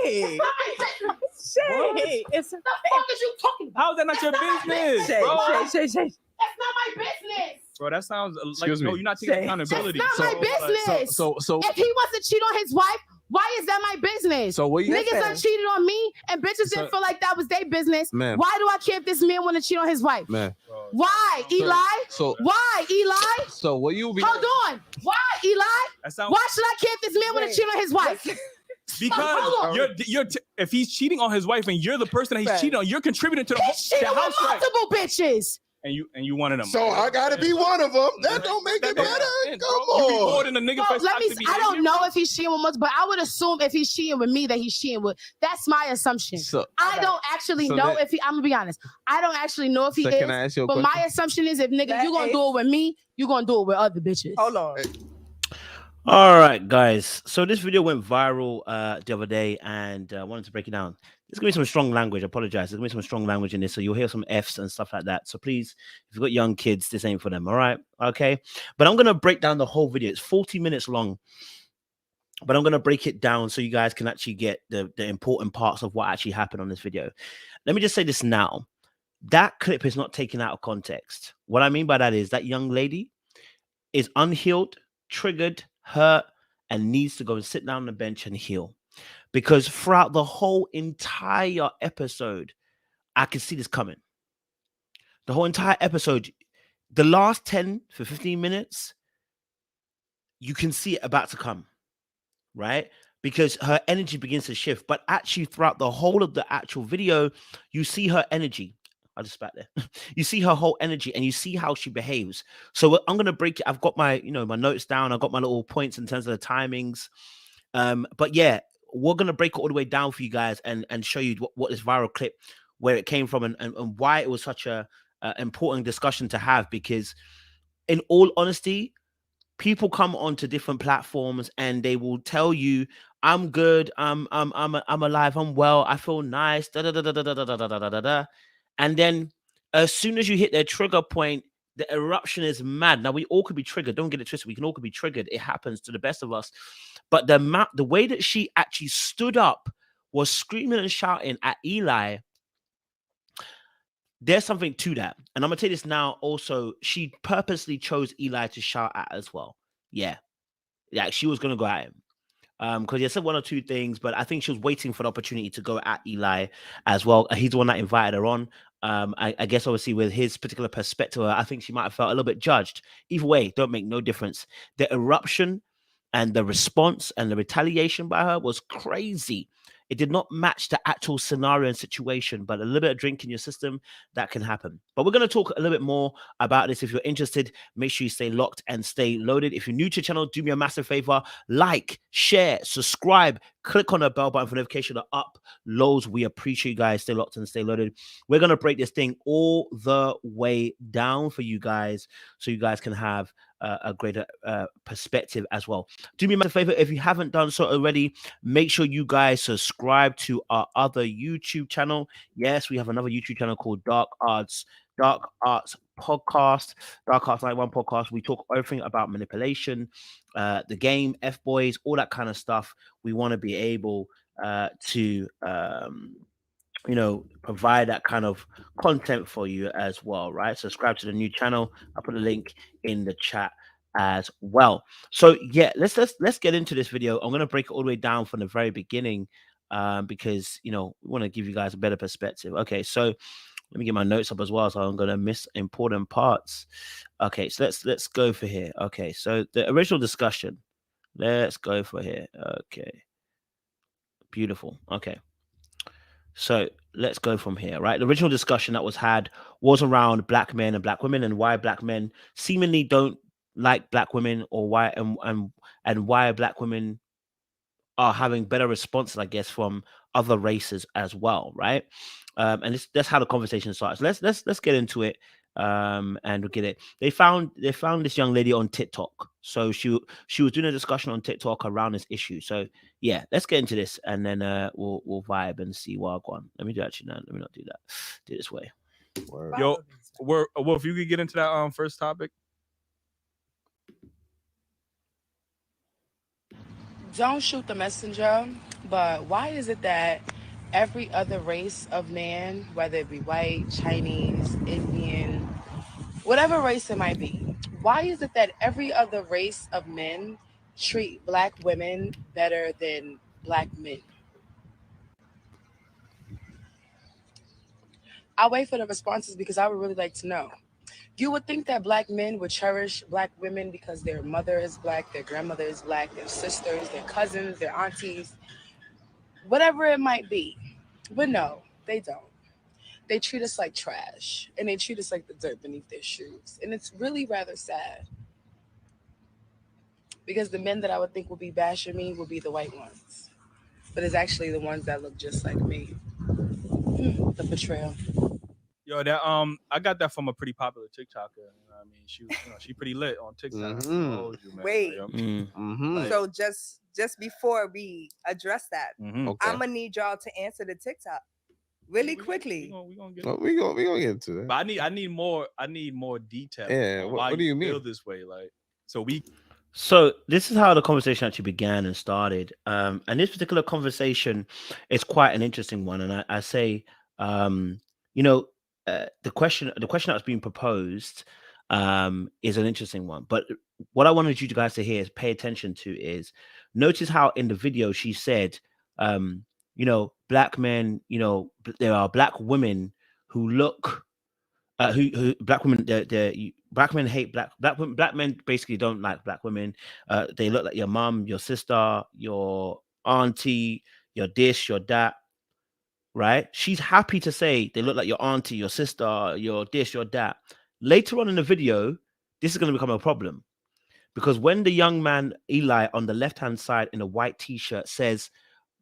Shay. Shay. It's the fuck is you talking about? How's that not your business, bro? Shay. That's not my business. Bro, that sounds like no, you're not taking accountability. That's not my business. So if he wants to cheat on his wife, why is that my business? So what you niggas done cheated on me, and bitches didn't feel like that was their business. Man. Why do I care if this man want to cheat on his wife? Man. Why, Eli? Why, Eli? So what you be? Hold on. Why, Eli? Why should I care if this man want to cheat on his wife? Because if he's cheating on his wife and you're the person that he's cheating on, you're contributing to the He's cheating with multiple bitches. And you wanted them. So I gotta be one of them. That don't make it better. Come on. You be more than a nigga first. I don't know if he's cheating with multiple, but I would assume if he's cheating with me that he's cheating with. That's my assumption. I don't actually know if he. I'm gonna be honest. I don't actually know if he is. Can I ask you a but question? my assumption is if nigga, you gonna do it with me, you gonna do it with other bitches. Hold on. All right, guys. So this video went viral the other day, and I wanted to break it down. There's gonna be some strong language. I apologize. There's gonna be some strong language in this, so you'll hear some F's and stuff like that. So please, if you've got young kids, this ain't for them. All right, okay. But I'm gonna break down the whole video. It's 40 minutes long, but I'm gonna break it down so you guys can actually get the important parts of what actually happened on this video. Let me just say this now: that clip is not taken out of context. What I mean by that is that young lady is unhealed, triggered, hurt, and needs to go and sit down on the bench and heal. Because throughout the whole entire episode, I can see this coming. The whole entire episode, the last 10 to 15 minutes, you can see it about to come, right? Because her energy begins to shift. But actually, throughout the whole of the actual video, you see her energy. I just spat there. You see her whole energy and you see how she behaves. So I'm going to break it. I've got my, my notes down. I've got my little points in terms of the timings. But yeah, we're going to break it all the way down for you guys and show you what this viral clip, where it came from and why it was such a important discussion to have. Because in all honesty, people come onto different platforms and they will tell you, I'm good, I'm alive, I'm well, I feel nice, da da da da da da da da da da da. And then as soon as you hit their trigger point, the eruption is mad. Now, we all could be triggered. Don't get it twisted. We can all be triggered. It happens to the best of us. But the way that she actually stood up, was screaming and shouting at Eli. There's something to that. And I'm going to tell you this now also. She purposely chose Eli to shout at as well. Yeah, she was going to go at him. Because he said one or two things, but I think she was waiting for the opportunity to go at Eli as well. He's the one that invited her on. I guess obviously with his particular perspective, I think she might have felt a little bit judged. Either way, don't make no difference. The eruption and the response and the retaliation by her was crazy. It did not match the actual scenario and situation, but a little bit of drink in your system, that can happen. But we're going to talk a little bit more about this. If you're interested, make sure you stay locked and stay loaded. If you're new to the channel, do me a massive favor. Like, share, subscribe, click on the bell button for notification of uploads. We appreciate you guys. Stay locked and stay loaded. We're going to break this thing all the way down for you guys so you guys can have a greater perspective as well. Do me a favor, if you haven't done so already, make sure you guys subscribe to our other YouTube channel. Yes, we have another YouTube channel called Dark Arts Podcast, Dark Arts 91 Podcast. We talk everything about manipulation, the game, F-boys, all that kind of stuff. We want to be able to provide that kind of content for you as well, right? Subscribe to the new channel. I'll put a link in the chat as well. So yeah, let's get into this video. I'm going to break it all the way down from the very beginning because we want to give you guys a better perspective. Okay, so let me get my notes up as well, so I'm going to miss important parts. Okay, so let's go for here. Okay, so the original discussion, let's go for here. Okay, beautiful. Okay, so let's go from here, right? The original discussion that was had was around black men and black women, and why black men seemingly don't like black women, or why and why black women are having better responses, I guess, from other races as well, right? And that's how the conversation starts. Let's get into it. And we'll get it. They found this young lady on TikTok. So she was doing a discussion on TikTok around this issue. So yeah, let's get into this, and then we'll vibe and see what I go on. Let me do actually now. Let me not do that. Do it this way. Word. Yo, Wolf, you could get into that first topic. Don't shoot the messenger. But why is it that every other race of man, whether it be white, Chinese, Indian, whatever race it might be, why is it that every other race of men treat black women better than black men? I'll wait for the responses because I would really like to know. You would think that black men would cherish black women because their mother is black, their grandmother is black, their sisters, their cousins, their aunties, whatever it might be. But no, they don't. They treat us like trash and they treat us like the dirt beneath their shoes. And it's really rather sad because the men that I would think would be bashing me would be the white ones. But it's actually the ones that look just like me. The betrayal. Yo, that I got that from a pretty popular TikToker. You know what I mean, she pretty lit on TikTok. Wait. Like, So just before we address that, Okay. I'm gonna need y'all to answer the TikTok really quickly. We gonna get into that. But I need more detail. Yeah. What do you mean? Feel this way, like So this is how the conversation actually began and started. And this particular conversation is quite an interesting one. And I say, the question that's being proposed is an interesting one. But what I wanted you guys to hear is pay attention to is notice how in the video she said, black men, there are black women who look, who black women, black men hate black men basically don't like black women. They look like your mom, your sister, your auntie, your this, your that. Right? She's happy to say they look like your auntie, your sister, your this, your that. Later on in the video, this is going to become a problem because when the young man Eli on the left-hand side in a white t-shirt says,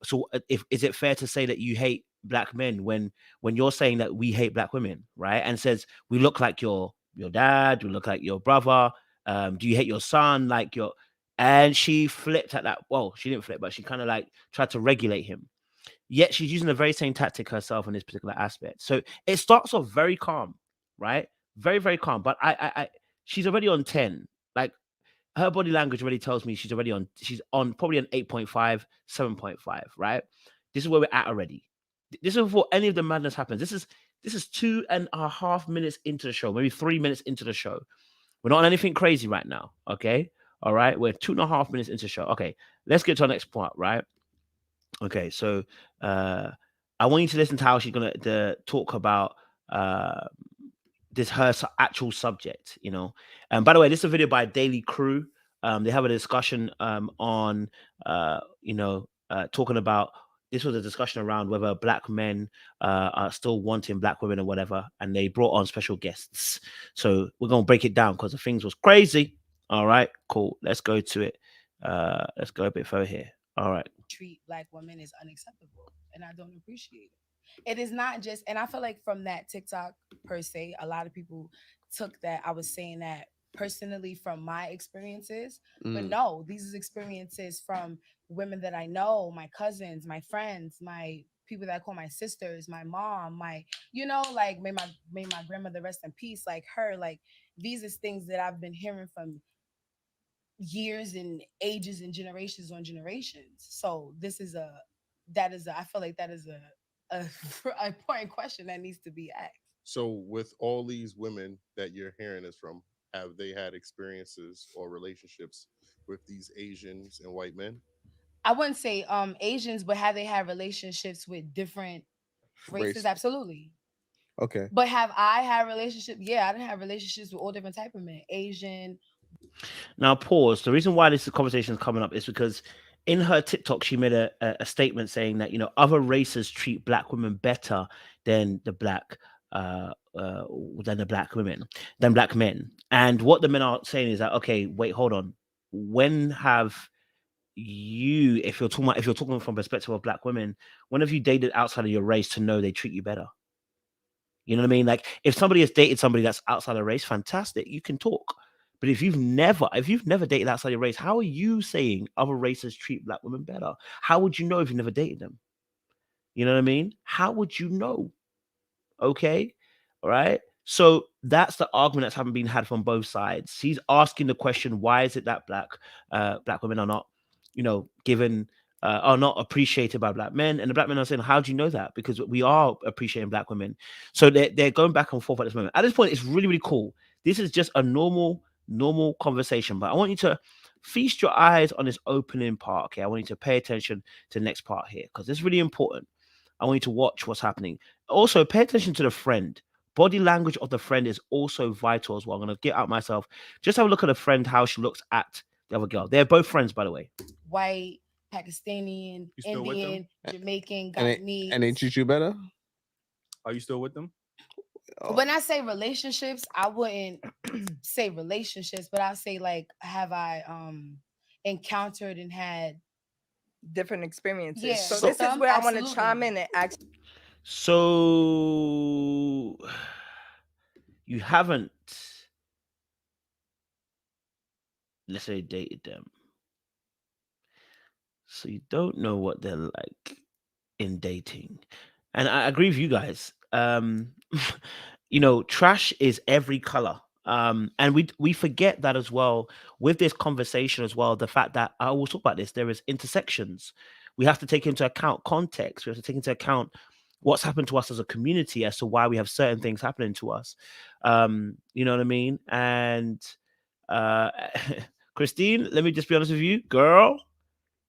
"So, is it fair to say that you hate black men when you're saying that we hate black women?" Right? And says we look like your dad, we look like your brother. Do you hate your son like your? And she flipped at that. Well, she didn't flip, but she kind of like tried to regulate him. Yet she's using the very same tactic herself in this particular aspect. So it starts off very calm, right? Very, very calm. But she's already on 10. Like her body language already tells me she's on probably an 8.5, 7.5, right? This is where we're at already. This is before any of the madness happens. This is 2.5 minutes into the show, maybe 3 minutes into the show. We're not on anything crazy right now, okay? All right, we're 2.5 minutes into the show. Okay, let's get to our next part, right? Okay, so I want you to listen to how she's going to talk about her actual subject, And by the way, this is a video by Daily Crew. They have a discussion on, talking about, this was a discussion around whether black men are still wanting black women or whatever, and they brought on special guests. So we're going to break it down because the things was crazy. All right, cool. Let's go to it. Let's go a bit further here. All right. Treat black women is unacceptable, and I don't appreciate it. It is not just, and I feel like from that TikTok per se, a lot of people took that I was saying that personally from my experiences, but no, these is experiences from women that I know, my cousins, my friends, my people that I call my sisters, my mom, my, like may my grandmother rest in peace, like her, like these is things that I've been hearing from years and ages and generations on generations. So I feel like that is a important question that needs to be asked. So with all these women that you're hearing this from, have they had experiences or relationships with these Asians and white men? I wouldn't say Asians, but have they had relationships with different races? Absolutely. Okay. But have I had relationships? Yeah, I didn't have relationships with all different type of men. Asian. Now pause. The reason why this conversation is coming up is because in her TikTok, she made a statement saying that, other races treat black women better than the black men. And what the men are saying is that, okay, wait, hold on. When have you, if you're talking from perspective of black women, when have you dated outside of your race to know they treat you better? You know what I mean? Like if somebody has dated somebody that's outside the race, fantastic, you can talk. But if you've never dated outside your race, how are you saying other races treat black women better? How would you know if you never dated them? You know what I mean? How would you know? Okay, all right. So that's the argument that's having been had from both sides. She's asking the question, why is it that black women are not, given are not appreciated by black men, and the black men are saying, "How do you know that?" Because we are appreciating black women. So they're going back and forth at this moment. At this point, it's really, really cool. This is just a normal conversation, but I want you to feast your eyes on this opening part. Okay, I want you to pay attention to the next part here because it's really important. I want you to watch what's happening. Also, pay attention to the friend. Body language of the friend is also vital as well. I'm going to get out myself. Just have a look at the friend, how she looks at the other girl. They're both friends, by the way. White, Pakistani, You still with them? Indian, Jamaican, And Guyanese. they treat you better? Are you still with them? When I say relationships, I wouldn't say relationships, but I'll say like, have I encountered and had different experiences. Yeah, So so this is where I want to absolutely. chime in and ask. So you haven't, let's say, dated them. So you don't know what they're like in dating. And I agree with you guys. You know, trash is every color. And we forget that as well with this conversation as well. The fact that I will talk about this, there is intersections. We have to take into account context. We have to take into account what's happened to us as a community as to why we have certain things happening to us. You know what I mean? And Christine, let me just be honest with you, girl.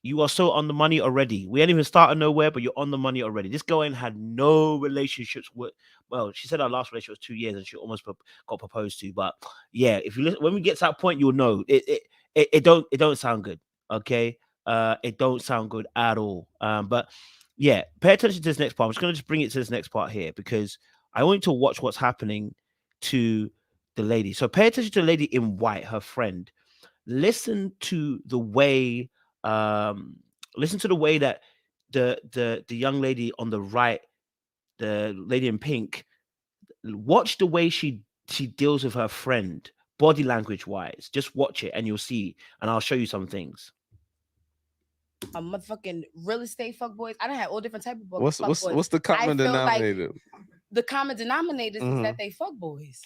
You are so on the money already. We ain't even started nowhere, but you're on the money already. This girl ain't had no relationships with. Well, she said her last relationship was 2 years, and she almost got proposed to. But yeah, if you listen, when we get to that point, you'll know it don't sound good. Okay, it don't sound good at all. But yeah, pay attention to this next part. I'm just gonna just bring it to this next part here because I want you to watch what's happening to the lady. So pay attention to the lady in white, her friend. Listen to the way. Listen to the way that the young lady on the right, the lady in pink, watch the way she deals with her friend, body language wise. Just watch it and you'll see, and I'll show you some things. Motherfucking real estate fuckboys. I done had all different type of What's fuckboys. the common feel like denominator? The common denominators is that they fuckboys.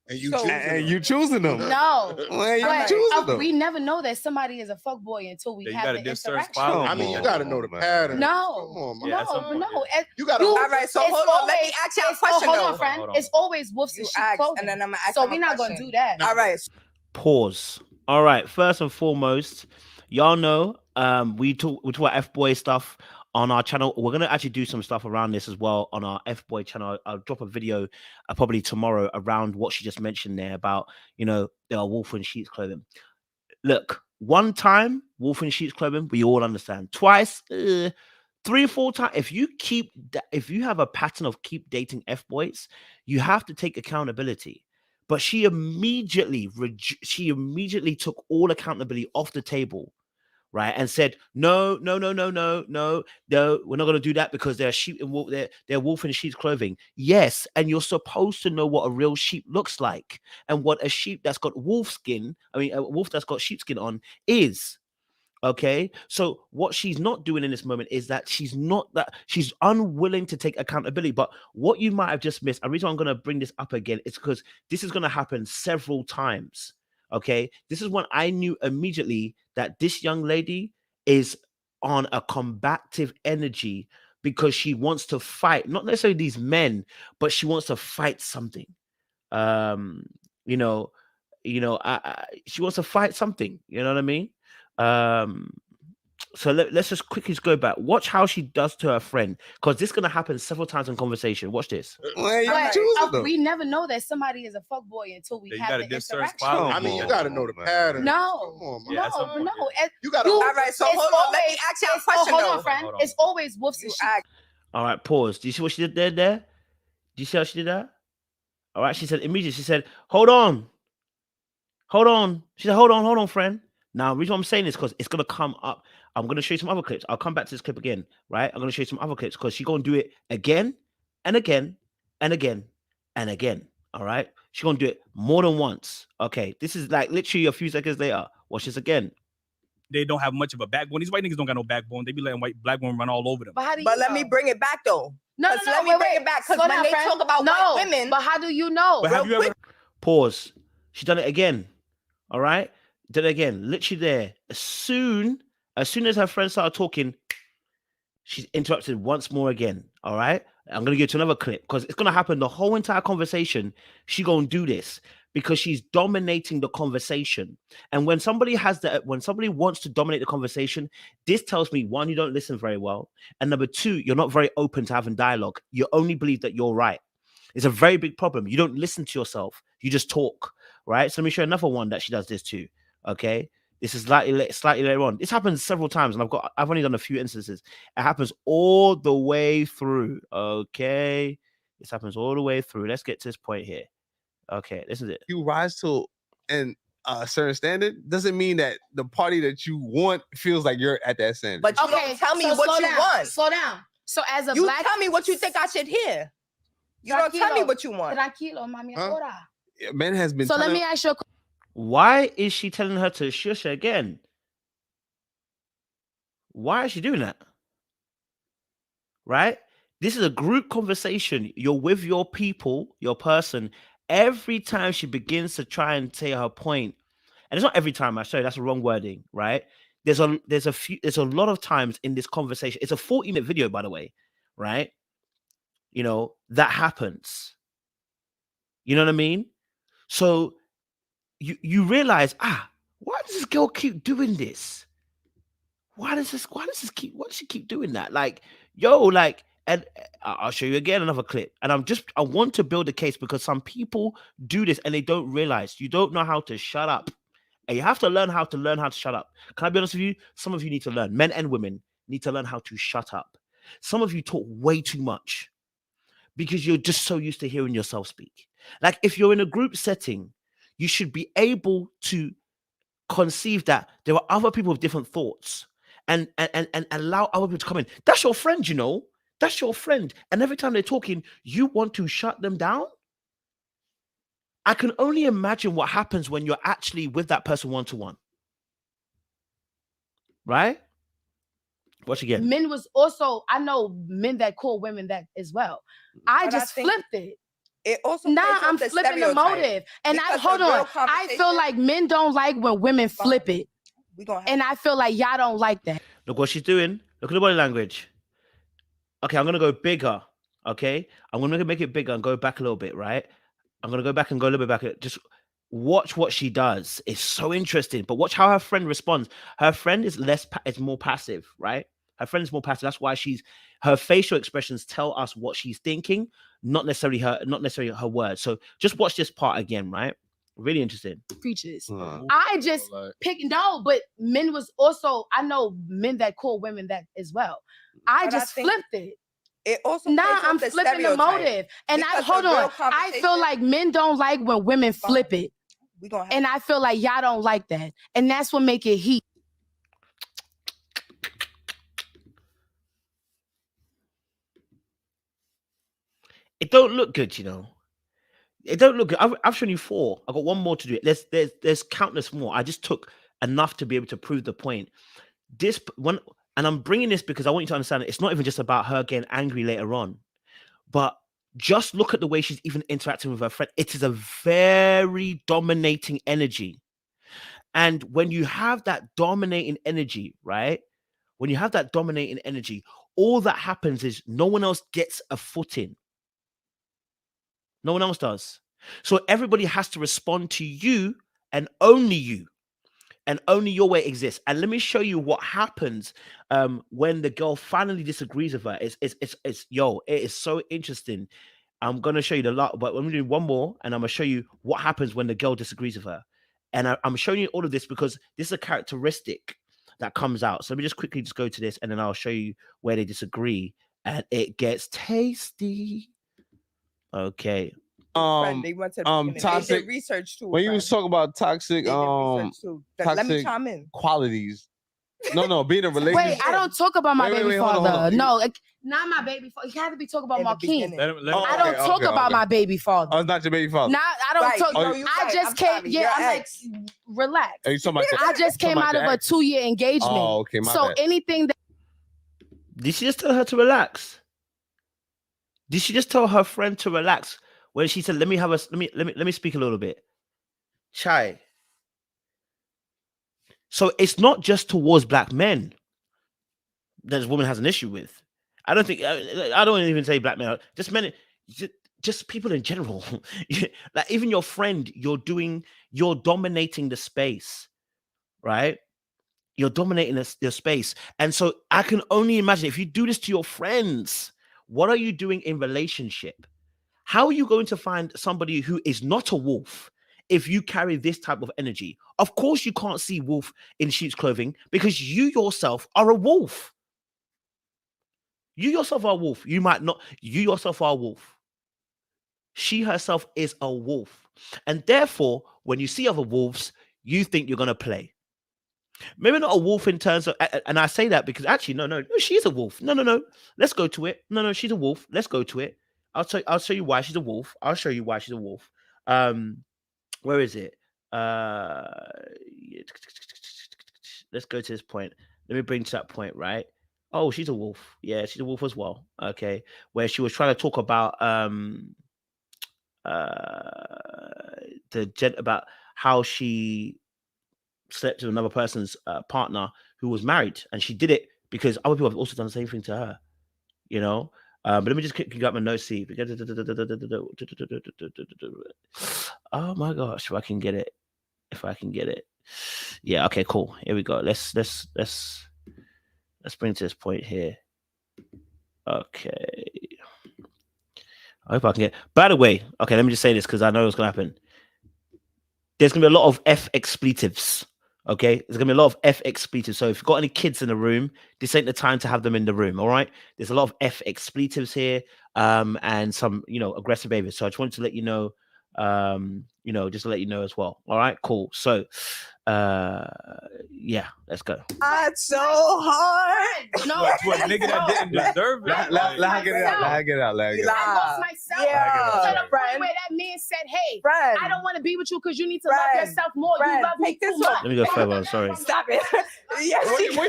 And you So- choosing And them. you choosing them. No. Well, you But choosing them. we never know that somebody is a fuckboy until we Yeah, you have gotta the discern interaction. quality. I mean, you Come got to on, know the man. pattern. No, Come on, man. Yeah, at some no, point, no. yeah. You got to. All right, so It's hold on. Let me always- ask y'all a it's- question hold though. on, friend. Hold on. It's always wolves You in sheep ask, clothing. and then I'm gonna ask So them a we're not gonna question. do that. All right. Pause. All right. First and foremost, y'all know we talk about F-boy stuff on our channel. We're gonna actually do some stuff around this as well on our F-boy channel. I'll drop a video probably tomorrow around what she just mentioned there about, you know, there are wolf in sheep's clothing. Look, one time wolf in sheep's clothing, we all understand. Twice, 3 or 4 times. If you have a pattern of keep dating F-boys, you have to take accountability. But she immediately took all accountability off the table, right? And said, no, we're not going to do that because they're sheep and wolf, they're wolf in sheep's clothing. Yes, and you're supposed to know what a real sheep looks like and what a sheep that's got wolf skin, a wolf that's got sheepskin on is. Okay, so what she's not doing in this moment is that she's unwilling to take accountability. But what you might have just missed, and the reason I'm going to bring this up again is because this is going to happen several times. Okay, this is when I knew immediately that this young lady is on a combative energy because she wants to fight, not necessarily these men, but she wants to fight something. She wants to fight something. You know what I mean? So let's just quickly go back. Watch how she does to her friend, because this is gonna happen several times in conversation. Watch this. Well, you But choosing them. we never know that somebody is a fuckboy until we Yeah, you have gotta the discern interaction. quality. I mean, you Come got to on, know the man. pattern. No, Come on, man. Yeah, at some no, point, no. yeah. You got to. You- All right, so it's hold on. Let me always- ask y'all a it's- question hold though. on, friend. Hold on. It's always wolves You in sheep. ask. All right, pause. Do you see what she did there? Do you see how she did that? All right, she said immediately. She said, "Hold on, hold on." She said, "Hold on, friend." Now, the reason why I'm saying this because it's gonna come up. I'm gonna show you some other clips. I'll come back to this clip again, right? I'm gonna show you some other clips because she's gonna do it again and again and again and again. All right, she's gonna do it more than once. Okay, this is like literally a few seconds later. Watch this again. They don't have much of a backbone. These white niggas don't got no backbone. They be letting black women run all over them. But how do you But let know? me bring it back though. No, Let's let me bring it back, 'cause Slow when down, they friend. talk about no, white women- But how do you know? But have you ever? Pause. She done it again. All right, did it again. Literally there. As soon as her friend started talking, She's interrupted once more again. All right. I'm going to get to another clip because it's going to happen the whole entire conversation. She going to do this because she's dominating the conversation. And when somebody wants to dominate the conversation, this tells me, one, you don't listen very well. And number two, you're not very open to having dialogue. You only believe that you're right. It's a very big problem. You don't listen to yourself. You just talk. Right. So let me show you another one that she does this too. Okay. This is slightly later on. This happens several times, and I've only done a few instances. It happens all the way through. Okay, this happens all the way through. Let's get to this point here. Okay, this is it. You rise to a certain standard doesn't mean that the party that you want feels like you're at that standard. But you don't tell me so what you want. Slow down. So as a You black, tell me what you think I should hear. You don't tell me what you want. Tranquilo, mami, ahora. Men has been. So let me ask you. Why is she telling her to shush her again? Why is she doing that? Right? This is a group conversation. You're with your people, your person. Every time she begins to try and say her point, and it's not every time, sorry, that's the wrong wording, right? There's a lot of times in this conversation. It's a 40-minute video, by the way, right? You know, that happens. You know what I mean? So you realize, why does this girl keep doing this? Why does she keep doing that? Like, and I'll show you again another clip. And I want to build a case because some people do this and they don't realize you don't know how to shut up. And you have to learn how to shut up. Can I be honest with you? Some of you need to learn. Men and women need to learn how to shut up. Some of you talk way too much because you're just so used to hearing yourself speak. Like, if you're in a group setting, you should be able to conceive that there are other people with different thoughts and allow other people to come in. That's your friend, you know. That's your friend. And every time they're talking, you want to shut them down? I can only imagine what happens when you're actually with that person one-to-one. Right? Watch again. Men was also, I know men that call women that as well. I just flipped it. It also now I'm flipping the motive. And I feel like men don't like when women flip it. And I feel like y'all don't like that. Look what she's doing. Look at the body language. Okay, I'm going to go bigger. Okay? I'm going to make it bigger and go back a little bit, right? I'm going to go back and go a little bit back. Just watch what she does. It's so interesting. But watch how her friend responds. Her friend is more passive, right? Her friend is more passive. That's why her facial expressions tell us what she's thinking, not necessarily her words. So just watch this part again, right? Really interesting. Preaches. I just but men was also, I know men that call women that as well. I just flipped it. It also now I'm flipping the motive. And I feel like men don't like when women flip it. And I feel like y'all don't like that. And that's what make it heat. It don't look good, you know. It don't look good. I've shown you 4. I got one more to do. There's countless more. I just took enough to be able to prove the point. This one, and I'm bringing this because I want you to understand that it's not even just about her getting angry later on, but just look at the way she's even interacting with her friend. It is a very dominating energy. And when you have that dominating energy, right? When you have that dominating energy, all that happens is no one else gets a footing. No one else does. So everybody has to respond to you and only you. And only your way exists. And let me show you what happens when the girl finally disagrees with her. It is so interesting. I'm going to show you the lot, but I'm going to do one more and I'm going to show you what happens when the girl disagrees with her. And I'm showing you all of this because this is a characteristic that comes out. So let me just quickly go to this and then I'll show you where they disagree. And it gets tasty. Okay. Toxic research too. When you was talking about toxic, let me chime in. Qualities. No, being a relationship. Wait, I don't talk about my baby father. No, not my baby father. You have to be talking about Marquise. I don't talk about my baby father. Oh, it's not your baby father. Nah, I don't talk. I just came. Yeah, I'm like, relax. I just came out of a 2-year engagement. Oh, okay. So anything that. Did she just tell her to relax? Did she just tell her friend to relax? When she said, let me speak a little bit. Chai. So it's not just towards black men. that this woman has an issue with. I don't think I don't even say black men. Just men, just people in general. Like even your friend, you're dominating the space, right? You're dominating your space, and so I can only imagine if you do this to your friends, what are you doing in relationship? How are you going to find somebody who is not a wolf if you carry this type of energy? Of course, you can't see wolf in sheep's clothing because you yourself are a wolf. You yourself are a wolf. You might not. You yourself are a wolf. She herself is a wolf. And therefore, when you see other wolves, you think you're going to play. Maybe not a wolf in terms of, and I say that because actually, no, she's a wolf. No. Let's go to it. No, she's a wolf. Let's go to it. I'll show you why she's a wolf. I'll show you why she's a wolf. Where is it? Let's go to this point. Let me bring to that point, right? Oh, she's a wolf. Yeah, she's a wolf as well. Okay. Where she was trying to talk about about how she slept with another person's partner who was married, and she did it because other people have also done the same thing to her, you know. But let me just quickly get my notes. See, oh my gosh, if I can get it, yeah, okay, cool. Here we go. Let's bring it to this point here. Okay, I hope I can get. By the way, okay, let me just say this because I know what's gonna happen. There's gonna be a lot of F expletives. Okay, there's gonna be a lot of F expletives. So if you've got any kids in the room, this ain't the time to have them in the room. All right, there's a lot of F expletives here, and some, aggressive behavior. So I just wanted to let you know, just to let you know as well. All right, cool. So, yeah, let's go. It's so hard. No, what nigga that didn't deserve it. Let her get it out. Let her get it out. Let her get it out. I lost myself Yeah, to the friend. point where that man said, "Hey, Friend. I don't want to be with you because you need to Friend. love yourself more. Friend. You love me Take this too much." Let me go further. I'm sorry. Stop it. Yes, Where she you going?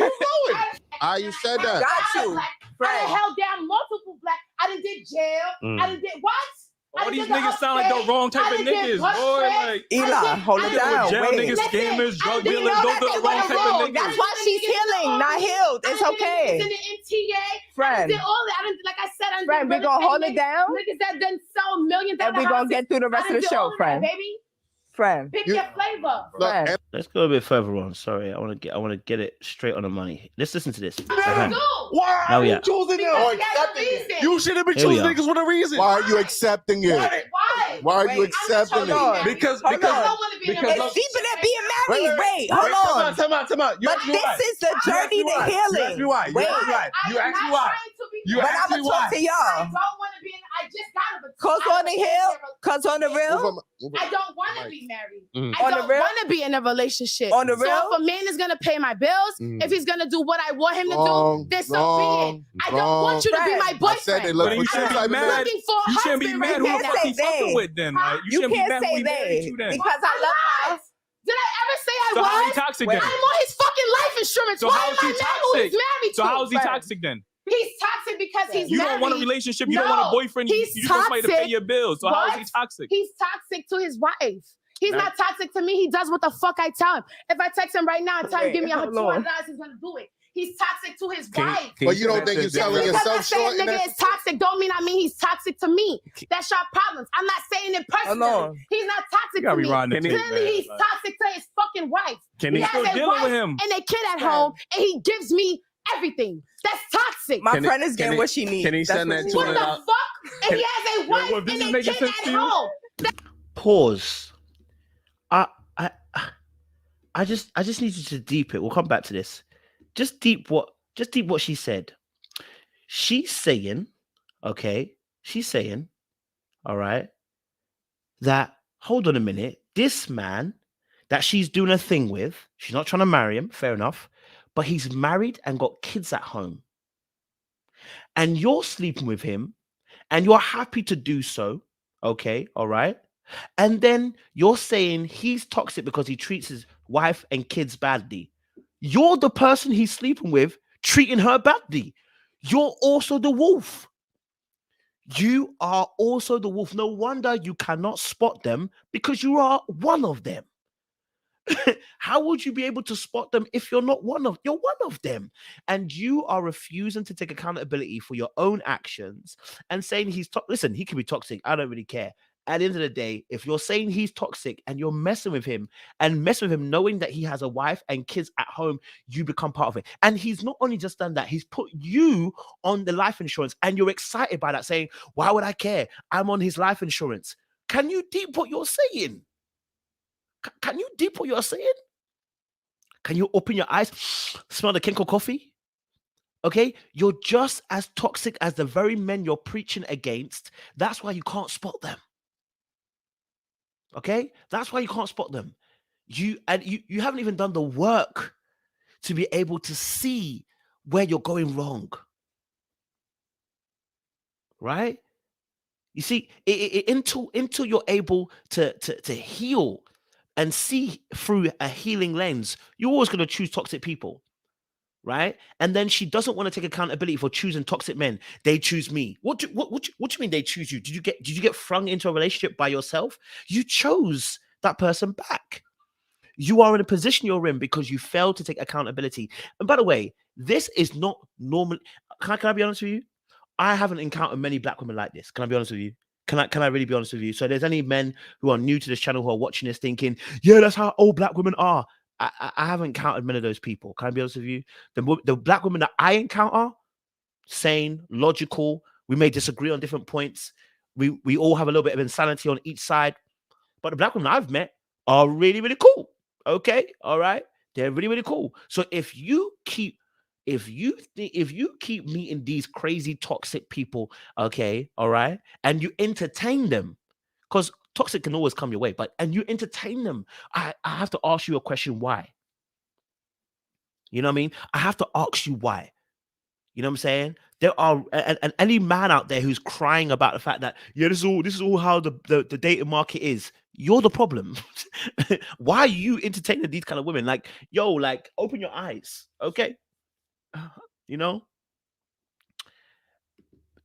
You said that. got you. I done Friend. held down multiple black. I done did jail. I done did what? All these niggas sound like the wrong type of niggas, boy. Like, Eli, hold it down. jail Wait. niggas, scammers, drug You dealers, know those that are the you wrong went type wrong. of niggas. That's why she's healing, not healed. It's okay. In the NTA, Friend. did all that. I didn't, like I said, I did Friend, we real gonna estate hold it down, Niggas that done sell millions and we gonna get through the rest of the show, friend. Baby, Friend. pick You- your flavor. Look, Friend. Let's go a bit further on. Sorry, I want to get it straight on the money. Let's listen to this. What you Why Now are we you are. choosing Because them? he has a reason. You should have been Here we choosing are. niggas with a reason. why are you accepting it? Why? Why are you Wait, accepting hold on. it? Because Hold I don't on. want to be in a because- It's deeper than relationship being right married. Wait, hold on. Time out. You But asked me this why. is the You asked journey me to why. You healing. asked me why. You Wait. asked me why. now. You I'm asked me not why. trying to be. You But asked I'm me gonna talk why. to I y'all. don't want to be in. I just got a. Cause on the hill, cause on the Move real, on, move on. I don't want to Right. be married. Mhm. I On the don't real? want to be in a relationship. On the So real? if a man is gonna pay my bills, Mhm. if he's gonna do what I want him to Wrong, do, then so be wrong, it. I don't want you to be my Friend. I said they boyfriend. look But for you two shouldn't type be of mad. niggas. Looking for a You shouldn't be husband mad right who the now. fuck he Can't say fucking they. with then. Like, you shouldn't be can't mad who say he married they to then. because I I'm love not. her. Did I ever say I So how he was? toxic Wait. then? I'm on his fucking life insurance. So Why how am is he I mad who toxic? he's married So to? how is he Friend. toxic then? He's toxic because he's You married. don't want a relationship. You don't want a No, boyfriend. You he's just want somebody to pay toxic. your bills. So how is he What? toxic? He's toxic to his wife. He's Nah. not toxic to me. He does what the fuck I tell him. If I text him right now and tell him Wait, give me hold $200, on. he's gonna do it. He's toxic to his Can wife. But you don't think you're Just selling because yourself I say a short in nigga that is toxic don't mean he's toxic to me. That's your problems. I'm not saying it Hold personally. on. He's not toxic You to gotta me. be riding the tape, Clearly, man. he's Like, toxic to his fucking wife. Can He he? has still a dealing wife with him. and a kid at home, and he gives me everything. That's toxic. My Can friend is can getting he- what she needs. can he That's send what that she to What her the needs. out? fuck? And he has a wife well, this and is a making kid sense at to you? home. Pause. I just need you to deep it. We'll come back to this. Just deep what she said. She's saying, okay, all right, that hold on a minute, this man that she's doing a thing with, she's not trying to marry him, fair enough, but he's married and got kids at home. And you're sleeping with him and you're happy to do so, okay, all right? And then you're saying he's toxic because he treats his wife and kids badly. You're the person he's sleeping with, treating her badly. You're also the wolf. You are also the wolf. No wonder you cannot spot them because you are one of them. How would you be able to spot them if you're not one of them? And you are refusing to take accountability for your own actions and saying listen, he can be toxic. I don't really care. At the end of the day, if you're saying he's toxic and you're messing with him knowing that he has a wife and kids at home, you become part of it. And he's not only just done that, he's put you on the life insurance and you're excited by that, saying, why would I care? I'm on his life insurance. Can you deep what you're saying? Can you deep what you're saying? Can you open your eyes, smell the Kenko coffee? Okay, you're just as toxic as the very men you're preaching against. That's why you can't spot them. Okay, that's why you can't spot them. You haven't even done the work to be able to see where you're going wrong. Right? You see, until you're able to heal and see through a healing lens, you're always going to choose toxic people. Right? And then she doesn't want to take accountability for choosing toxic men. They choose me. What do you mean they choose you? Did you get flung into a relationship by yourself? You chose that person back. You are in a position you're in because you failed to take accountability. And by the way, this is not normal. Can I be honest with you? I haven't encountered many black women like this. Can I be honest with you? Can I really be honest with you? So there's any men who are new to this channel who are watching this thinking, yeah, that's how all black women are. I haven't encountered many of those people. Can I be honest with you? The black women that I encounter, sane, logical. We may disagree on different points. We all have a little bit of insanity on each side. But the black women I've met are really, really cool. Okay, all right, they're really, really cool. So if you keep meeting these crazy toxic people, okay, all right, and you entertain them, because toxic can always come your way, and you entertain them, I have to ask you a question: why? You know what I mean? I have to ask you why. You know what I'm saying? There are and any man out there who's crying about the fact that, yeah, this is all how the dating market is. You're the problem. Why are you entertaining these kind of women? Like, yo, like, open your eyes, okay? You know?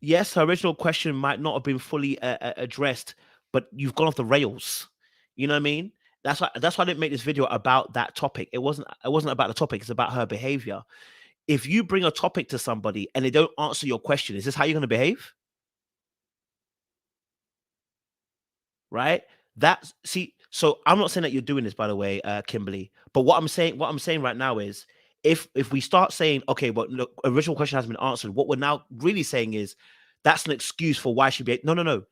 Yes, her original question might not have been fully addressed, but you've gone off the rails. You know what I mean? That's why I didn't make this video about that topic. It wasn't about the topic. It's about her behavior. If you bring a topic to somebody and they don't answer your question, is this how you're going to behave? Right? So I'm not saying that you're doing this, by the way, Kimberly. But what I'm saying right now is, if we start saying, okay, but look, original question has been answered, what we're now really saying is that's an excuse for why she be. No.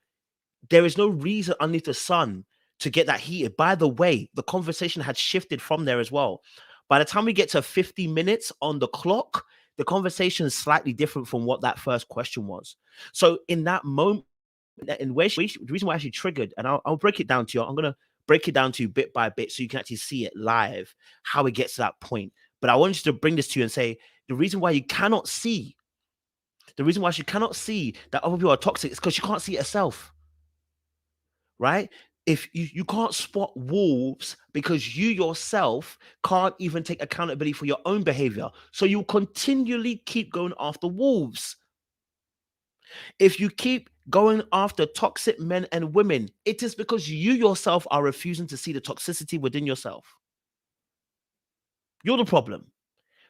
There is no reason underneath the sun to get that heated. By the way, the conversation had shifted from there as well. By the time we get to 50 minutes on the clock, the conversation is slightly different from what that first question was. So in that moment, and where the reason why she triggered, and I'll break it down to you. I'm gonna break it down to you bit by bit so you can actually see it live, how it gets to that point. But I want you to bring this to you and say the reason why she cannot see that other people are toxic is because she can't see it herself. Right? If you can't spot wolves because you yourself can't even take accountability for your own behavior. So you continually keep going after wolves. If you keep going after toxic men and women, it is because you yourself are refusing to see the toxicity within yourself. You're the problem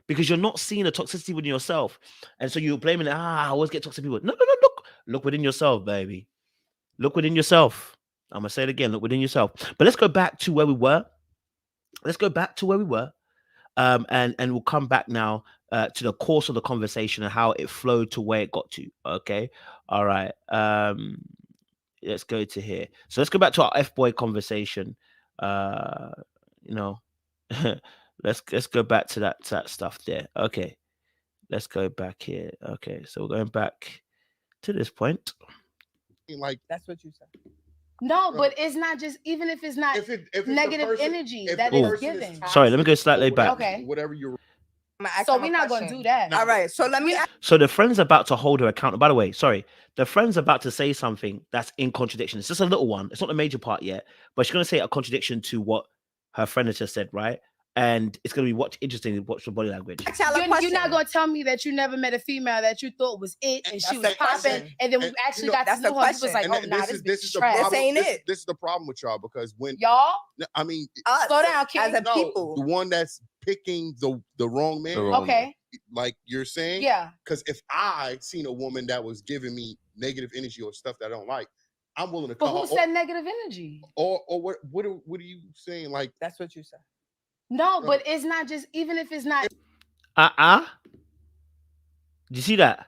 because you're not seeing the toxicity within yourself. And so you're blaming it. I always get toxic people. No, look within yourself, baby. Look within yourself. I'm going to say it again. Look within yourself. But let's go back to where we were. And we'll come back now to the course of the conversation and how it flowed to where it got to. Okay. All right. Let's go to here. So let's go back to our F-boy conversation. Let's go back to that stuff there. Okay. Let's go back here. Okay. So we're going back to this point. Like, that's what you said. No, but it's not just, even if it's not if negative energy that is given. Sorry, let me go slightly back. Okay. Whatever you're. So we're not going to do that. All right. So let me ask. So the friend's about to hold her accountable. By the way, sorry, the friend's about to say something that's in contradiction. It's just a little one. It's not the major part yet, but she's going to say a contradiction to what her friend has just said, right? and it's going to be interesting to watch the body language. You're not going to tell me that you never met a female that you thought was it and she was popping, and then we actually got to know her. You was like, oh, nah, this bitch is trash. This ain't it. This is the problem with y'all, because when y'all, I mean, slow down, King. As a people, the one that's picking the wrong man. Okay. Like you're saying, yeah. Because if I seen a woman that was giving me negative energy or stuff that I don't like, I'm willing to. But who said negative energy? Or what are you saying? Like that's what you said. No, but it's not just, even if it's not. Did you see that?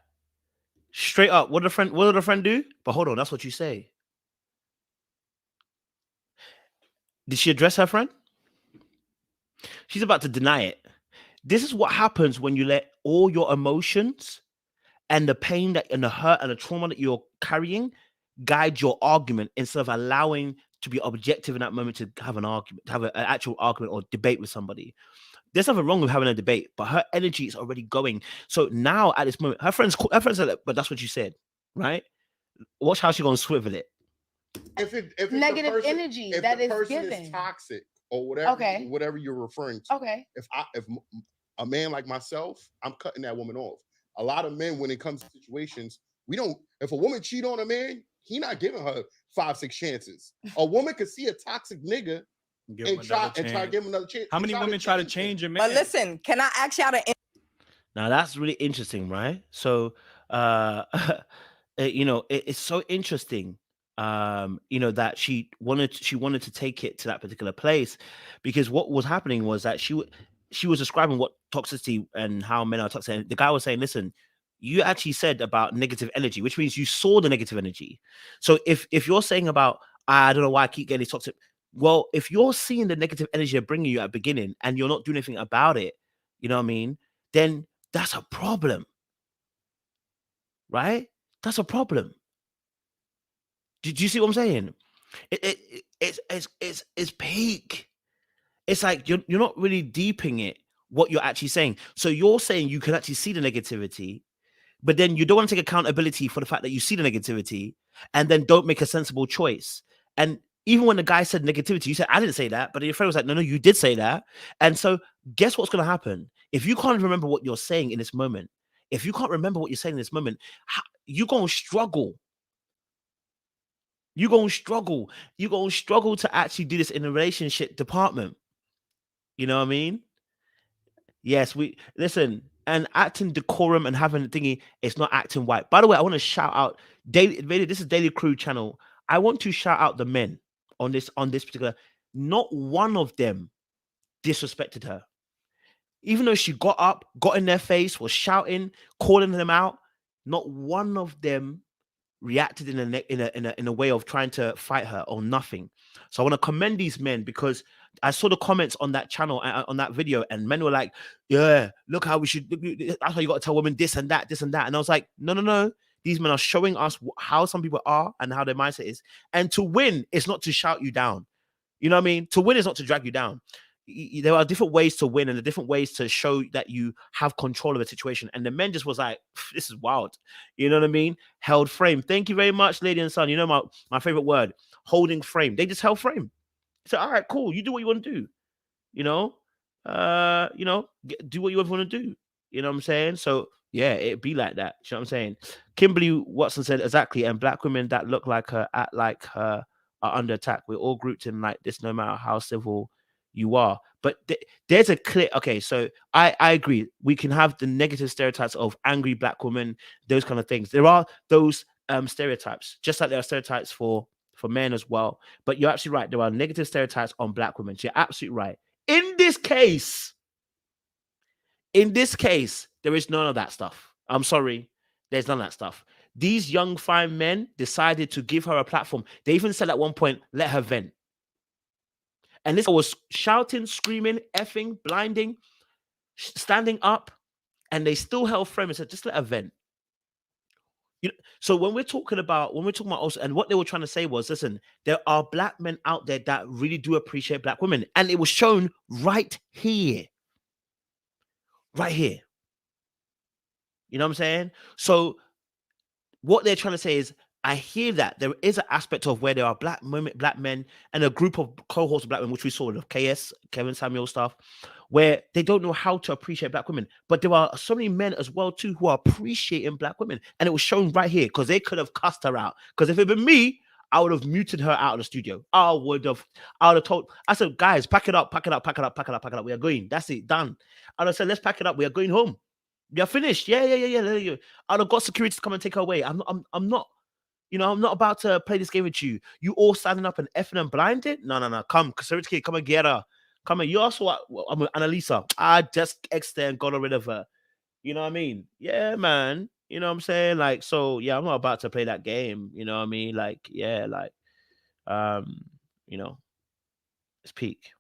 Straight up, what did the friend do? But hold on, that's what you say. Did she address her friend? She's about to deny it. This is what happens when you let all your emotions and the pain and the hurt and the trauma that you're carrying guide your argument, instead of allowing to be objective in that moment, to have an argument, to have an actual argument or debate with somebody. There's nothing wrong with having a debate, but her energy is already going. So now at this moment, her friends said, but that's what you said, right? Watch how she's gonna swivel it. If negative energy if that the is person given, is toxic or whatever, okay, whatever you're referring to. Okay. If a man like myself, I'm cutting that woman off. A lot of men, when it comes to situations, we don't. If a woman cheat on a man, he not giving her 5-6 chances. A woman could see a toxic nigga and try to give him another chance. How many women try to change a man? But listen, can I ask y'all to? Now that's really interesting, right? So, you know, it's so interesting. You know, that she wanted to take it to that particular place, because what was happening was that she was describing what toxicity and how men are toxic. And the guy was saying, listen, you actually said about negative energy, which means you saw the negative energy. So if you're saying about, I don't know why I keep getting these toxic, well, if you're seeing the negative energy they're bringing you at the beginning and you're not doing anything about it, you know what I mean? Then that's a problem, right? That's a problem. Do you see what I'm saying? It's peak. It's like you're not really deeping it, what you're actually saying. So you're saying you can actually see the negativity, but then you don't want to take accountability for the fact that you see the negativity, and then don't make a sensible choice. And even when the guy said negativity, you said, I didn't say that, but your friend was like, no, you did say that. And so guess what's going to happen? If you can't remember what you're saying in this moment, if you can't remember what you're saying in this moment, you're going to struggle. You're going to struggle. You're going to struggle to actually do this in a relationship department. You know what I mean? Yes, listen, and acting decorum and having a thingy, it's not acting white. By the way, I want to shout out this is Daily Crew channel. I want to shout out the men on this particular. Not one of them disrespected her. Even though she got up, got in their face, was shouting, calling them out, not one of them reacted in a way of trying to fight her or nothing. So I want to commend these men, because I saw the comments on that channel, on that video, and men were like, yeah, look how we should, that's how you got to tell women this and that. And I was like, no. These men are showing us how some people are and how their mindset is. And to win is not to shout you down. You know what I mean? To win is not to drag you down. There are different ways to win and the different ways to show that you have control of a situation. And the men just was like, this is wild. You know what I mean? Held frame. Thank you very much, lady and son. You know my favorite word, holding frame. They just held frame. So, all right, cool. You do what you want to do. You know, do what you want to do. You know what I'm saying? So yeah, it'd be like that. You know what I'm saying? Kimberly Watson said exactly. And black women that look like her, act like her, are under attack. We're all grouped in like this, no matter how civil you are. But there's a clear, okay, so I agree. We can have the negative stereotypes of angry black women, those kind of things. There are those stereotypes, just like there are stereotypes for men as well. But you're absolutely right. There are negative stereotypes on black women. So you're absolutely right. In this case, there is none of that stuff. I'm sorry. There's none of that stuff. These young, fine men decided to give her a platform. They even said at one point, let her vent. And this was shouting, screaming, effing, blinding, standing up, and they still held frame and said, just let her vent. So when we're talking about also, and what they were trying to say was, listen, there are black men out there that really do appreciate black women. And it was shown right here. Right here. You know what I'm saying? So what they're trying to say is, I hear that there is an aspect of where there are black women, black men, and a group of cohorts of black men, which we saw with KS, Kevin Samuel stuff, where they don't know how to appreciate black women. But there are so many men as well too who are appreciating black women, and it was shown right here because they could have cussed her out. Because if it had been me, I would have muted her out of the studio. I would have told. I said, guys, pack it up, pack it up, pack it up, pack it up, pack it up. We are going. That's it, done. I would have said, let's pack it up. We are going home. We are finished. Yeah. I'd have got security to come and take her away. I'm not. You know, I'm not about to play this game with you. You all standing up and effing and blinded? No. Come, Conservative, come and get her. Come on. You also, I'm with Annalisa. I just extend and got rid of her. You know what I mean? Yeah, man. You know what I'm saying? Like, so yeah, I'm not about to play that game. You know what I mean? Like, yeah, like, you know, it's peak.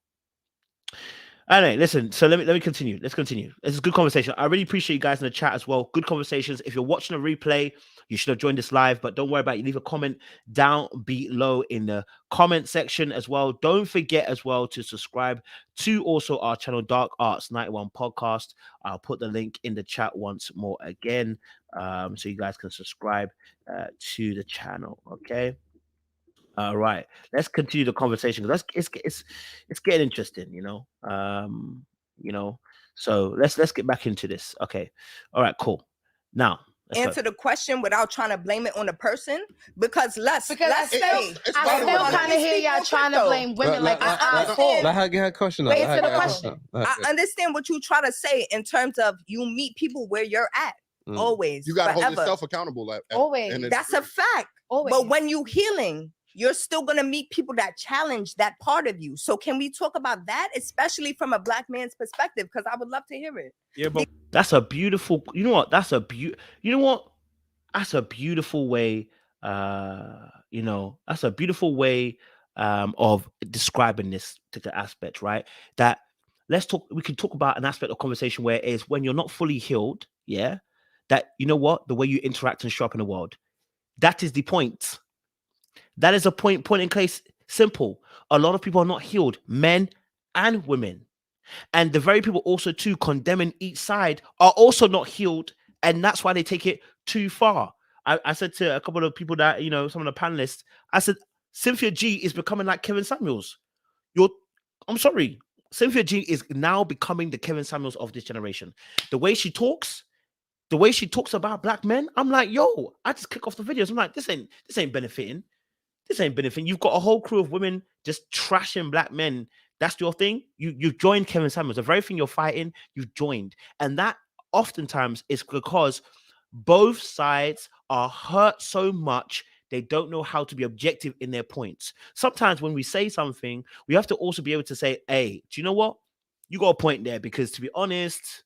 Anyway, listen. So let me continue. Let's continue. It's a good conversation. I really appreciate you guys in the chat as well. Good conversations. If you're watching a replay, you should have joined this live, but don't worry about it. Leave a comment down below in the comment section as well. Don't forget as well to subscribe to also our channel, Dark Arts 91 Podcast. I'll put the link in the chat once more again, so you guys can subscribe to the channel. Okay. All right, let's continue the conversation because it's getting interesting, you know. So let's get back into this. Okay, all right, cool. Now answer the question without trying to blame it on the person, because let's say I still kind of hear y'all trying to blame women. Like I understand. Let her get her question. Wait for the question. I understand what you try to say in terms of you meet people where you're at. Always. You gotta hold yourself accountable. Always. That's a fact. Always. But when you healing, you're still going to meet people that challenge that part of you. So can we talk about that, especially from a black man's perspective? Because I would love to hear it. Yeah, but that's a beautiful, you know what? That's a beautiful way, that's a beautiful way of describing this particular aspect, right? That we can talk about an aspect of conversation where it is when you're not fully healed, yeah, that, you know what, the way you interact and show up in the world, that is the point. That is a point in case. Simple. A lot of people are not healed, men and women. And the very people also too condemning each side are also not healed. And that's why they take it too far. I said to a couple of people that, some of the panelists, I said, Cynthia G is becoming like Kevin Samuels. I'm sorry. Cynthia G is now becoming the Kevin Samuels of this generation. The way she talks about black men, I'm like, yo, I just click off the videos. I'm like, this ain't benefiting. This ain't benefiting. You've got a whole crew of women just trashing black men. That's your thing. You've joined Kevin Samuels. The very thing you're fighting, you've joined. And that oftentimes is because both sides are hurt so much they don't know how to be objective in their points. Sometimes when we say something, we have to also be able to say, hey, do you know what? You got a point there, because to be honest,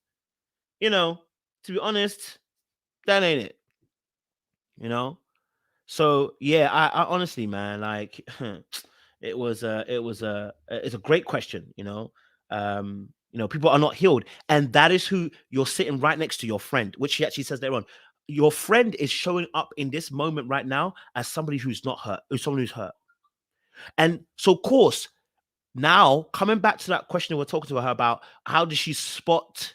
that ain't it. So yeah, I honestly, man, like it's a great question. People are not healed, and that is who you're sitting right next to, your friend, which she actually says there on. Your friend is showing up in this moment right now as somebody who's not hurt, someone who's hurt. And so, of course, now coming back to that question we're talking to her about, how does she spot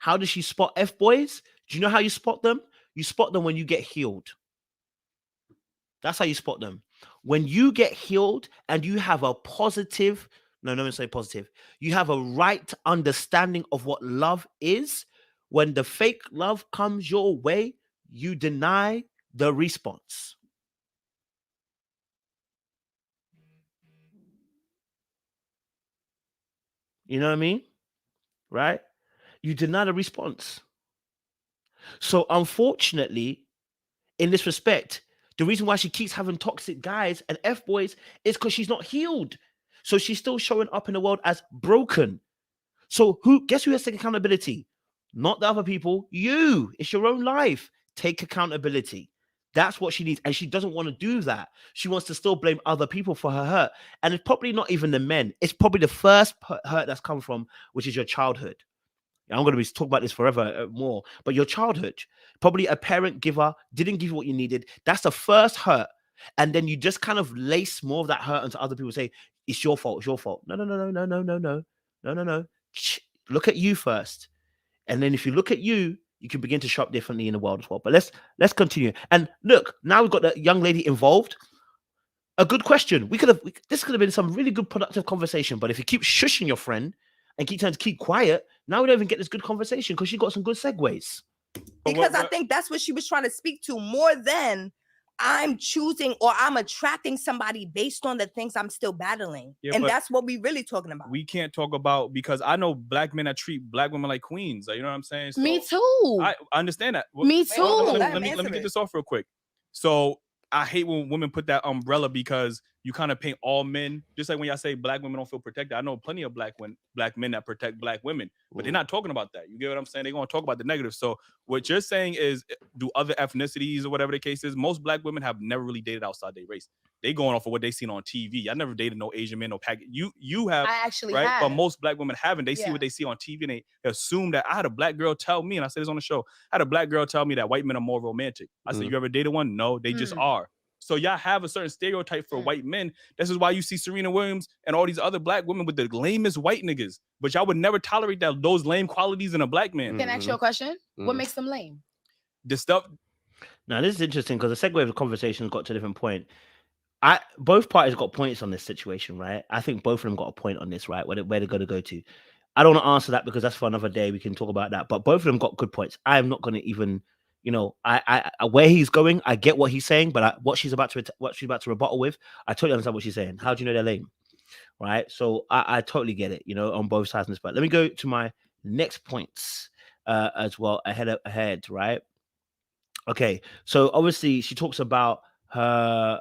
F-boys? Do you know how you spot them? You spot them when you get healed. That's how you spot them. When you get healed and you have a positive, you have a right understanding of what love is. When the fake love comes your way, you deny the response. You know what I mean? Right? You deny the response. So unfortunately, in this respect, the reason why she keeps having toxic guys and F-boys is because she's not healed. So she's still showing up in the world as broken. So guess who has to take accountability? Not the other people. You. It's your own life. Take accountability. That's what she needs. And she doesn't want to do that. She wants to still blame other people for her hurt. And it's probably not even the men. It's probably the first hurt that's come from, which is your childhood. I'm going to be talking about this forever more, but your childhood, probably a parent didn't give you what you needed. That's the first hurt. And then you just kind of lace more of that hurt onto other people, say, it's your fault. It's your fault. No. Look at you first. And then if you look at you, you can begin to shop differently in the world as well. But let's continue. And look, now we've got the young lady involved. A good question. This could have been some really good productive conversation. But if you keep shushing your friend and keep trying to keep quiet, now we don't even get this good conversation because she got some good segues. Because I think that's what she was trying to speak to, more than I'm choosing or I'm attracting somebody based on the things I'm still battling. And that's what we really talking about. We can't talk about, because I know black men that treat black women like queens. Like, you know what I'm saying? So me too. I understand that. Me too. Let me get this off real quick. So I hate when women put that umbrella, because you kind of paint all men, just like when y'all say black women don't feel protected. I know plenty of black men that protect black women, but they're not talking about that. You get what I'm saying? They're going to talk about the negative. So what you're saying is, do other ethnicities or whatever the case is, most black women have never really dated outside their race. They going off of what they seen on TV. I never dated no Asian men, no Pakistan. You have, I actually right? have. But most black women haven't. They see what they see on TV and they assume that. I had a black girl tell me, and I said this on the show, I had a black girl tell me that white men are more romantic. I said, you ever dated one? No, they just are. So y'all have a certain stereotype for white men. This is why you see Serena Williams and all these other black women with the lamest white niggas. But y'all would never tolerate those lame qualities in a black man. Can I ask you a question? What makes them lame? The stuff. Now, this is interesting because the segue of the conversation got to a different point. Both parties got points on this situation, right? I think both of them got a point on this, right? Where they're going to go to. I don't want to answer that because that's for another day. We can talk about that. But both of them got good points. I am not going to even... I where he's going, I get what he's saying, but what she's about to rebuttal with, I totally understand what she's saying. How do you know they're lame, right? So I totally get it, on both sides of this. But let me go to my next points as well ahead, right? Okay, so obviously she talks about her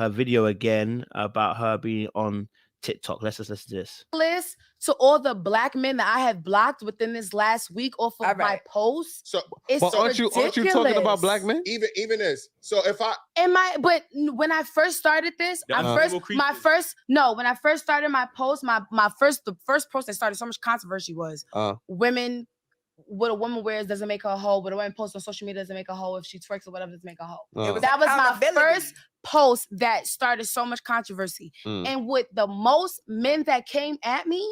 video again about her being on TikTok. Let's just listen to this. List to all the black men that I have blocked within this last week off of my posts. So, but aren't you talking about black men? Even this. So if I but when I first started this, when I first started my post, the first post that started so much controversy was women. What a woman wears doesn't make her a hoe. What a woman posts on social media doesn't make her a hoe. If she twerks or whatever doesn't make her a hoe. That was my first post that started so much controversy. And with the most men that came at me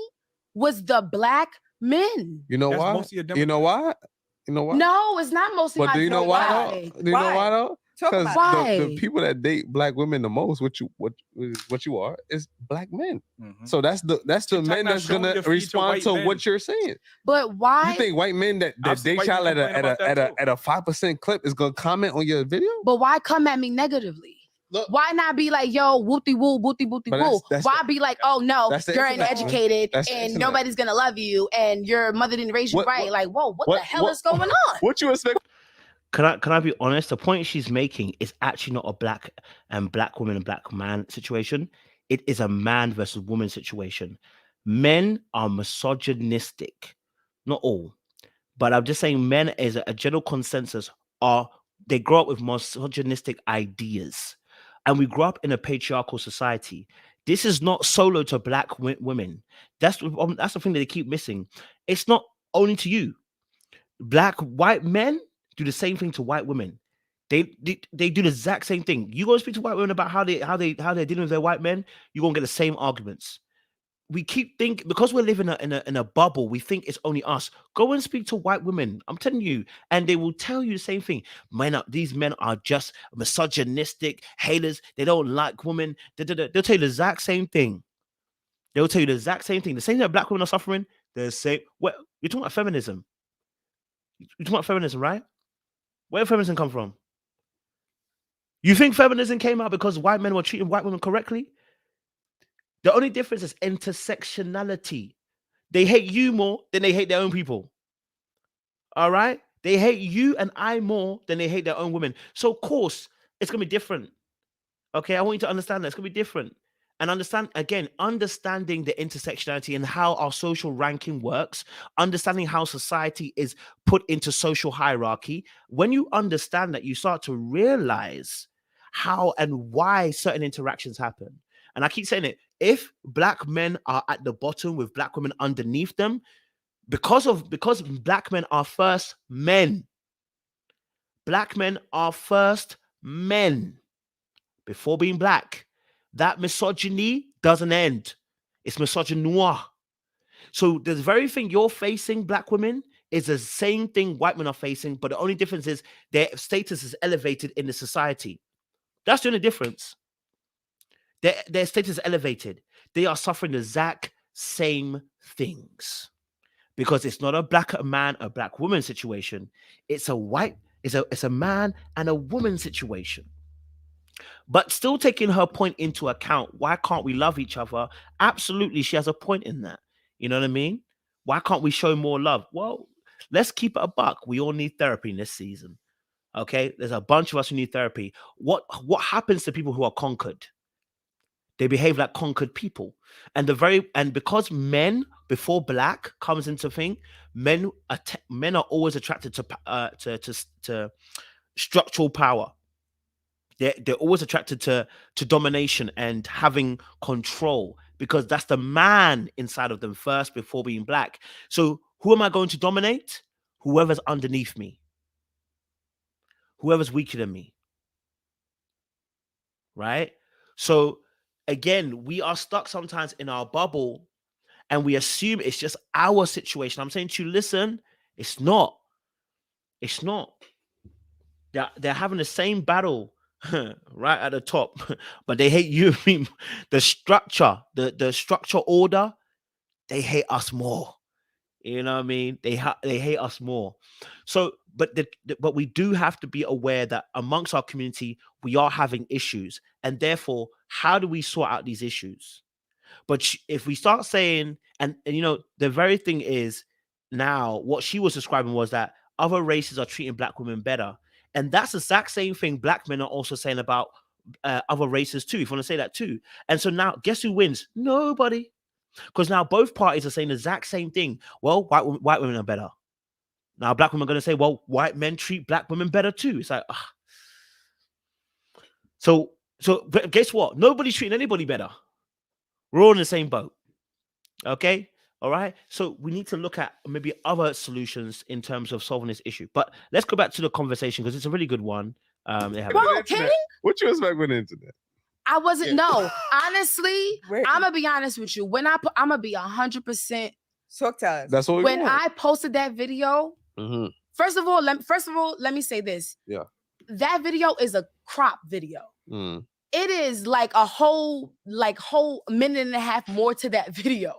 was the black men. You know why? You know why? No, it's not mostly. But do you know why? Do you know why though? Because the people that date black women the most, what you are, is black men. So that's the men that's gonna respond to what you're saying. But why? You think white men that date y'all at a 5% clip is gonna comment on your video? But why come at me negatively? Look, why not be like, yo, whoopty woo, booty booty woo? Why be like, oh no, you're uneducated and nobody's gonna love you and your mother didn't raise you right? Like, whoa, what the hell is going on? What you expect? Can I be honest? The point she's making is actually not a black woman and black man situation. It is a man versus woman situation. Men are misogynistic, not all, but I'm just saying men as a general consensus they grow up with misogynistic ideas. And we grew up in a patriarchal society. This is not solo to black women. That's the thing that they keep missing. It's not only to you. White men do the same thing to white women. They do the exact same thing. You go speak to white women about how they're dealing with their white men, you're gonna get the same arguments. We keep thinking, because we're living in a bubble, we think it's only us. Go and speak to white women. I'm telling you, and they will tell you the same thing. These men are just misogynistic haters. They don't like women. They'll tell you the exact same thing. They'll tell you the exact same thing. The same thing that black women are suffering. The same. What you're talking about feminism? You're talking about feminism, right? Where did feminism come from? You think feminism came out because white men were treating white women correctly? The only difference is intersectionality. They hate you more than they hate their own people. All right? They hate you and I more than they hate their own women. So, of course, it's going to be different. Okay? I want you to understand that. It's going to be different. And understanding the intersectionality and how our social ranking works, understanding how society is put into social hierarchy. When you understand that, you start to realize how and why certain interactions happen. And I keep saying it, if black men are at the bottom with black women underneath them, because black men are first men. Black men are first men before being black. That misogyny doesn't end. It's misogynoir. So the very thing you're facing, black women, is the same thing white men are facing, but the only difference is their status is elevated in the society. That's the only difference. Their status is elevated. They are suffering the exact same things because it's not a black man, a black woman situation. It's a man and a woman situation. But still taking her point into account, why can't we love each other? Absolutely, she has a point in that. You know what I mean? Why can't we show more love? Well, let's keep it a buck. We all need therapy in this season. Okay? There's a bunch of us who need therapy. What happens to people who are conquered? They behave like conquered people. And because men before black comes into thing, men are always attracted to structural power. They're always attracted to domination and having control because that's the man inside of them first before being black. So who am I going to dominate? Whoever's underneath me. Whoever's weaker than me. Right? So again, we are stuck sometimes in our bubble and we assume it's just our situation. I'm saying to you, listen, it's not. It's not. They're having the same battle right at the top, but they hate you. The structure, the structure order, they hate us more. You know what I mean? They hate us more. So, but we do have to be aware that amongst our community, we are having issues, and therefore, how do we sort out these issues? But if we start saying, and you know, the very thing is now, what she was describing was that other races are treating black women better. And that's the exact same thing black men are also saying about other races too, if you want to say that too. And so now, guess who wins? Nobody. Because now both parties are saying the exact same thing. Well, white women are better. Now black women are going to say, well, white men treat black women better too. It's like, ugh. So but guess what? Nobody's treating anybody better. We're all in the same boat. Okay? All right. So we need to look at maybe other solutions in terms of solving this issue. But let's go back to the conversation because it's a really good one. Bro, King? What you expect with the internet? I wasn't. No, honestly, I'm gonna be honest with you. When I'm gonna be 100%. Talk to us. That's what when I posted that video. Mm-hmm. First of all, let me say this. Yeah. That video is a crop video. Mm. It is like a whole minute and a half more to that video.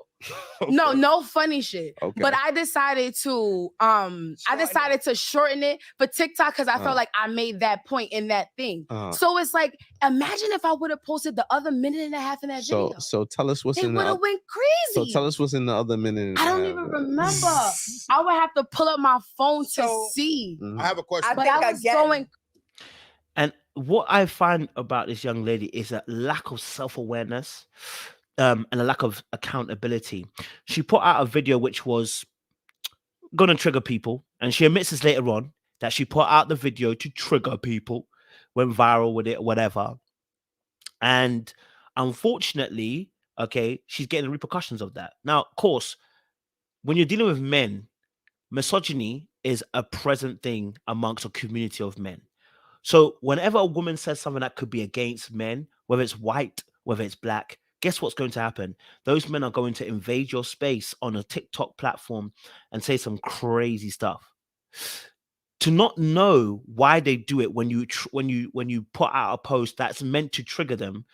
Okay. No funny shit. Okay. But I decided to shorten it for TikTok because I felt like I made that point in that thing. So it's like, imagine if I would have posted the other minute and a half in that video. So tell us what's in the. It would have went crazy. So tell us what's in the other minute. I don't even remember. I would have to pull up my phone to see. Mm-hmm. I have a question. But I was going. And what I find about this young lady is a lack of self-awareness. And a lack of accountability. She put out a video which was going to trigger people, and she admits this later on that she put out the video to trigger people, went viral with it, whatever. And unfortunately, okay, she's getting the repercussions of that. Now, of course, when you're dealing with men, misogyny is a present thing amongst a community of men. So whenever a woman says something that could be against men, whether it's white, whether it's black, guess what's going to happen? Those men are going to invade your space on a TikTok platform and say some crazy stuff. To not know why they do it when you put out a post that's meant to trigger them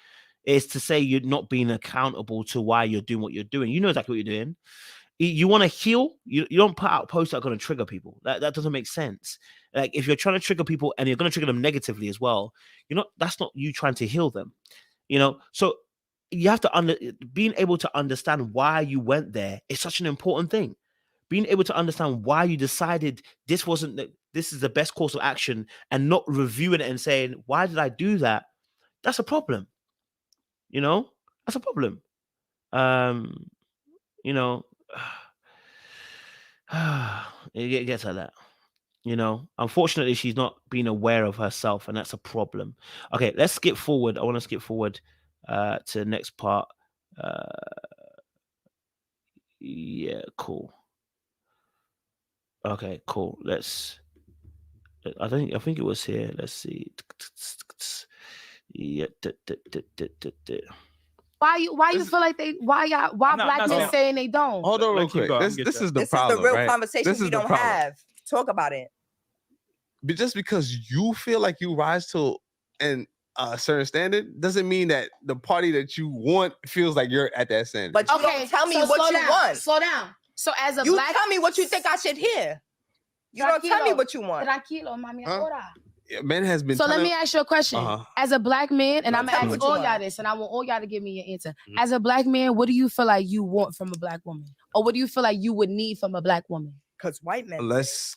is to say you're not being accountable to why you're doing what you're doing. You know exactly what you're doing. You want to heal, you don't put out posts that are going to trigger people. That doesn't make sense. Like if you're trying to trigger people and you're going to trigger them negatively as well, that's not you trying to heal them. So you have to being able to understand why you went there is such an important thing. Being able to understand why you decided this is the best course of action and not reviewing it and saying, why did I do that? That's a problem. That's a problem. It gets like that. Unfortunately, she's not being aware of herself, and that's a problem. Okay, let's skip forward. I want to skip forward to the next part. Yeah, cool. Okay, cool. I think it was here. Let's see. Yeah. Why you feel like they? Why black men saying they don't? Hold on, real quick. This is the problem. This is the real right? conversation we don't have. Talk about it. But just because you feel like you rise to a certain standard doesn't mean that the party that you want feels like you're at that standard. But you don't tell me what you want. Slow down. So as a you black, tell me what you think I should hear. You don't tell me what you want. Tranquilo, mami, ahora. Men has been. So let me ask you a question. As a black man, and I'm gonna ask all y'all this, and I want all y'all to give me your answer. As a black man, what do you feel like you want from a black woman, or what do you feel like you would need from a black woman? Because white men.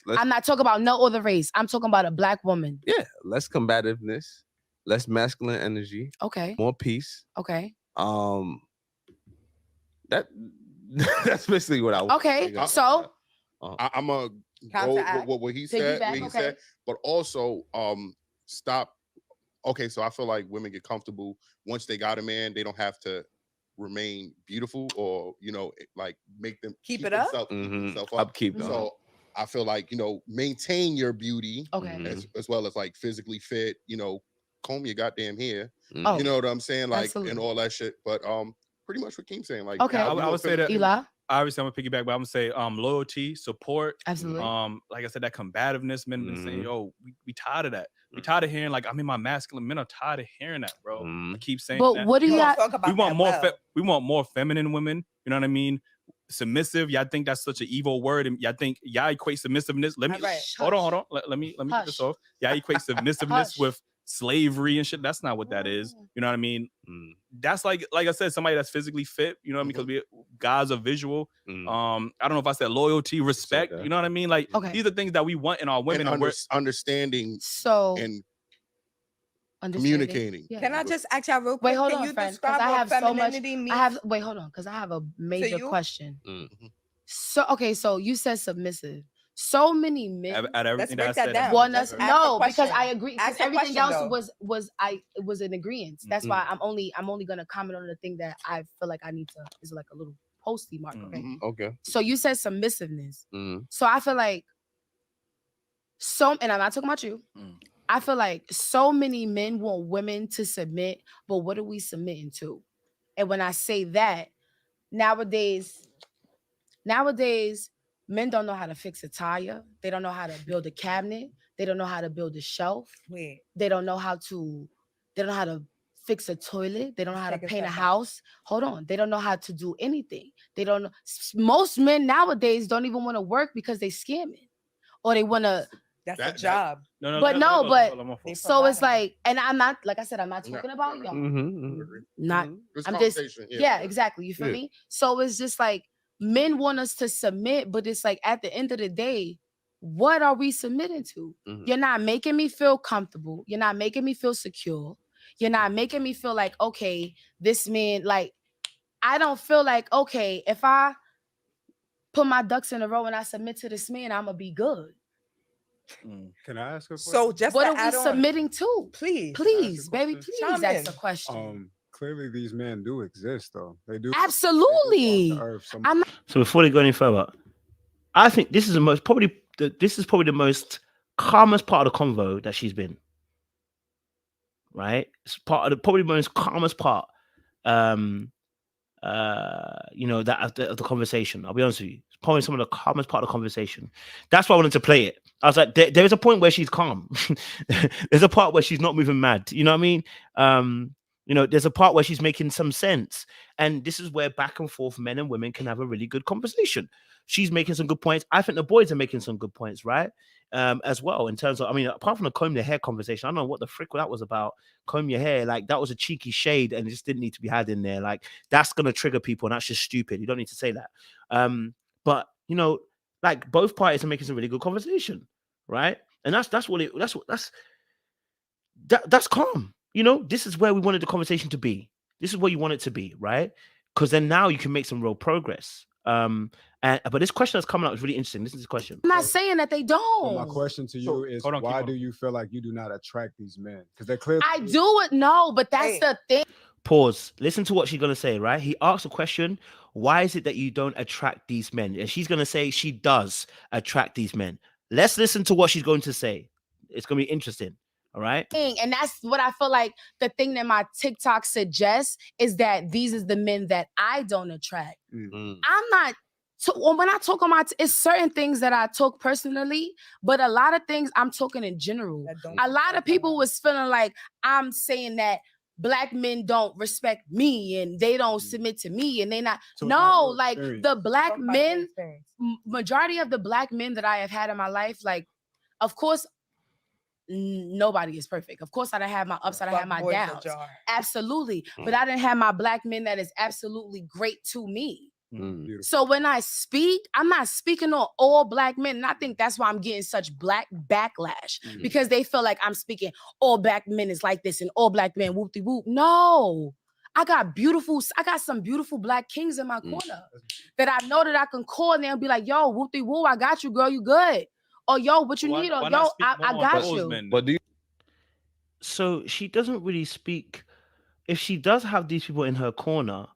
I'm not talking about no other race. I'm talking about a black woman. Yeah, less combativeness, less masculine energy. Okay. More peace. Okay. That's basically what I want. Okay. So I'm a go with what he said. But also stop. Okay, so I feel like women get comfortable once they got a man. They don't have to remain beautiful or like make them keep it up. Upkeep. So I feel like maintain your beauty. Okay. As well as like physically fit. Comb your goddamn hair. You know what I'm saying? Like absolutely. And all that shit. But pretty much what Keem's saying. Like okay, I would say that. Eli? Obviously, I'm gonna piggyback, but I'm gonna say loyalty, support. Absolutely. Like I said, that combativeness. Men been saying, yo, we tired of that. We tired of hearing like I'm in my masculine. Men are tired of hearing that, bro. I keep saying but that. What do you we want more we want more feminine women. You know what I mean? Submissive. Y'all think that's such an evil word, and y'all think y'all equate submissiveness. Let me hold on. Let me get this off. Y'all equate submissiveness with slavery and shit. That's not what that is. You know what I mean? That's like I said, somebody that's physically fit. You know what I mean? Because guys are visual. I don't know if I said loyalty, respect. You know what I mean? Like these are things that we want in our women, and understanding. And communicating. Yeah. Can I just ask y'all real quick? Wait, hold Can on, you friend. describe I have what so much. means? Hold on, because I have a major question. So you said submissive. So many men. Let's break that down. Want us? No, because I agree. Because everything else was in agreement. That's why I'm only gonna comment on the thing that I feel like I need to is like a little posty mark. Okay. So you said submissiveness. So I feel like and I'm not talking about you. I feel like so many men want women to submit, but what are we submitting to? And when I say that, nowadays, men don't know how to fix a tire. They don't know how to build a cabinet. They don't know how to build a shelf. They don't know how to fix a toilet. They don't know how to paint a house. Hold on. They don't know how to do anything. They don't know. Most men nowadays don't even want to work because they scamming or they want to. That's a job. So it's like, and I'm not, like I said, I'm not talking about y'all. Not, I'm just, exactly. You feel me? So it's just like, men want us to submit, but it's like at the end of the day, what are we submitting to? You're not making me feel comfortable. You're not making me feel secure. You're not making me feel like, okay, this man, like, I don't feel like, okay, if I put my ducks in a row and I submit to this man, I'm going to be good. Can I ask a question? So just what are we submitting to? Please, baby, please ask a question. Clearly, these men do exist, though. They do. Absolutely. So before they go any further, I think this is probably the most calmest part of the convo that she's been. Right? It's probably the most calmest part. That of the conversation. I'll be honest with you. It's probably some of the calmest part of the conversation. That's why I wanted to play it. I was like, there's a point where she's calm. There's a part where she's not moving mad. You know what I mean? There's a part where she's making some sense. And this is where back and forth men and women can have a really good conversation. She's making some good points. I think the boys are making some good points, right? As well, in terms of, apart from the comb your hair conversation, I don't know what the frick that was about. Comb your hair, like that was a cheeky shade and it just didn't need to be had in there. Like that's going to trigger people and that's just stupid. You don't need to say that. But like both parties are making some really good conversation, right? And that's calm. This is where we wanted the conversation to be. This is where you want it to be, right? Because then now you can make some real progress. But this question that's coming up is really interesting. Listen to this question. I'm not saying that they don't. Well, my question to you is, why do you feel like you do not attract these men? Because they're clearly. I do it. No, but that's the thing. Pause. Listen to what she's going to say, right? He asked a question. Why is it that you don't attract these men? And she's going to say she does attract these men. Let's listen to what she's going to say. It's going to be interesting, All right. And that's what I feel like the thing that my TikTok suggests is that these is the men that I don't attract. I'm not. When I talk on it's certain things that I talk personally, but a lot of things I'm talking in general. A lot of people was feeling like I'm saying that Black men don't respect me and they don't submit to me and they not. So no, like the Black men, majority of the Black men that I have had in my life, like, of course, nobody is perfect. Of course, I didn't have my ups, I didn't have my downs. Absolutely. But I didn't have my Black men that is absolutely great to me. So when I speak, I'm not speaking on all Black men. And I think that's why I'm getting such Black backlash because they feel like I'm speaking all Black men is like this and all Black men whoop-de-whoop. No, I got some beautiful Black kings in my corner that I know that I can call and they'll be like, yo, whoop-de-whoop, I got you, girl, you good. Or yo, what you need? Or yo, I got you. But so she doesn't really speak. If she does have these people in her corner,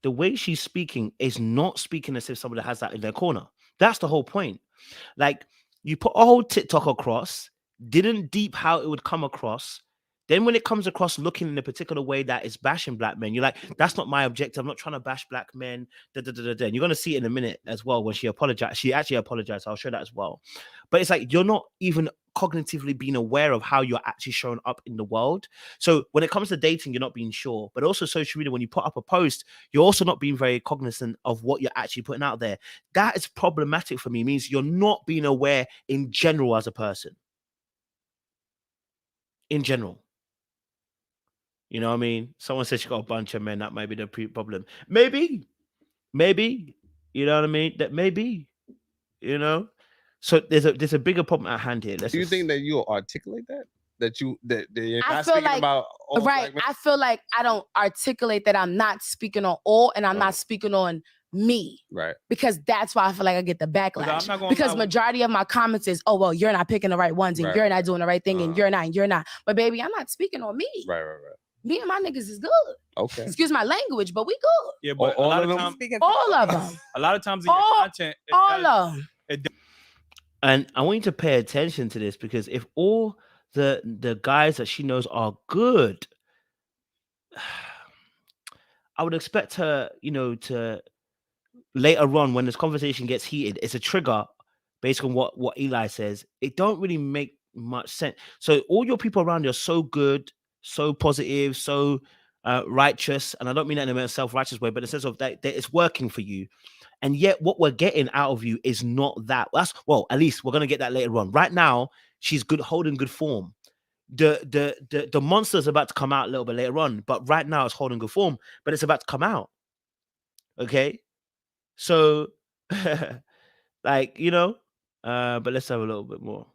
the way she's speaking is not speaking as if somebody has that in their corner. That's the whole point. Like, you put a whole TikTok across, didn't deep how it would come across. Then when it comes across looking in a particular way that is bashing Black men, you're like, that's not my objective. I'm not trying to bash Black men. And you're going to see it in a minute as well when she apologized. She actually apologized. I'll show that as well. But it's like, you're not even cognitively being aware of how you're actually showing up in the world. So when it comes to dating, you're not being sure. But also social media, when you put up a post, you're also not being very cognizant of what you're actually putting out there. That is problematic for me. It means you're not being aware in general as a person. In general. You know what I mean? Someone said she got a bunch of men. That might be the problem. Maybe. You know what I mean? That maybe. You know? So there's a bigger problem at hand here. Do you think that you'll articulate that? That you're not feel speaking like, about all right. I feel like I don't articulate that I'm not speaking on all and I'm not speaking on me. Right. Because that's why I feel like I get the backlash. Because majority of my comments is, oh, well, you're not picking the right ones and you're not doing the right thing and you're not. But baby, I'm not speaking on me. Right. Me and my niggas is good. Okay. Excuse my language, but we good. Yeah, but all of them. All of them. A lot of times in your content, all of them. And I want you to pay attention to this because if all the guys that she knows are good, I would expect her, to later on when this conversation gets heated, it's a trigger based on what Eli says. It don't really make much sense. So all your people around you are so good, so positive, so righteous, and I don't mean that in a self-righteous way, but in the sense of that it's working for you. And yet what we're getting out of you is not that. At least we're going to get that later on. Right now, she's good, holding good form. The monster's about to come out a little bit later on, but right now it's holding good form, but it's about to come out. Okay? So, but let's have a little bit more.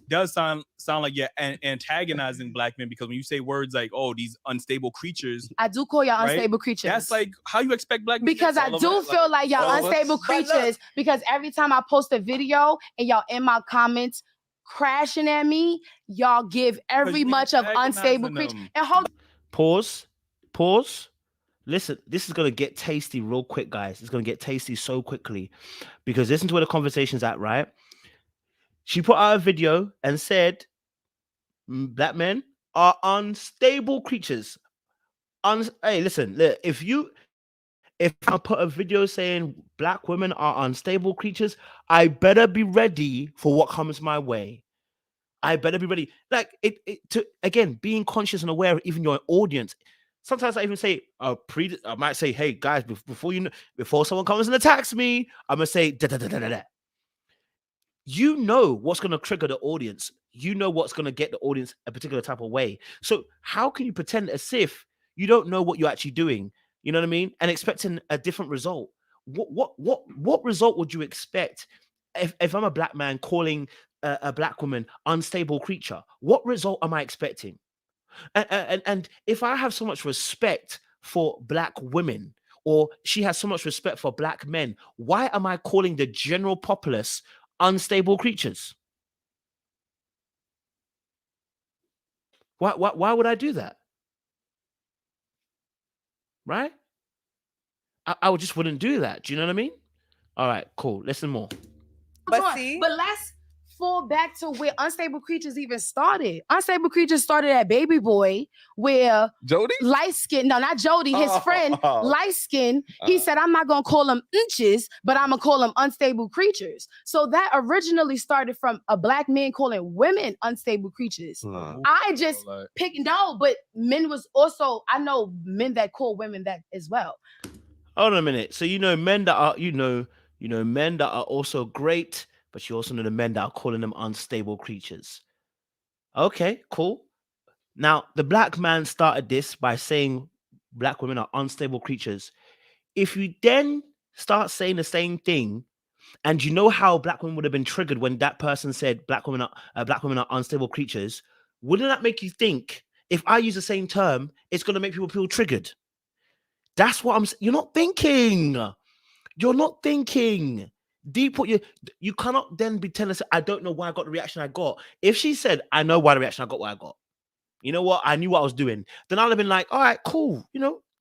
Does sound like you're antagonizing Black men because when you say words like, oh, these unstable creatures. I do call y'all unstable creatures. That's like how you expect Black men because I do feel like y'all unstable creatures because every time I post a video and y'all in my comments crashing at me, y'all give every much of unstable creature. And hold Pause. Listen, this is going to get tasty real quick, guys. It's going to get tasty so quickly because listen to where the conversation's at, right? She put out a video and said, Black men are unstable creatures. Hey, listen, if I put a video saying Black women are unstable creatures, I better be ready for what comes my way. I better be ready. Like, again, being conscious and aware of even your audience. Sometimes I even say, I might say, hey, guys, before someone comes and attacks me, I'm going to say, da-da-da-da-da-da. You know what's going to trigger the audience. You know what's going to get the audience a particular type of way. So how can you pretend as if you don't know what you're actually doing? You know what I mean? And expecting a different result. What result would you expect if I'm a Black man calling a Black woman unstable creature? What result am I expecting? And if I have so much respect for Black women, or she has so much respect for Black men, why am I calling the general populace unstable creatures? Why would I do that? Right? I just wouldn't do that. Do you know what I mean? All right, cool. Listen more. But see, but let's fall back to where Unstable Creatures even started. Unstable Creatures started at Baby Boy, where Jody? Light skin, no, not Jody, his friend, light skin, he said, I'm not gonna call them inches, but I'm gonna call them unstable creatures. So that originally started from a black man calling women unstable creatures. I just picked, no, but men was also, I know men that call women that as well. Hold on a minute. So men that are, men that are also great, but you also know the men that are calling them unstable creatures. Okay, cool. Now, the black man started this by saying black women are unstable creatures. If you then start saying the same thing, and you know how black women would have been triggered when that person said black women are unstable creatures, wouldn't that make you think if I use the same term, it's going to make people feel triggered? That's what I'm saying. You're not thinking. You're not thinking. Deep what you cannot then be telling us, I don't know why I got the reaction I got. If she said, I know why the reaction I got what I got. You know what? I knew what I was doing. Then I'd have been like, all right, cool.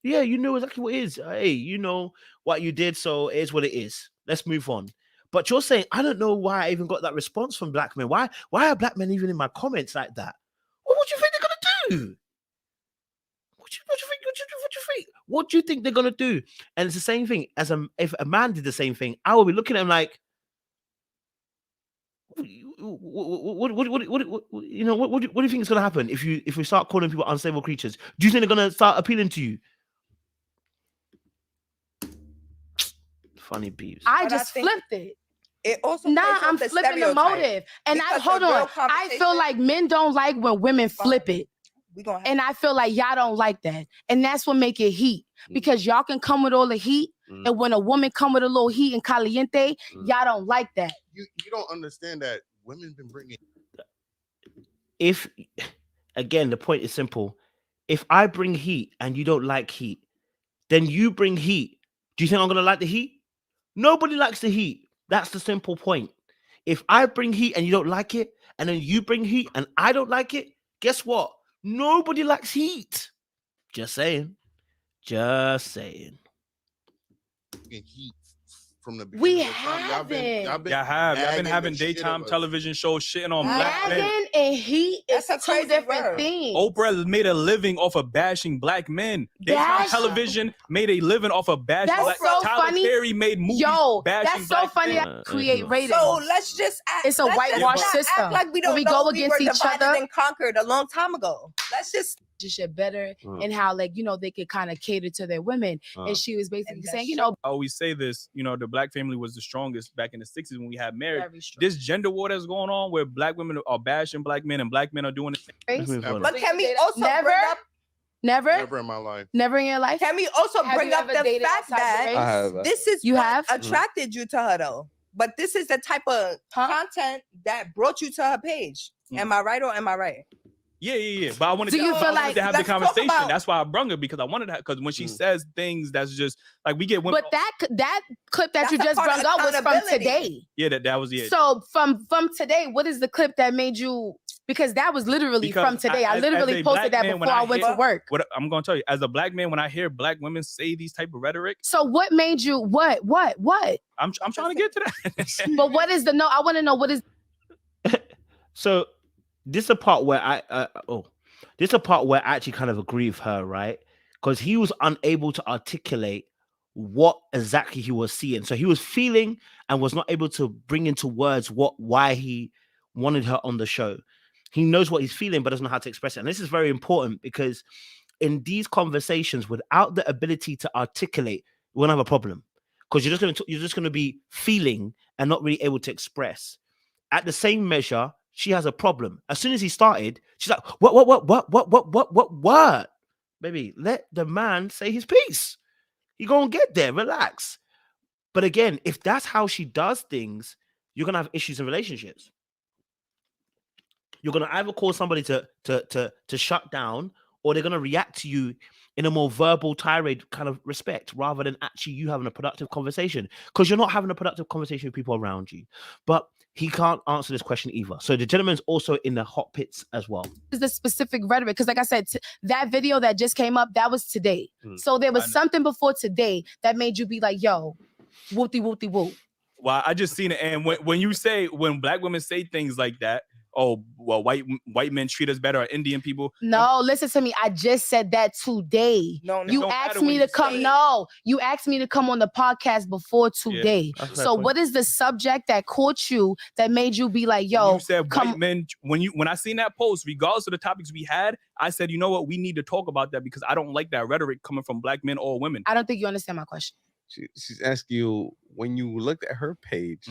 Yeah, you know exactly what it is. Hey, you know what you did, so it is what it is. Let's move on. But you're saying, I don't know why I even got that response from black men. Why are black men even in my comments like that? What do you think they're gonna do? What do you think? What do you think they're gonna do? And it's the same thing as if a man did the same thing, I will be looking at him like, what do you think is gonna happen if we start calling people unstable creatures? Do you think they're gonna start appealing to you? Funny beeps. I just flipped it. It also I'm flipping the motive. And hold on. I feel like men don't like when women flip it. And I feel like y'all don't like that. And that's what make it heat. Because y'all can come with all the heat. And when a woman come with a little heat and caliente, y'all don't like that. You don't understand that women been bringing. If, again, the point is simple. If I bring heat and you don't like heat, then you bring heat. Do you think I'm going to like the heat? Nobody likes the heat. That's the simple point. If I bring heat and you don't like it, and then you bring heat and I don't like it, guess what? Nobody likes heat. Just saying. Just saying. Heat from the beginning. We haven't. Y'all been having daytime television shows shitting on black men. Nagging and heat is two different things. Oprah made a living off of bashing black men. Daytime television made a living off of bashing black men. Tyler Perry made movies bashing that's so funny men. that create ratings. So let's just act. It's a whitewash system. Act like we don't know we were divided and conquered a long time ago. Let's just shit better and how they could kind of cater to their women. And she was basically saying, I always say this, the black family was the strongest back in the 60s when we had marriage. This gender war that's going on where black women are bashing black men and black men are doing the same. But can we also never Never in my life. Never in your life? Can we also bring up the fact that this is what attracted you to her though? But this is the type of content that brought you to her page. Am I right or am I right? Yeah. But I wanted to have the conversation. That's why I brung her, because I wanted to, because when she says things that's just like we get women. But that clip that you just brung up was from today. Yeah, that was it. So from today, what is the clip that made you? Because that was literally from today. I literally posted that before I went to work. What I'm gonna tell you, as a black man, when I hear black women say these type of rhetoric. So what made you what? I'm trying to get to that. But what is I want to know what is. So this is a part where I actually kind of agree with her, right? Because he was unable to articulate what exactly he was seeing. So he was feeling and was not able to bring into words why he wanted her on the show. He knows what he's feeling, but doesn't know how to express it. And this is very important because in these conversations, without the ability to articulate, we're gonna have a problem. Because you're just gonna be feeling and not really able to express. At the same measure, she has a problem. As soon as he started, she's like, what? Baby, let the man say his piece. He gonna get there, relax. But again, if that's how she does things, you're gonna have issues in relationships. You're gonna either cause somebody to shut down, or they're gonna react to you in a more verbal tirade kind of respect, rather than actually you having a productive conversation. Because you're not having a productive conversation with people around you. But he can't answer this question either. So the gentleman's also in the hot pits as well. Is the specific rhetoric? Because like I said, that video that just came up, that was today. So there was something before today that made you be like, yo, whoopty whoopty whoop. Well, I just seen it, and when black women say things like that, oh well, white men treat us better, or Indian people. No, listen to me. I just said that today. No, you asked me to come. No, you asked me to come on the podcast before today. Yeah, so what is the subject that caught you that made you be like, yo? You said white men. When I seen that post, regardless of the topics we had, I said, you know what, we need to talk about that because I don't like that rhetoric coming from black men or women. I don't think you understand my question. She's asking you, when you looked at her page,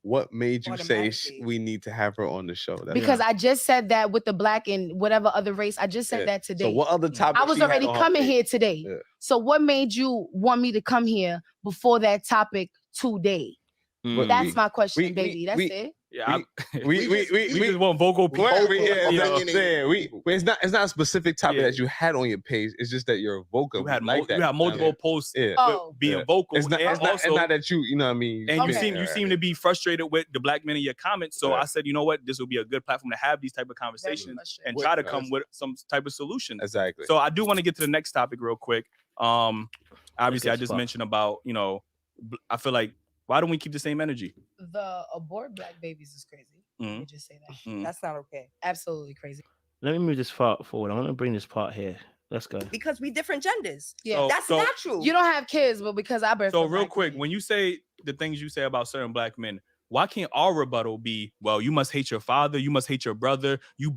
what made you say we need to have her on the show? Because I just said that with the black and whatever other race. I just said that today. So what other topic? I was already coming here today. Yeah. So what made you want me to come here before that topic today? That's my question, baby. That's it. Yeah, we just want vocal people. It's not a specific topic that you had on your page. It's just that you're vocal. You had multiple posts being vocal. It's not that you know what I mean. And you seem to be frustrated with the black men in your comments. So I said, you know what, this will be a good platform to have these type of conversations and try to come with some type of solution. Exactly. So I do want to get to the next topic real quick. Obviously, I just mentioned about, I feel like, why don't we keep the same energy? The abort black babies is crazy. Let me just say that. That's not okay. Absolutely crazy. Let me move this part forward. I want to bring this part here. Let's go. Because we different genders. Yeah, that's natural. You don't have kids, but because I birthed. So real quick, when you say the things you say about certain black men, why can't our rebuttal be, well, you must hate your father, you must hate your brother, you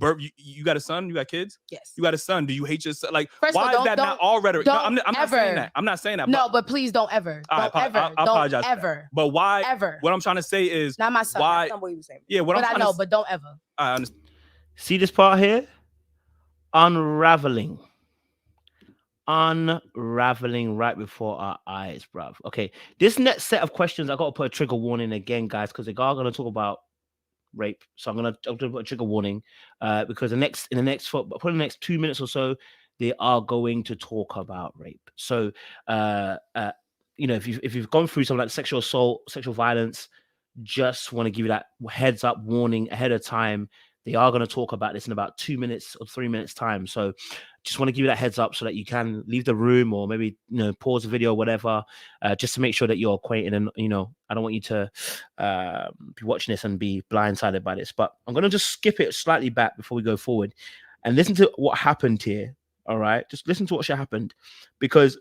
got a son, you got kids? Yes. You got a son, do you hate your son? Like, first why is that not all rhetoric? No, I'm not saying that. I'm not saying that. No, but please don't ever. I apologize. Ever. But why? Ever. What I'm trying to say is, not my son. Why? That's not what you were saying. Yeah, what but I'm I know, but don't ever. I understand. See this part here? Unraveling right before our eyes, bruv. Okay, this next set of questions, I got to put a trigger warning again, guys, because they are going to talk about rape. So I'm going to put a trigger warning because in the next 2 minutes or so, they are going to talk about rape. So, if you've gone through something like sexual assault, sexual violence, just want to give you that heads up warning ahead of time. They are going to talk about this in about 2 minutes or 3 minutes time. So just want to give you that heads up so that you can leave the room or maybe, pause the video or whatever, just to make sure that you're acquainted. And, I don't want you to be watching this and be blindsided by this, but I'm going to just skip it slightly back before we go forward and listen to what happened here. All right. Just listen to what happened, because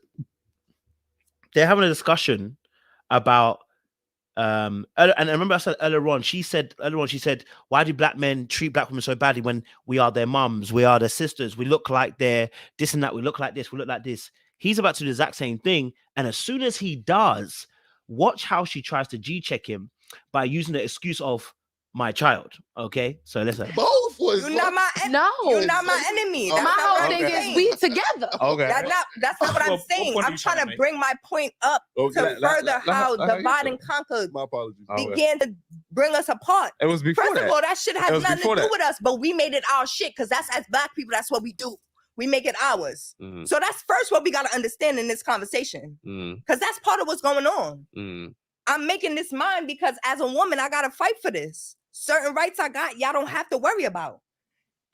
they're having a discussion about, and I remember I said earlier on, she said, why do black men treat black women so badly when we are their mums, we are their sisters, we look like they're this and that, we look like this, we look like this. He's about to do the exact same thing. And as soon as he does, watch how she tries to G-check him by using the excuse of my child. Okay, so listen. Both was you're not my you're not my enemy. My whole thing is we together. Okay, that's not what I'm saying. I'm trying to bring my point up to further how divide and conquer began to bring us apart. It was before First of all, that shit has nothing to do with us, but we made it our shit because that's, as black people, that's what we do. We make it ours. So that's first what we got to understand in this conversation, because that's part of what's going on. I'm making this mine because as a woman, I got to fight for this. Certain rights I got, y'all don't have to worry about.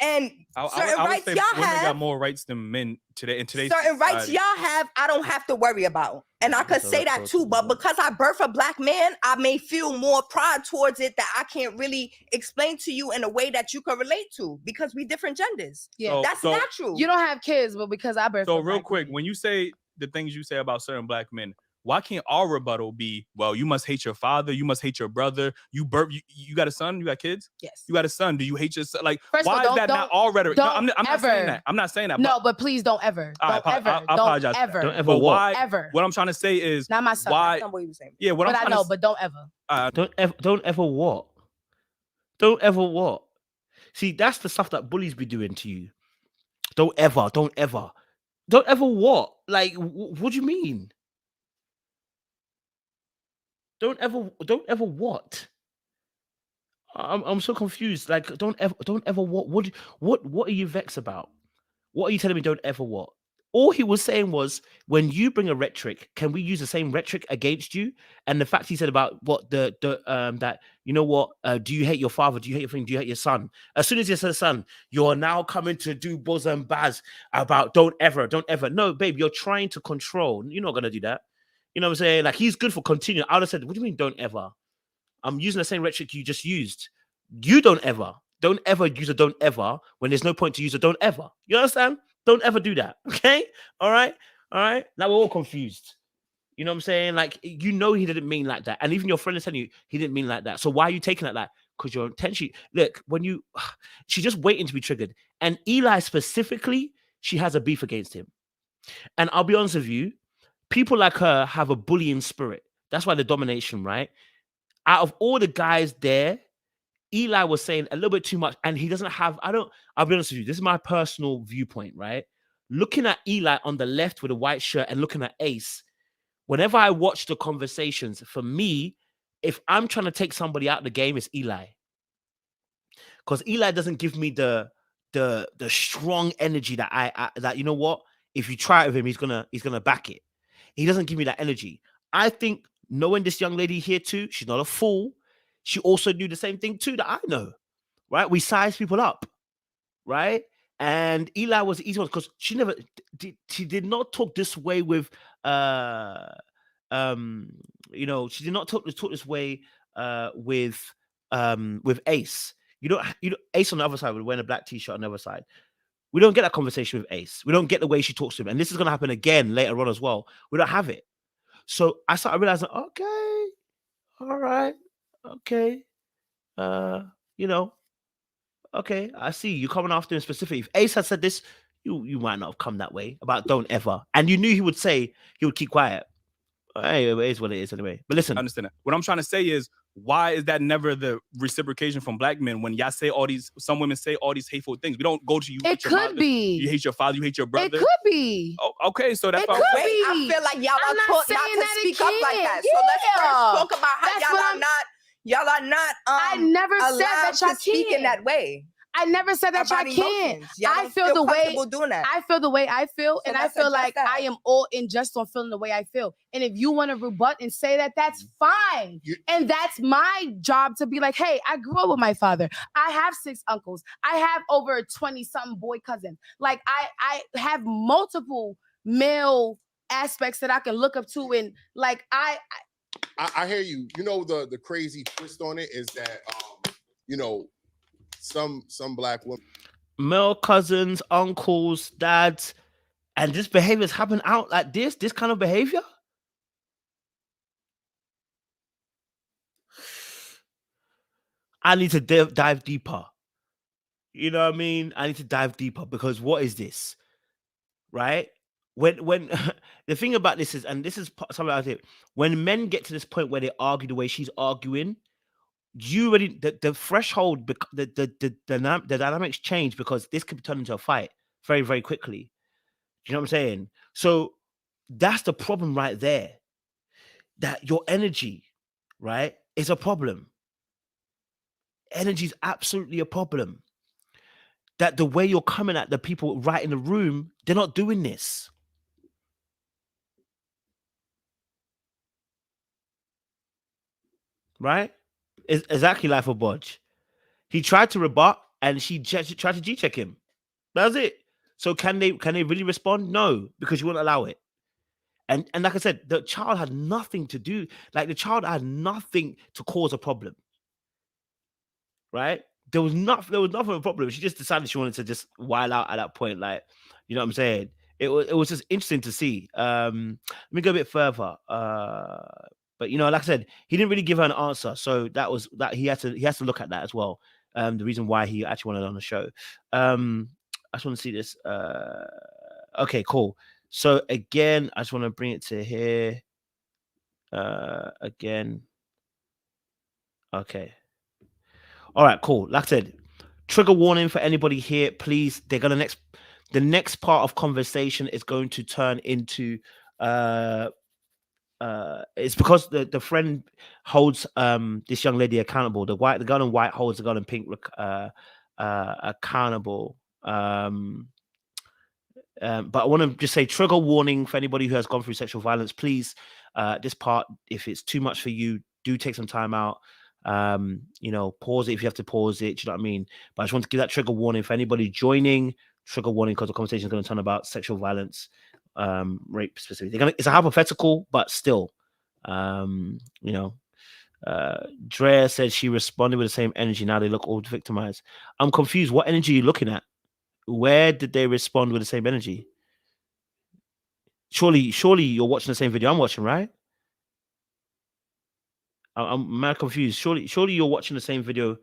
And certain rights y'all have, got more rights than men today in today's certain rights y'all have, I don't have to worry about. And I could say that too, but because I birth a black man, I may feel more pride towards it that I can't really explain to you in a way that you can relate to, because we different genders. Yeah, that's natural. You don't have kids, but because I birthed. So real quick, when you say the things you say about certain black men, why can't our rebuttal be, well, you must hate your father, you must hate your brother, you got a son, you got kids? Yes. You got a son, do you hate your son? Like, first why is that not all rhetoric? No, I'm not saying that. I'm not saying that. No, but please don't ever. I apologize. Don't ever what? Ever. What I'm trying to say is, not my son. Why? That's not what you were saying. Yeah, what but I'm I know, but don't ever. Don't ever what? Don't ever what? See, that's the stuff that bullies be doing to you. Don't ever what? Like, what do you mean? Don't ever what? I'm so confused. Like, don't ever what? What are you vexed about? What are you telling me? Don't ever what? All he was saying was, when you bring a rhetoric, can we use the same rhetoric against you? And the fact he said about what that do you hate your father? Do you hate your thing? Do you hate your son? As soon as he said son, you're now coming to do buzz and baz about don't ever. No, babe, you're trying to control. You're not gonna do that. You know what I'm saying? Like, he's good for continuing. I would have said, what do you mean don't ever? I'm using the same rhetoric you just used. You don't ever use a don't ever when there's no point to use a don't ever. You understand? Don't ever do that. Okay? All right. Now we're all confused. You know what I'm saying? Like, you know, he didn't mean like that. And even your friend is telling you he didn't mean like that. So why are you taking it like that? Because your intention, look, she's just waiting to be triggered. And Eli specifically, she has a beef against him. And I'll be honest with you, people like her have a bullying spirit. That's why the domination, right? Out of all the guys there, Eli was saying a little bit too much. And he doesn't have, I'll be honest with you, this is my personal viewpoint, right? Looking at Eli on the left with a white shirt and looking at Ace, whenever I watch the conversations, for me, if I'm trying to take somebody out of the game, it's Eli. Because Eli doesn't give me the strong energy that that, you know what? If you try it with him, he's gonna back it. He doesn't give me that energy. I think knowing this young lady here too, she's not a fool. She also knew the same thing too that I know, right? We size people up, right? And Eli was the easy one because she did not talk this way with she did not talk this way with Ace. You know, Ace on the other side, wearing a black t-shirt on the other side. We don't get that conversation with Ace. We don't get the way she talks to him. And this is going to happen again later on as well. We don't have it. So I started realizing, okay, all right, okay, okay, I see you coming after him specifically. If Ace had said this, you might not have come that way about don't ever. And you knew he would keep quiet. Hey, it is what it is anyway. But listen, I understand that. What I'm trying to say is, why is that never the reciprocation from black men when y'all say some women say all these hateful things? We don't go to you. It could be. You hate your father, you hate your brother. It could be. Oh, okay, so that's why I feel like y'all are taught not to speak up like that. So let's first talk about how y'all are not I never said that y'all speak in that way. I never said that y'all can't. I feel the way doing that. I feel the way I feel, and I feel like I am all in just on feeling the way I feel. And if you want to rebut and say that, that's fine. And that's my job to be like, hey, I grew up with my father. I have 6 uncles. I have over 20-something boy cousins. Like I have multiple male aspects that I can look up to, and like I hear you. You know, the crazy twist on it is that some black women, male cousins, uncles, dads, and this behavior's happen out like this kind of behavior. I need to dive deeper. You know what I mean? I need to dive deeper because what is this? Right? When the thing about this is, and this is something I think, when men get to this point where they argue the way she's arguing, you already the threshold, the dynamics change because this could be turned into a fight very, very quickly. Do you know what I'm saying? So that's the problem right there. That your energy, right, is a problem. Energy is absolutely a problem. That the way you're coming at the people right in the room, they're not doing this. Right? It's exactly like for Bodge. He tried to rebut and she tried to G-check him. That's it. So can they really respond? No, because you won't allow it. And like I said, the child had nothing to do. Like the child had nothing to cause a problem. Right? There was nothing of a problem. She just decided she wanted to just wild out at that point. Like, you know what I'm saying? It was just interesting to see. Let me go a bit further. But like I said, he didn't really give her an answer. So that he has to look at that as well. The reason why he actually wanted on the show. I just want to see this. Okay, cool. So again, I just want to bring it to here. Again. Okay. All right, cool. Like I said, trigger warning for anybody here. Please, the next part of conversation is going to turn into it's because the friend holds this young lady accountable. The girl in white holds the girl in pink accountable. But I want to just say trigger warning for anybody who has gone through sexual violence. Please, this part, if it's too much for you, do take some time out. Pause it if you have to pause it. Do you know what I mean? But I just want to give that trigger warning for anybody joining. Trigger warning because the conversation is going to turn about sexual violence, rape specifically. It's a hypothetical, but still, Drea said she responded with the same energy. Now they look all victimized. I'm confused. What energy are you looking at? Where did they respond with the same energy? Surely you're watching the same video I'm watching, right? I'm mad confused. Surely you're watching the same video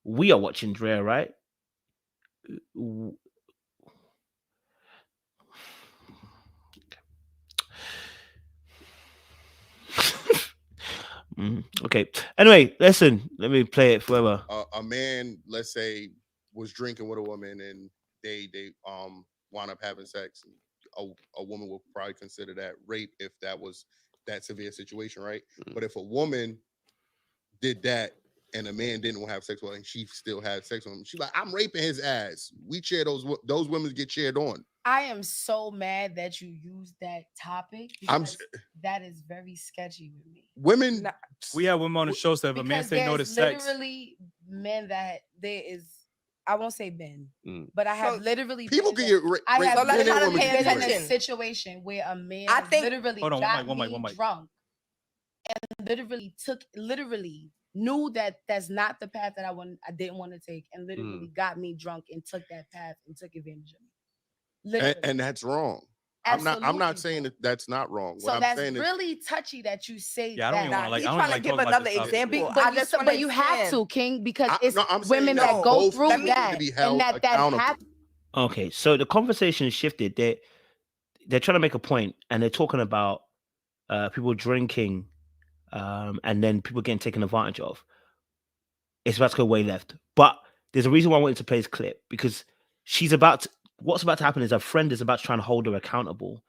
we are watching, Drea, right? Okay. Anyway, listen. Let me play it further. A man, let's say, was drinking with a woman, and they wound up having sex. A woman would probably consider that rape if that was that severe situation, right? But if a woman did that and a man didn't want to have sex with her and she still had sex with him, she's like, I'm raping his ass. We cheer those women get cheered on. I am so mad that you used that topic. That is very sketchy with me. Women, we have women on the show, so if a man say no to sex, literally men that there is. I won't say men, but I have literally people can get raped. I have literally been in a situation where a man literally hold on, got one me mic. drunk and literally knew that that's not the path that I didn't want to take, and literally got me drunk and took that path and took advantage of me. And that's wrong. I'm not saying that that's not wrong. So that's really touchy that you say that. I don't even want to I don't trying to give another example. But you have to, King, because it's women that go through that and that happens. Okay, so the conversation shifted. They're trying to make a point, and they're talking about people drinking, and then people getting taken advantage of. It's about to go way left, but there's a reason why I wanted to play this clip, because what's about to happen is a friend is about to try and hold her accountable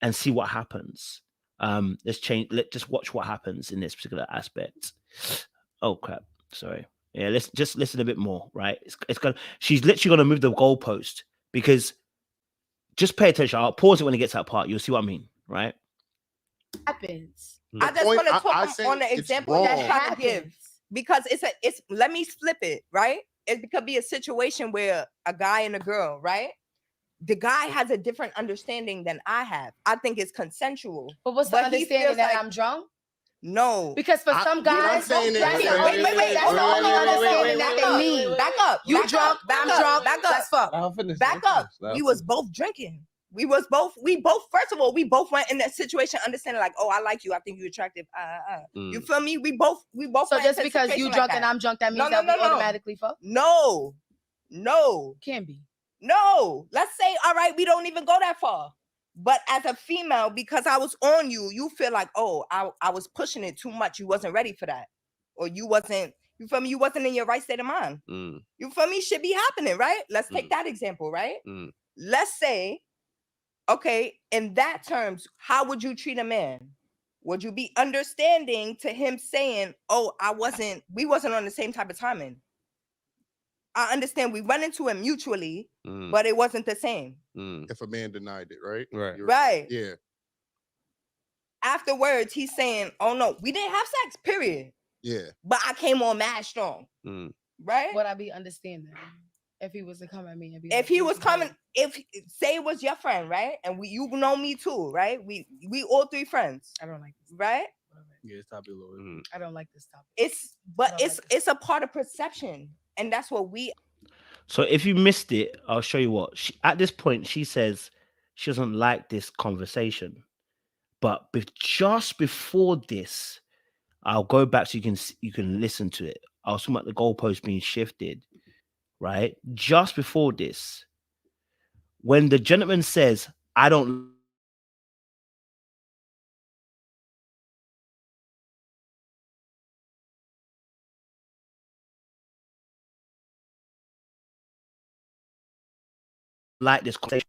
and see what happens. Let's just watch what happens in this particular aspect. Oh crap. Sorry. Yeah, let's just listen a bit more, right? She's literally gonna move the goalpost, because just pay attention. I'll pause it when it gets to that part. You'll see what I mean, right? Happens. I just want to talk on the example that I give, because it's let me flip it, right? It could be a situation where a guy and a girl, right? The guy has a different understanding than I have. I think it's consensual. But what's the understanding that I'm drunk? No. Because for some guys, that's the only understanding that they need. Back up. You drunk, I'm drunk. Back up. Let's fuck. Back up. We was both drinking. We both, first of all, we both went in that situation understanding like, oh, I like you. I think you're attractive. You feel me? We both. So just because you drunk and I'm drunk, that means that we automatically fuck? No. Can be. No, let's say, all right, we don't even go that far. But as a female, because I was on you, you feel like, oh, I was pushing it too much. You wasn't ready for that. Or you wasn't, you feel me? You wasn't in your right state of mind. You feel me? Should be happening, right? Let's take that example, right? Let's say, okay, in that terms, how would you treat a man? Would you be understanding to him saying, oh, we wasn't on the same type of timing? I understand we went into it mutually, but it wasn't the same. If a man denied it, right? Right. Yeah. Afterwards, he's saying, oh no, we didn't have sex, period. Yeah. But I came on mad strong. Right? Would I be understanding if he was to come at me and be if he was coming, say it was your friend, right? And you know me too, right? We all three friends. I don't like this. Right? Yeah, it's topic a little. I don't like this topic. It's a part of perception. And that's what we. So if you missed it, I'll show you what. At this point, she says she doesn't like this conversation. But just before this, I'll go back so you can listen to it. I was talking about the goalpost being shifted, right? Just before this, when the gentleman says, I don't like this conversation.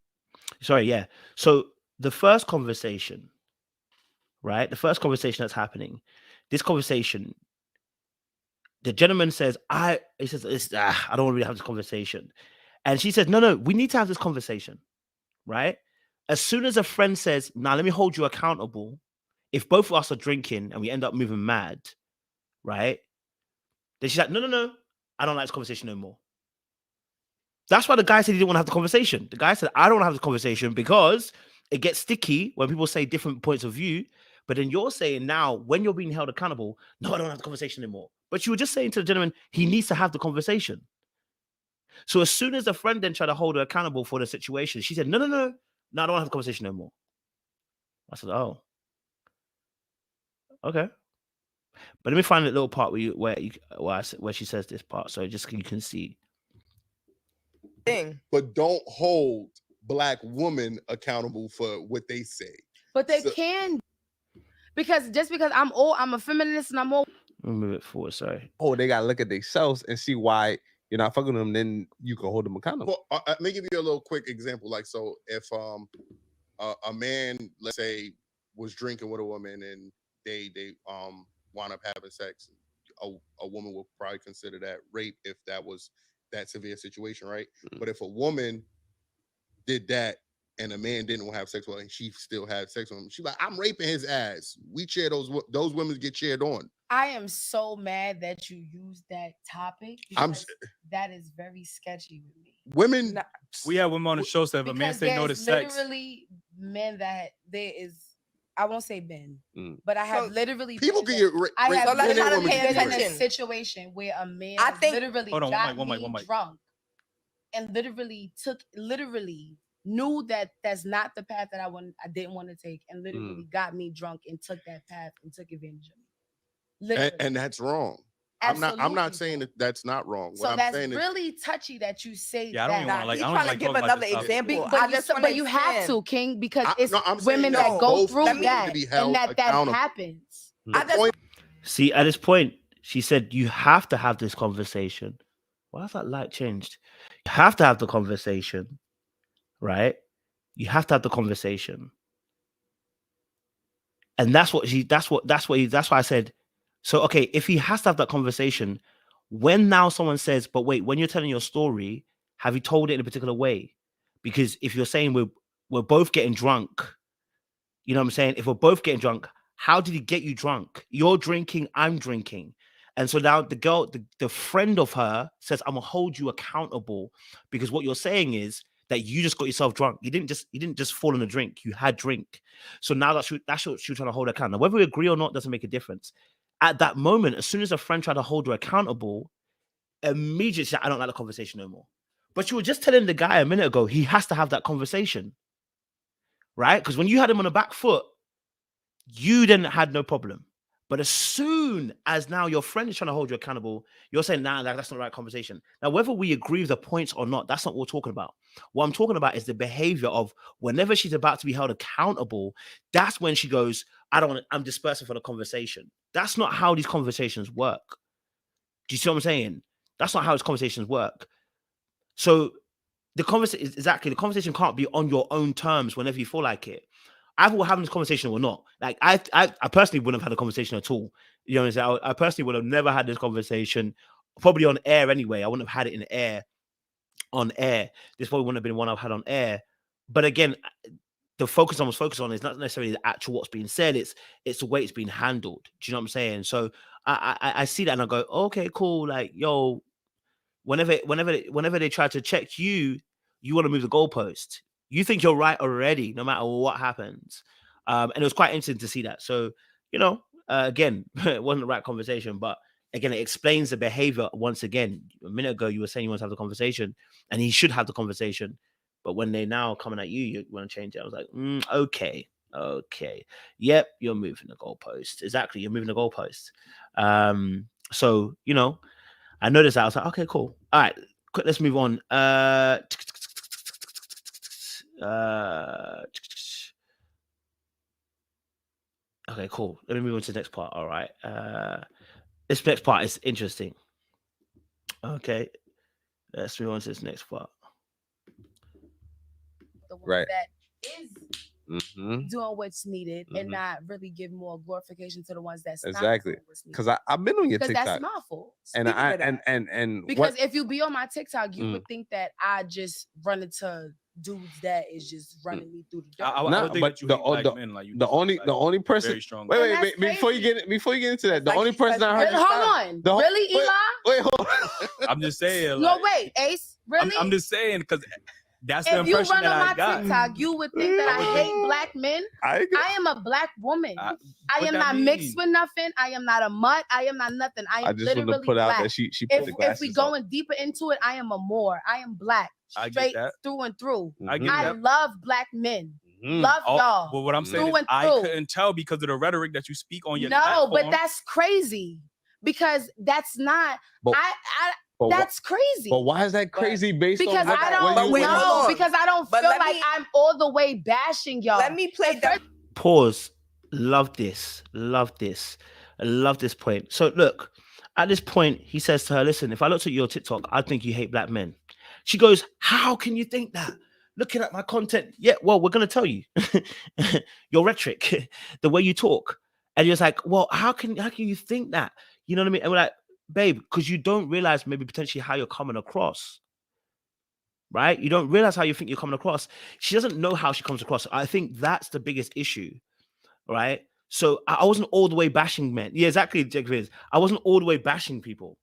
Sorry, yeah. So the first conversation, right? The first conversation that's happening, this conversation, the gentleman says, I don't want to really have this conversation. And she says, no, we need to have this conversation, right? As soon as a friend says, now let me hold you accountable, if both of us are drinking and we end up moving mad, right? Then she's like, no, I don't like this conversation no more. That's why the guy said he didn't want to have the conversation. The guy said, I don't want to have this conversation because it gets sticky when people say different points of view. But then you're saying now, when you're being held accountable, no, I don't have the conversation anymore. But you were just saying to the gentleman, he needs to have the conversation. So as soon as the friend then tried to hold her accountable for the situation, she said, no, I don't want to have the conversation no more. I said, oh, okay. But let me find a little part where she says this part, so just you can see. But don't hold Black women accountable for what they say. But they can, because just because I'm old, I'm a feminist and I'm old. Let me move it forward. Sorry. Oh, they gotta look at themselves and see why you're not fucking them. Then you can hold them accountable. Well, let me give you a little quick example. Like, so if a man, let's say, was drinking with a woman and they wound up having sex, a woman would probably consider that rape if that was that severe situation, right? But if a woman did that and a man didn't want to have sex with her and she still had sex with him, she's like, I'm raping his ass. We cheer those women get cheered on. I am so mad that you used that topic. That is very sketchy with me. Women, we have women on the show that if a man say no to sex, literally men that there is. I won't say men, but I have literally people can get raped. I have literally been in a situation where a man literally got me drunk and literally knew that that's not the path that I didn't want to take, and literally got me drunk and took that path and took advantage of me. And that's wrong. I'm not saying that that's not wrong. So that's really touchy that you say that. I don't want to give another example. But you have to, King, because it's women that go through that and that happens. See, at this point, she said you have to have this conversation. Why has that light changed? You have to have the conversation, right? You have to have the conversation, and that's why I said. So, okay, if he has to have that conversation, when now someone says, but wait, when you're telling your story, have you told it in a particular way? Because if you're saying we're both getting drunk, you know what I'm saying? If we're both getting drunk, how did he get you drunk? You're drinking, I'm drinking. And so now the girl, the friend of her says, I'm gonna hold you accountable, because what you're saying is that you just got yourself drunk. You didn't just fall in a drink, you had drink. So now that's what she was trying to hold her accountable. Now, whether we agree or not doesn't make a difference. At that moment, as soon as a friend tried to hold her accountable, immediately she said, I don't like the conversation no more. But you were just telling the guy a minute ago, he has to have that conversation, right? Because when you had him on the back foot, you then had no problem. But as soon as now your friend is trying to hold you accountable, you're saying, nah, that's not the right conversation. Now, whether we agree with the points or not, that's not what we're talking about. What I'm talking about is the behavior of whenever she's about to be held accountable, that's when she goes, I'm dispersing for the conversation. That's not how these conversations work. Do you see what I'm saying? That's not how these conversations work. So the conversation can't be on your own terms whenever you feel like it. Either we're having this conversation or not. Like I personally wouldn't have had a conversation at all. You know what I'm saying? I personally would have never had this conversation, probably on air anyway. I wouldn't have had it on air. This probably wouldn't have been one I've had on air. But again, the focus I was focused on is not necessarily the actual what's being said. It's the way it's being handled. Do you know what I'm saying? So I see that and I go, okay, cool. Like, yo, whenever they try to check you, you want to move the goalpost. You think you're right already, no matter what happens. And it was quite interesting to see that. So, you know, again, it wasn't the right conversation, but again, it explains the behavior once again. A minute ago, you were saying you want to have the conversation, and he should have the conversation. But when they now coming at you, you want to change it. I was like, okay. Yep, you're moving the goalpost. Exactly, you're moving the goalpost. So, you know, I noticed that. I was like, okay, cool. All right, quick, let's move on. Okay, cool. Let me move on to the next part. All right. This next part is interesting. Okay. Let's move on to this next part. The one that is doing what's needed and not really give more glorification to the ones that's exactly. Because I've been on your TikTok. That's my fault. And because if you be on my TikTok, you would think that I just run into dudes that is just running me through the door. I would think that you hate black men, like you the only person. Very strong. Wait, before you get into that, the only person I heard. Hold on, really, Eli? Wait, hold on. I'm just saying. No, wait, Ace, really? I'm just saying because That's the if you impression run that on I my got. TikTok, you would think that I hate black men. I am a black woman. I am not mixed with nothing. I am not a mutt. I am not nothing. I am just literally put black. out that she put the glasses if we going deeper into it, I am a Moor. I am black, straight through and through. I love black men. Love y'all. Well, what I'm saying is I couldn't tell because of the rhetoric that you speak on your platform. But that's crazy because that's not. That's crazy. But why is that crazy based because on I don't know? Because I don't feel like I'm all the way bashing y'all. Let me play that. Pause. Love this. Love this. I love this point. So look, at this point, he says to her, listen, if I looked at your TikTok, I think you hate black men. She goes, how can you think that? Looking at my content. Yeah, well, we're going to tell you. Your rhetoric, the way you talk. And you're like, well, how can you think that? You know what I mean? And we're like, babe, because you don't realize maybe potentially how you're coming across, right? You don't realize how you think you're coming across. She doesn't know how she comes across. I think that's the biggest issue, right? So I wasn't all the way bashing men. Yeah, exactly, Jacob. I wasn't all the way bashing people.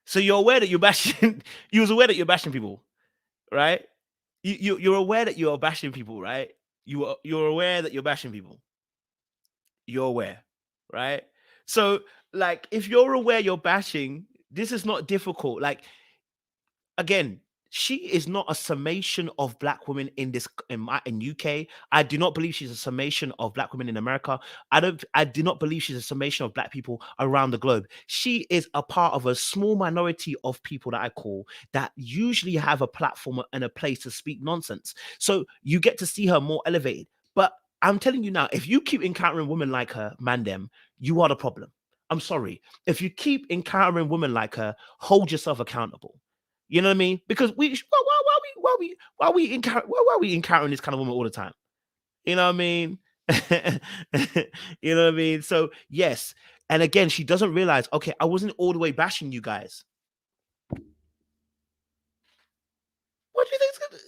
So you're aware that you're bashing. You was aware that you're bashing people, right? You're aware that you're bashing people, right? You're aware that you're bashing people. You're aware, right? So, like, if you're aware you're bashing, this is not difficult. Like, again, she is not a summation of black women in UK. I do not believe she's a summation of black women in America. I do not believe she's a summation of black people around the globe. She is a part of a small minority of people that I call that usually have a platform and a place to speak nonsense. So you get to see her more elevated. But I'm telling you now, if you keep encountering women like her, Mandem, you are the problem. I'm sorry. If you keep encountering women like her, hold yourself accountable. You know what I mean? Because why are we encountering this kind of woman all the time? You know what I mean? You know what I mean? So yes, and again, she doesn't realize. Okay, I wasn't all the way bashing you guys. What do you think's gonna?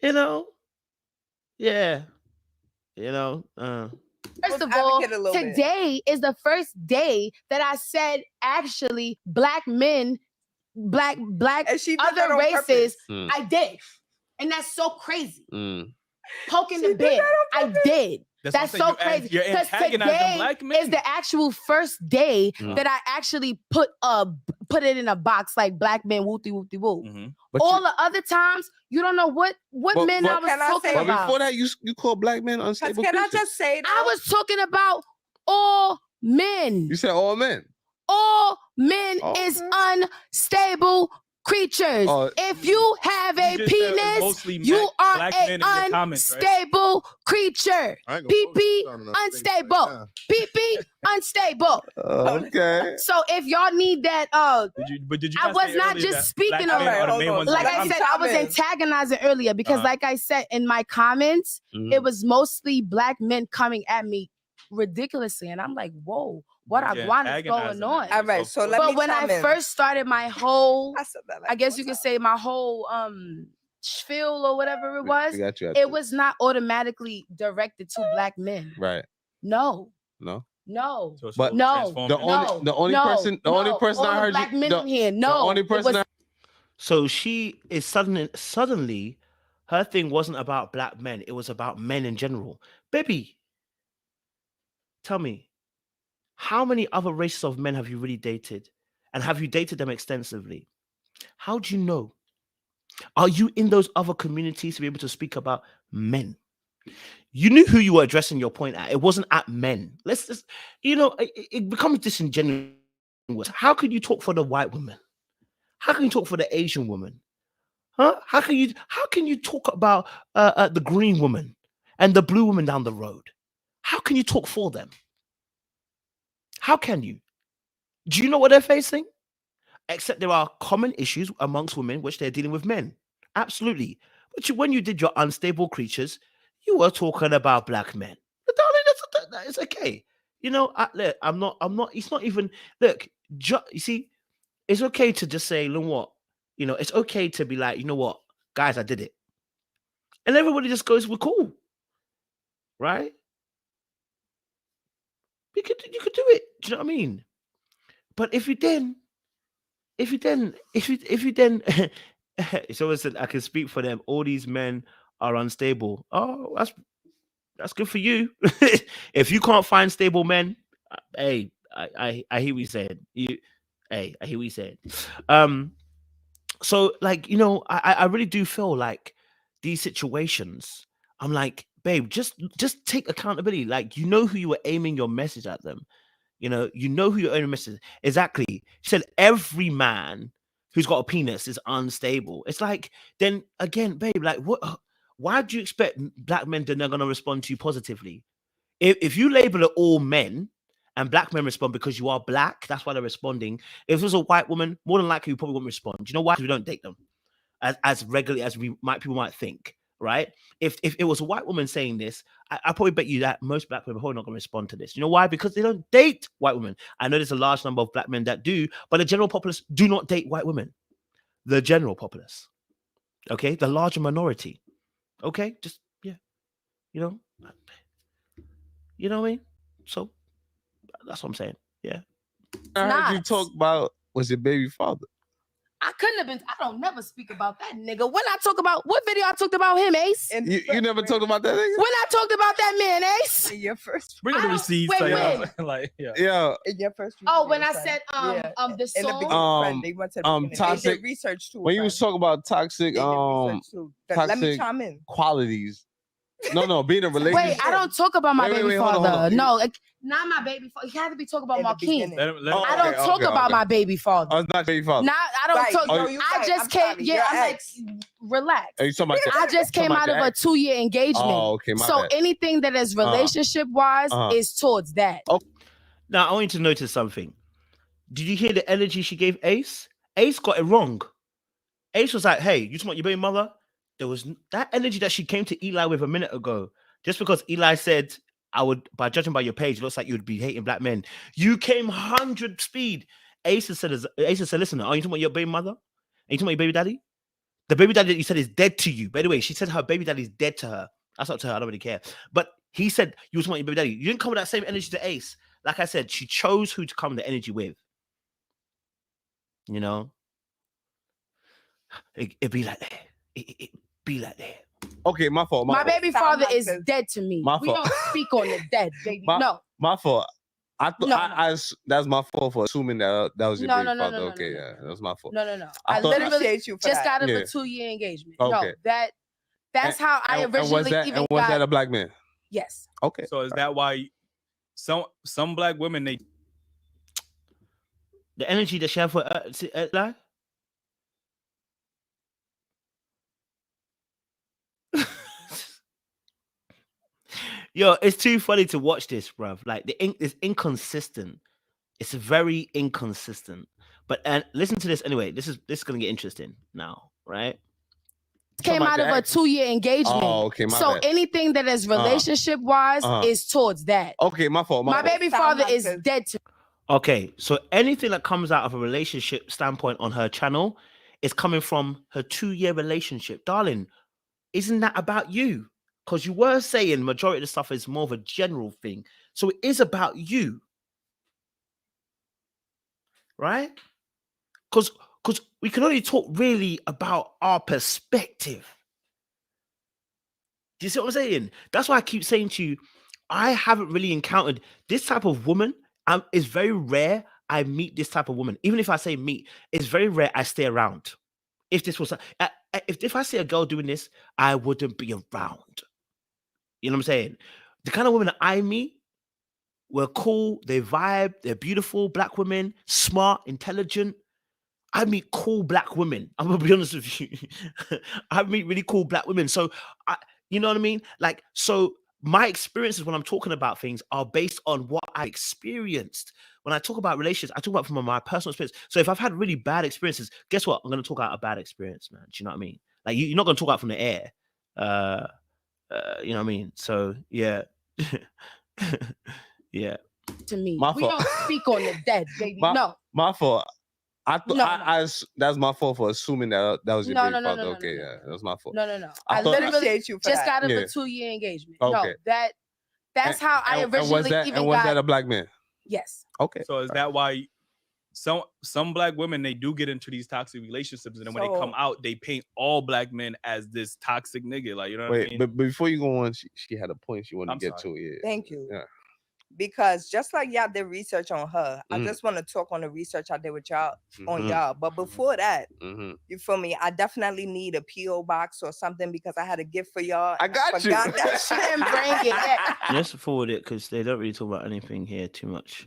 You know? Yeah. You know. First of all, today is the first day that I said actually black men. Black other races, I did, and that's so crazy. Poking the bear, I did. That's so crazy because today is the actual first day that I actually put it in a box like black men wooty wooty woo. All the other times you don't know what men I was talking about. Before that, you call black men unstable. Can I just say that? I was talking about all men. You said all men. All men is unstable creatures. If you have a penis, you are an unstable creature. PP unstable. PP unstable. Okay. So if y'all need that, I was not just speaking of it. Like I said, I was antagonizing earlier because, like I said in my comments, it was mostly black men coming at me ridiculously, and I'm like, whoa. What is going on? All right, so but when I first started my whole, I guess you could say my whole spiel or whatever it was, it was not automatically directed to black men. Right. No. No. No. But no. The only person I heard black men in here. No. The only person. So she is suddenly, her thing wasn't about black men. It was about men in general. Baby, tell me. How many other races of men have you really dated? And have you dated them extensively? How do you know? Are you in those other communities to be able to speak about men? You knew who you were addressing your point at. It wasn't at men. Let's just, it becomes disingenuous. How can you talk for the white woman? How can you talk for the Asian woman? Huh? How can you talk about the green woman and the blue woman down the road? How can you talk for them? How can you? Do you know what they're facing? Except there are common issues amongst women which they're dealing with men. Absolutely. But when you did your unstable creatures, you were talking about black men. But darling, that's okay. I'm not, it's not even, look, you see, it's okay to just say, you know what? It's okay to be like, you know what? Guys, I did it. And everybody just goes, we're cool. Right? You could do it. Do you know what I mean? But if you didn't, if you then, it's always said, I can speak for them. All these men are unstable. Oh, that's good for you. If you can't find stable men, hey, I hear what you said. I hear what you said. So like, you know, I really do feel like these situations, I'm like, babe, just take accountability. Like, you know who you were aiming your message at them. You know who you're aiming message. Exactly. She said every man who's got a penis is unstable. It's like, then again, babe, like what? Why do you expect black men that they're gonna respond to you positively? If you label it all men and black men respond because you are black, that's why they're responding. If it was a white woman, more than likely you probably won't respond. Do you know why? Because we don't date them as regularly as people might think, right? If it was a white woman saying this, I probably bet you that most black women are probably not going to respond to this. You know why? Because they don't date white women. I know there's a large number of black men that do, but the general populace do not date white women. The general populace, okay, the larger minority, okay, just yeah, you know what I mean. So that's what I'm saying. Yeah. I heard you talk about was your baby father. I couldn't have been. I don't never speak about that nigga. When I talk about what video I talked about him, Ace. You never talked about that nigga. When I talked about that man, Ace. In your first. Bring the receipts. Wait, like yeah. In your first. Oh, when I said the song. They went to toxic research too. When you was talking about toxic let me chime in. Qualities. No, being a relationship. Wait, I don't talk about my baby father. Hold on. No, not my baby father. He had to be talking about Marquise. I don't talk about my baby father. Oh, it's not baby father. I don't talk. I just came. Yeah, I'm like, relax. Are you talking about I just came out of a 2-year engagement. Oh, okay. So bad. anything that is relationship wise is towards that. Okay. Now I want you to notice something. Did you hear the energy she gave Ace? Ace got it wrong. Ace was like, "Hey, you talking about your baby mother?" There was that energy that she came to Eli with a minute ago. Just because Eli said, I would, by judging by your page, it looks like you would be hating black men. You came 100 speed. Ace said, listen, are you talking about your baby mother? Are you talking about your baby daddy? The baby daddy that you said is dead to you. By the way, she said her baby daddy is dead to her. That's up to her. I don't really care. But he said, you were talking about your baby daddy. You didn't come with that same energy to Ace. Like I said, she chose who to come the energy with. You know? It'd be like that. It be like that. Okay, my fault. My baby father is dead to me. My fault. We don't speak on the dead, baby. No. My fault. That's my fault for assuming that was your baby father. Okay, yeah, that was my fault. No. I literally just got out of a 2-year engagement. Okay. No, that's how I originally even was that a black man? Yes. Okay. So is that why some black women, they the energy that she had for like? Yo, it's too funny to watch this, bruv. Like it's inconsistent. It's very inconsistent. But listen to this anyway. This is gonna get interesting now, right? Came out of a 2-year engagement. Oh, okay. So bad. Anything that is relationship wise is towards that. Okay, my fault. My baby father is dead to. Okay, so anything that comes out of a relationship standpoint on her channel is coming from her 2-year relationship, darling. Isn't that about you? Because you were saying majority of the stuff is more of a general thing. So it is about you. Right? Because we can only talk really about our perspective. Do you see what I'm saying? That's why I keep saying to you, I haven't really encountered this type of woman. It's very rare I meet this type of woman. Even if I say meet, it's very rare I stay around. If this was, if I see a girl doing this, I wouldn't be around. You know what I'm saying? The kind of women that I meet were cool, they vibe, they're beautiful, black women, smart, intelligent. I meet cool black women. I'm gonna be honest with you. I meet really cool black women. So, you know what I mean? Like, so my experiences when I'm talking about things are based on what I experienced. When I talk about relationships, I talk about from my personal experience. So if I've had really bad experiences, guess what? I'm gonna talk out a bad experience, man. Do you know what I mean? Like, you're not gonna talk out from the air. You know what I mean? So yeah. Yeah. To me. My we fault. don't speak on the dead, baby. No. My fault. That's my fault for assuming that was your baby father. Okay, yeah, that was my fault. No. I literally just got out of a 2-year engagement. Okay. No, that's how I originally was that a black man? Yes. Okay. So is that why some black women, they do get into these toxic relationships, and then when they come out, they paint all black men as this toxic nigga. Like, you know what I mean? But before you go on, she had a point she wanted to get to. Yeah. Thank you. Yeah. Because just like y'all did research on her, I just want to talk on the research I did with y'all on y'all. But before that, you feel me? I definitely need a P.O. box or something because I had a gift for y'all. I got you. That shit and bring it. Let's forward it because they don't really talk about anything here too much.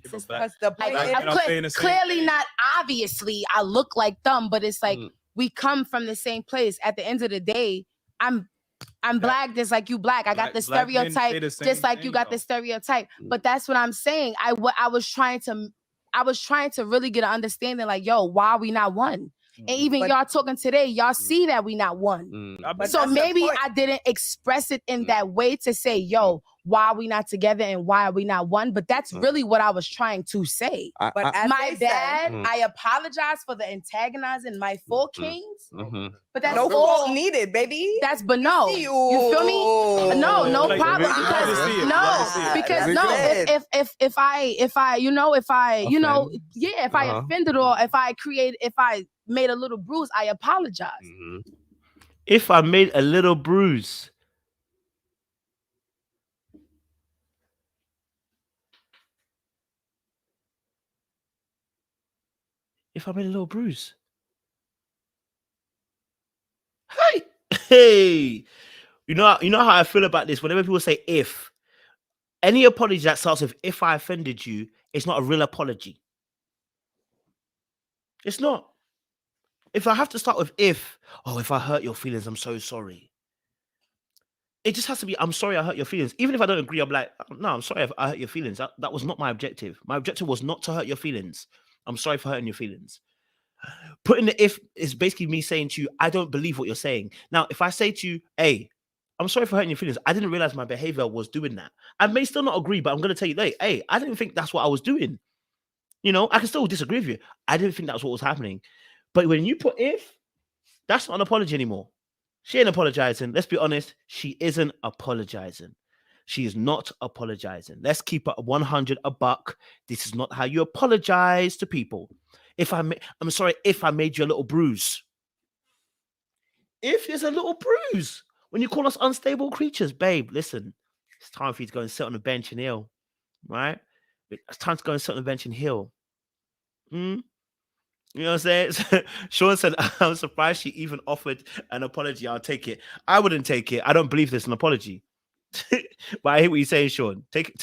Clearly not obviously I look like them, but it's like we come from the same place. At the end of the day, I'm black just like you black. I got the stereotype just like you got the stereotype. But that's what I'm saying. I was trying to really get an understanding like, yo, why are we not one? And even y'all talking today, y'all see that we not one. So maybe I didn't express it in that way to say, yo, why are we not together and why are we not one? But that's really what I was trying to say. My bad. I apologize for the antagonizing my four kings. But that's no fault needed, baby. That's but no. You feel me? No problem. Because if I offended or if I made a little bruise, I apologize. If I made a little bruise. If I made a little bruise. Hey. You know how I feel about this? Whenever people say if, any apology that starts with if I offended you, it's not a real apology. It's not. If I have to start with if I hurt your feelings, I'm so sorry. It just has to be, I'm sorry I hurt your feelings. Even if I don't agree, I'm like, no, I'm sorry if I hurt your feelings. That was not my objective. My objective was not to hurt your feelings. I'm sorry for hurting your feelings. Putting the if is basically me saying to you, I don't believe what you're saying. Now, if I say to you, hey, I'm sorry for hurting your feelings. I didn't realize my behavior was doing that. I may still not agree, but I'm going to tell you, hey, I didn't think that's what I was doing. You know, I can still disagree with you. I didn't think that's what was happening. But when you put if, that's not an apology anymore. She ain't apologizing. Let's be honest. She isn't apologizing. She is not apologizing. Let's keep it 100 a buck. This is not how you apologize to people. I'm sorry if I made you a little bruise. If there's a little bruise, when you call us unstable creatures, babe, listen, it's time for you to go and sit on the bench and heal, right? It's time to go and sit on the bench and heal. You know what I'm saying? Sean said, I'm surprised she even offered an apology. I'll take it. I wouldn't take it. I don't believe this is an apology. But I hear what you're saying, Sean. Take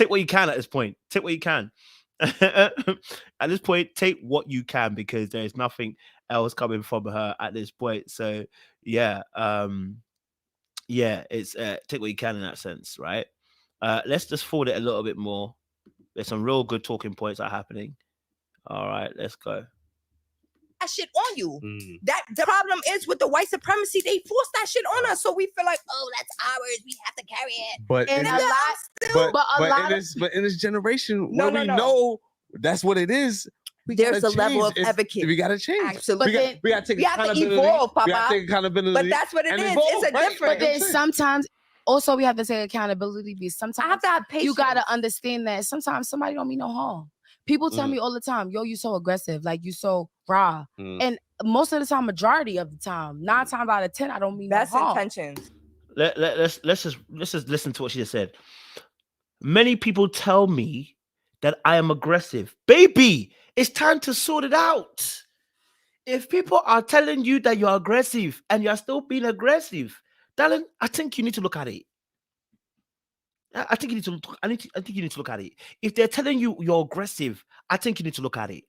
what you can at this point. Take what you can. At this point, take what you can because there is nothing else coming from her at this point. So yeah, it's take what you can in that sense, right? Let's just forward it a little bit more. There's some real good talking points are happening. All right, let's go. That shit on you. That the problem is with the white supremacy, they force that shit on us, so we feel like, oh, that's ours. We have to carry it. But in this generation, we know that's what it is. There's a level of advocacy. We gotta change. Absolutely. We gotta take accountability. Evolve, Papa. We gotta take accountability. But that's what it is. It's a difference. But then sometimes also we have to take accountability because sometimes I have to have patience. You gotta understand that sometimes somebody don't mean no harm. People tell me all the time, yo, you so aggressive, like you so raw. And most of the time, majority of the time, 9 times out of 10, I don't mean that's no harm. intentions. Let's just listen to what she just said. Many people tell me that I am aggressive. Baby, it's time to sort it out. If people are telling you that you're aggressive and you're still being aggressive, darling, I think you need to look at it. I think you need to look at it. If they're telling you you're aggressive, I think you need to look at it.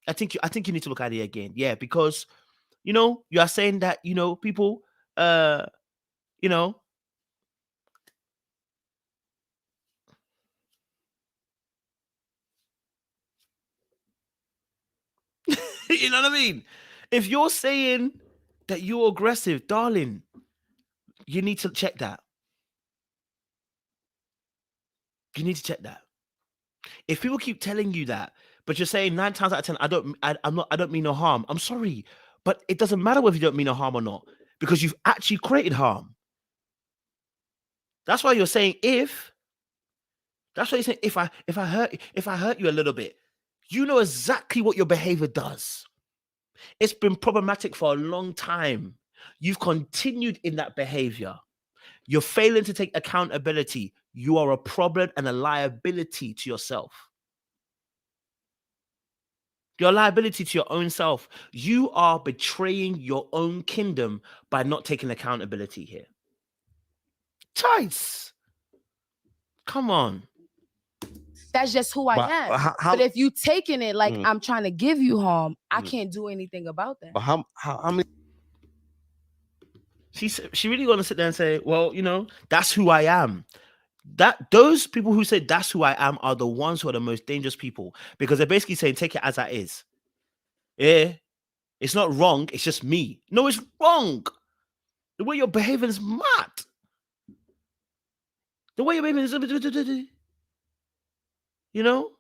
I think you need to look at it again. Yeah, because you are saying that people you know what I mean? If you're saying that you're aggressive, darling, you need to check that. You need to check that. If people keep telling you that, but you're saying 9 times out of 10, I don't mean no harm. I'm sorry, but it doesn't matter whether you don't mean no harm or not, because you've actually created harm. That's why you're saying if. That's why you're saying if I hurt you a little bit, You know exactly what your behavior does. It's been problematic for a long time. You've continued in that behavior. You're failing to take accountability. You are a problem and a liability to yourself. You're a liability to your own self. You are betraying your own kingdom by not taking accountability here. Tights. Come on. That's just who I am. But if you taking it like I'm trying to give you harm, I can't do anything about that. But how many? She really gonna sit there and say, well, you know, that's who I am. Those people who say that's who I am are the ones who are the most dangerous people, because they're basically saying take it as that is. Yeah, it's not wrong. It's just me. No, it's wrong. The way you're behaving is mad. The way you're behaving is, you know.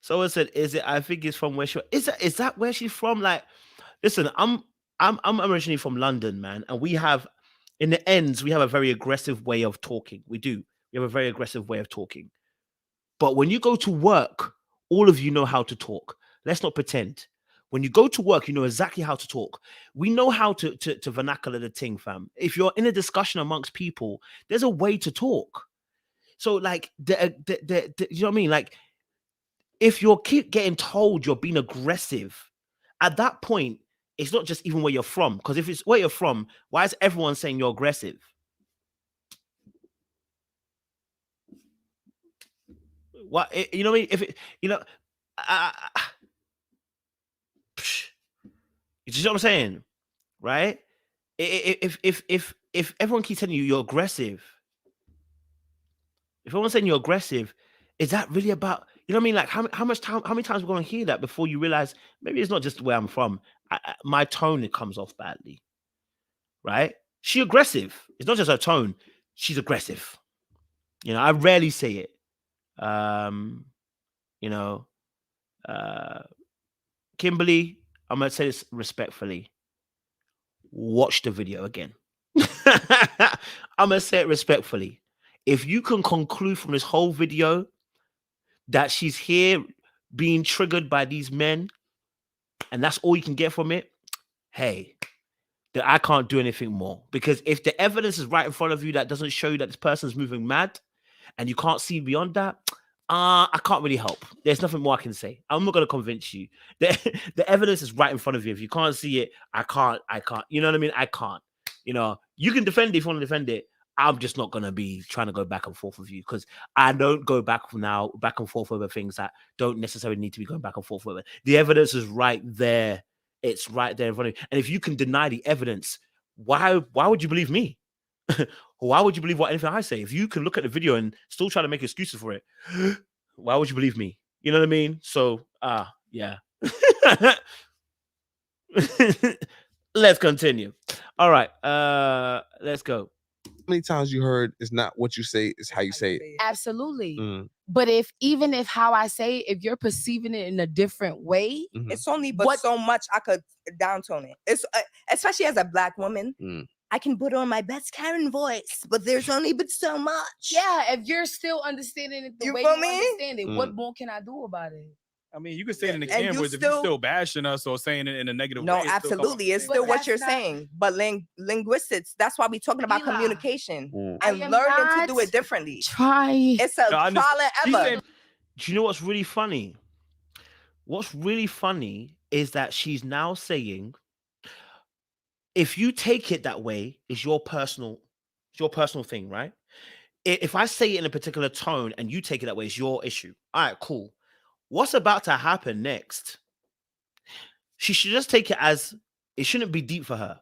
So I said, is it? I think it's from where she is. That where she's from? Like, listen, I'm originally from London, man, and we have, in the ends, we have a very aggressive way of talking. We do. We have a very aggressive way of talking. But when you go to work, all of you know how to talk. Let's not pretend. When you go to work, you know exactly how to talk. We know how to vernacular the thing, fam. If you're in a discussion amongst people, there's a way to talk. So, like, you know what I mean? Like, if you keep getting told you're being aggressive, at that point, it's not just even where you're from. Because if it's where you're from, why is everyone saying you're aggressive? What, you know what I mean? If it, you know, you see what I'm saying, right? If everyone keeps telling you you're aggressive, if everyone's saying you're aggressive, is that really about, you know what I mean? Like how many times we're going to hear that before you realize maybe it's not just where I'm from. My tone, it comes off badly, right? She's aggressive. It's not just her tone. She's aggressive. You know, I rarely say it. You know, Kimberly, I'm going to say this respectfully. Watch the video again. I'm going to say it respectfully. If you can conclude from this whole video that she's here being triggered by these men, and that's all you can get from it, hey, that I can't do anything more. Because if the evidence is right in front of you that doesn't show you that this person's moving mad, and you can't see beyond that, I can't really help. There's nothing more I can say. I'm not going to convince you. The evidence is right in front of you. If you can't see it, I can't. You know what I mean? I can't. You know, you can defend it if you want to defend it. I'm just not going to be trying to go back and forth with you, because I don't go back and forth over things that don't necessarily need to be going back and forth over. The evidence is right there. It's right there in front of you. And if you can deny the evidence, why would you believe me? Why would you believe anything I say? If you can look at the video and still try to make excuses for it, why would you believe me? You know what I mean? So, yeah. Let's continue. All right, let's go. How many times you heard it's not what you say, it's how you say it? Absolutely. But even if how I say it, if you're perceiving it in a different way, it's only so much I could downtone it. It's especially as a Black woman. I can put on my best Karen voice, but there's only but so much. Yeah, if you're still understanding it the way you understand it, what more can I do about it? I mean, you can say it in the cameras if you're still bashing us or saying it in a negative way. No, absolutely. It's still what you're saying. But linguistics, that's why we're talking about communication and learning to do it differently. It's a trial and error. Do you know what's really funny? What's really funny is that she's now saying, if you take it that way, it's your personal thing, right? If I say it in a particular tone and you take it that way, it's your issue. All right, cool. What's about to happen next? She should just take it as it shouldn't be deep for her.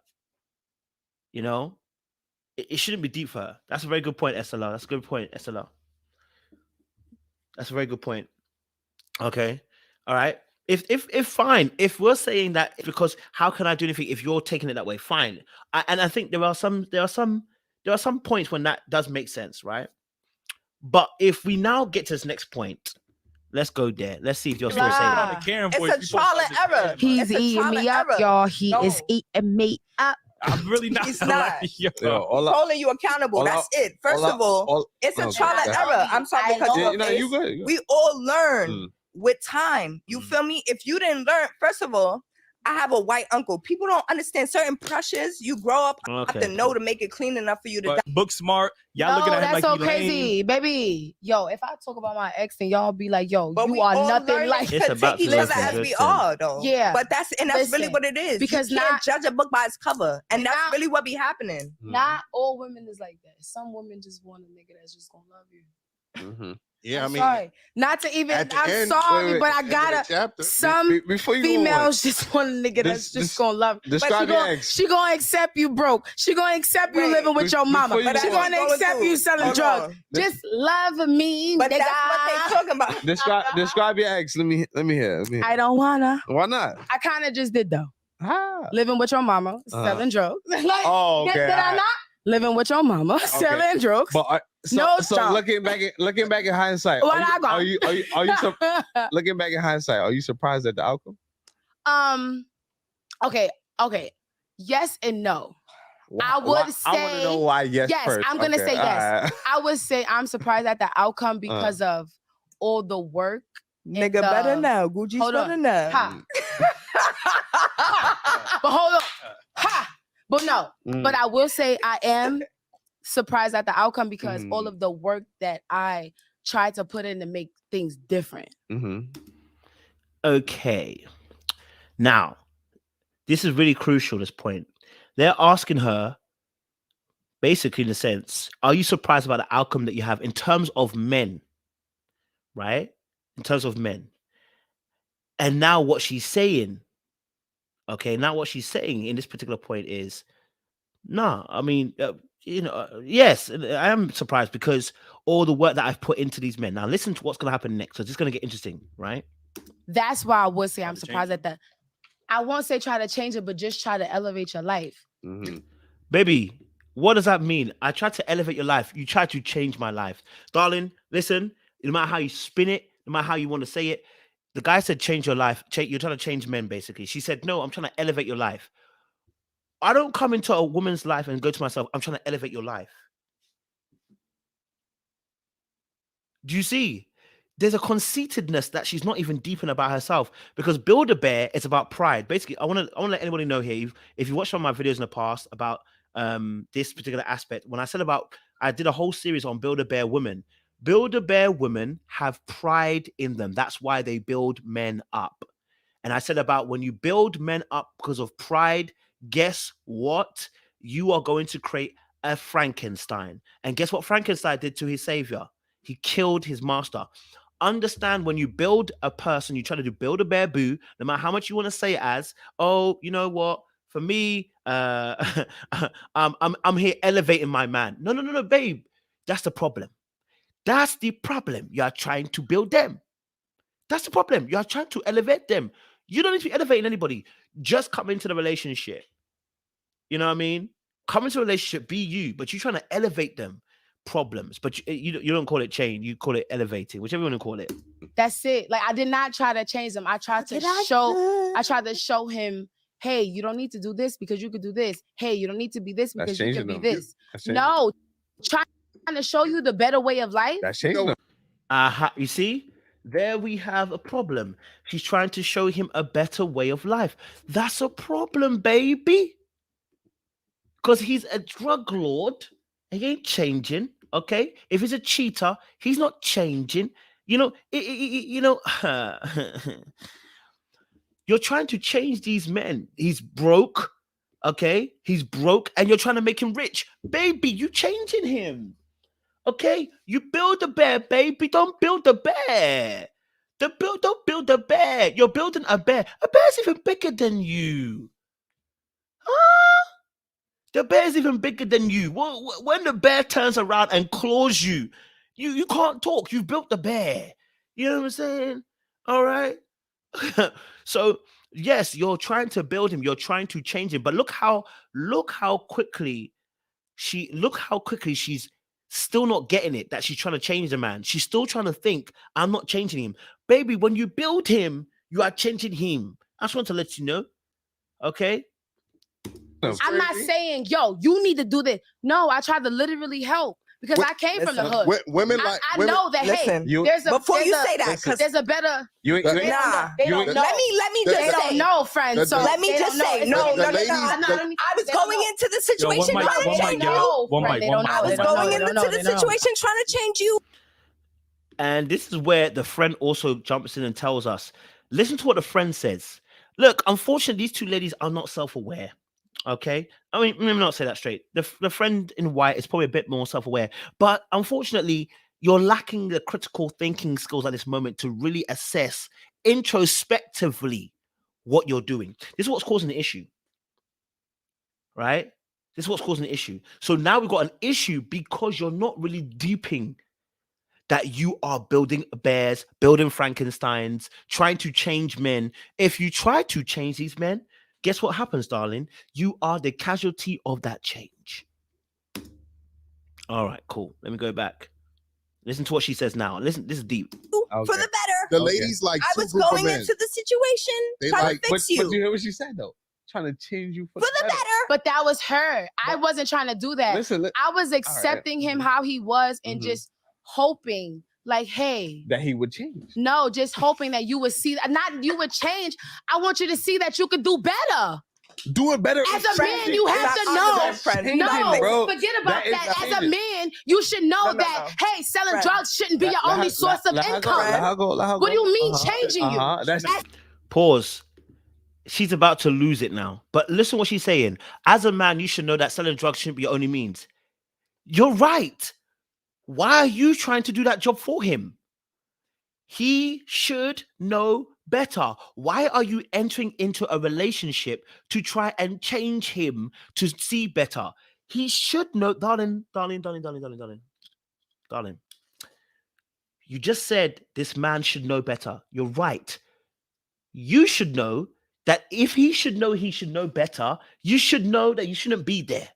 You know? It shouldn't be deep for her. That's a very good point, SLR. That's a good point, SLR. That's a very good point. Okay. All right. If fine, if we're saying that because how can I do anything if you're taking it that way? Fine. And I think there are some points when that does make sense, right? But if we now get to this next point, let's go there. Let's see if you're still saying it. It's a trial and error. He's eating me up, y'all. He is eating me up. I'm really not. He's not. Holding you accountable. That's it. First of all, it's a trial and error. I'm sorry because you good. We all learn with time. You feel me? If you didn't learn, first of all, I have a white uncle. People don't understand certain pressures. You grow up, have to know to make it clean enough for you to die. Book smart. Y'all looking at him that's like so crazy, baby. Yo, if I talk about my ex, then y'all be like, yo, but you are nothing like. It's about take each other as we are, though. Yeah, but that's really what it is. Because you can't judge a book by its cover, and that's really what be happening. Not all women is like that. Some women just want a nigga that's just gonna love you. Yeah, I'm sorry. Not to even. I'm sorry, but I gotta. Some females just want a nigga that's just gonna love. But she gonna accept you broke. She gonna accept you living with your mama. But she gonna accept you selling drugs. Just love me, but nigga. That's what they talking about. Describe your ex. Let me hear. I don't wanna. Why not? I kind of just did though. Living with your mama, selling drugs. Like, did I not? Living with your mama, selling drugs. But so looking back in hindsight, looking back in hindsight, are you surprised at the outcome? Okay. Yes and no. I would say. I want to know why. Yes, first. I'm gonna say yes. Right. I would say I'm surprised at the outcome because of all the work. Nigga better now. Gucci's better now. But hold on. But no. But I will say I am surprised at the outcome because all of the work that I tried to put in to make things different. Okay. Now, this is really crucial, this point. They're asking her, basically in a sense, are you surprised about the outcome that you have in terms of men? Right? In terms of men. And now what she's saying, in this particular point is, no, I mean, yes, I am surprised because all the work that I've put into these men. Now, listen to what's going to happen next. So it's going to get interesting, right? That's why I would say I'm surprised at that. I won't say try to change it, but just try to elevate your life. Baby, what does that mean? I tried to elevate your life. You tried to change my life. Darling, listen, no matter how you spin it, no matter how you want to say it, the guy said change your life. You're trying to change men, basically. She said, no, I'm trying to elevate your life. I don't come into a woman's life and go to myself, I'm trying to elevate your life. Do you see? There's a conceitedness that she's not even deep in about herself because Build-A-Bear is about pride. Basically, I want to let anybody know here, if you watched some of my videos in the past about this particular aspect, when I did a whole series on Build-A-Bear women. Build-A-Bear women have pride in them. That's why they build men up. And I said about when you build men up because of pride, guess what? You are going to create a Frankenstein. And guess what Frankenstein did to his savior? He killed his master. Understand when you build a person, you try to build a bear boo, no matter how much you want to say it as, oh, you know what? For me, I'm here elevating my man. No, babe. That's the problem. That's the problem. You are trying to build them. That's the problem. You are trying to elevate them. You don't need to be elevating anybody. Just come into the relationship. You know what I mean? Come into a relationship, be you, but you're trying to elevate them. Problems, but you don't call it change. You call it elevating, whichever you want to call it. That's it. Like I did not try to change them. I tried to show him, hey, you don't need to do this because you could do this. Hey, you don't need to be this because you can be this. No, trying to show you the better way of life. That's changing them. You see, there we have a problem. She's trying to show him a better way of life. That's a problem, baby. Because he's a drug lord. He ain't changing, okay? If he's a cheater, he's not changing. You're trying to change these men. He's broke, okay? He's broke, and you're trying to make him rich. Baby, you changing him, okay? You build a bear, baby. Don't build a bear. Don't build a bear. You're building a bear. A bear's even bigger than you. Huh? The bear's even bigger than you. When the bear turns around and claws you, you can't talk. You've built the bear. You know what I'm saying? All right. So yes, you're trying to build him. You're trying to change him. But look how quickly she's still not getting it. That she's trying to change the man. She's still trying to think, I'm not changing him, baby. When you build him, you are changing him. I just want to let you know. Okay. I'm not saying, yo, you need to do this. No, I tried to literally help. because I came from the hood. Women like I know that. Listen, hey, there's a before you say that, because there's a better. They don't know. Let me just they don't know, friends. So let me just say, no. I was going into the situation trying to change you. I was going into the situation trying to change you. And this is where the friend also jumps in and tells us, listen to what the friend says. Look, unfortunately, these two ladies are not self-aware. Okay, I mean, let me not say that straight. The friend in white is probably a bit more self-aware, but unfortunately, you're lacking the critical thinking skills at this moment to really assess introspectively what you're doing. This is what's causing the issue, right? This is what's causing the issue. So now we've got an issue because you're not really deeping that you are building bears, building Frankensteins, trying to change men. If you try to change these men, guess what happens, darling? You are the casualty of that change. All right, cool. Let me go back. Listen to what she says now. Listen, this is deep. For the better. The ladies like I was going into the situation trying to fix you. But you hear what she said, though? Trying to change you for the better. But that was her. I wasn't trying to do that. I was accepting him how he was and just hoping, like, hey, that he would change. No, just hoping that you would see, not you would change. I want you to see that you could do better. Do it better. As a man, you have to know. No, forget about that. As a man, you should know that, hey, selling drugs shouldn't be your only source of income. What do you mean changing you? Pause. She's about to lose it now. But listen what she's saying. As a man, you should know that selling drugs shouldn't be your only means. You're right. Why are you trying to do that job for him? He should know better. Why are you entering into a relationship to try and change him to see better? He should know, darling. You just said this man should know better. You're right. You should know that if he should know better, you should know that you shouldn't be there.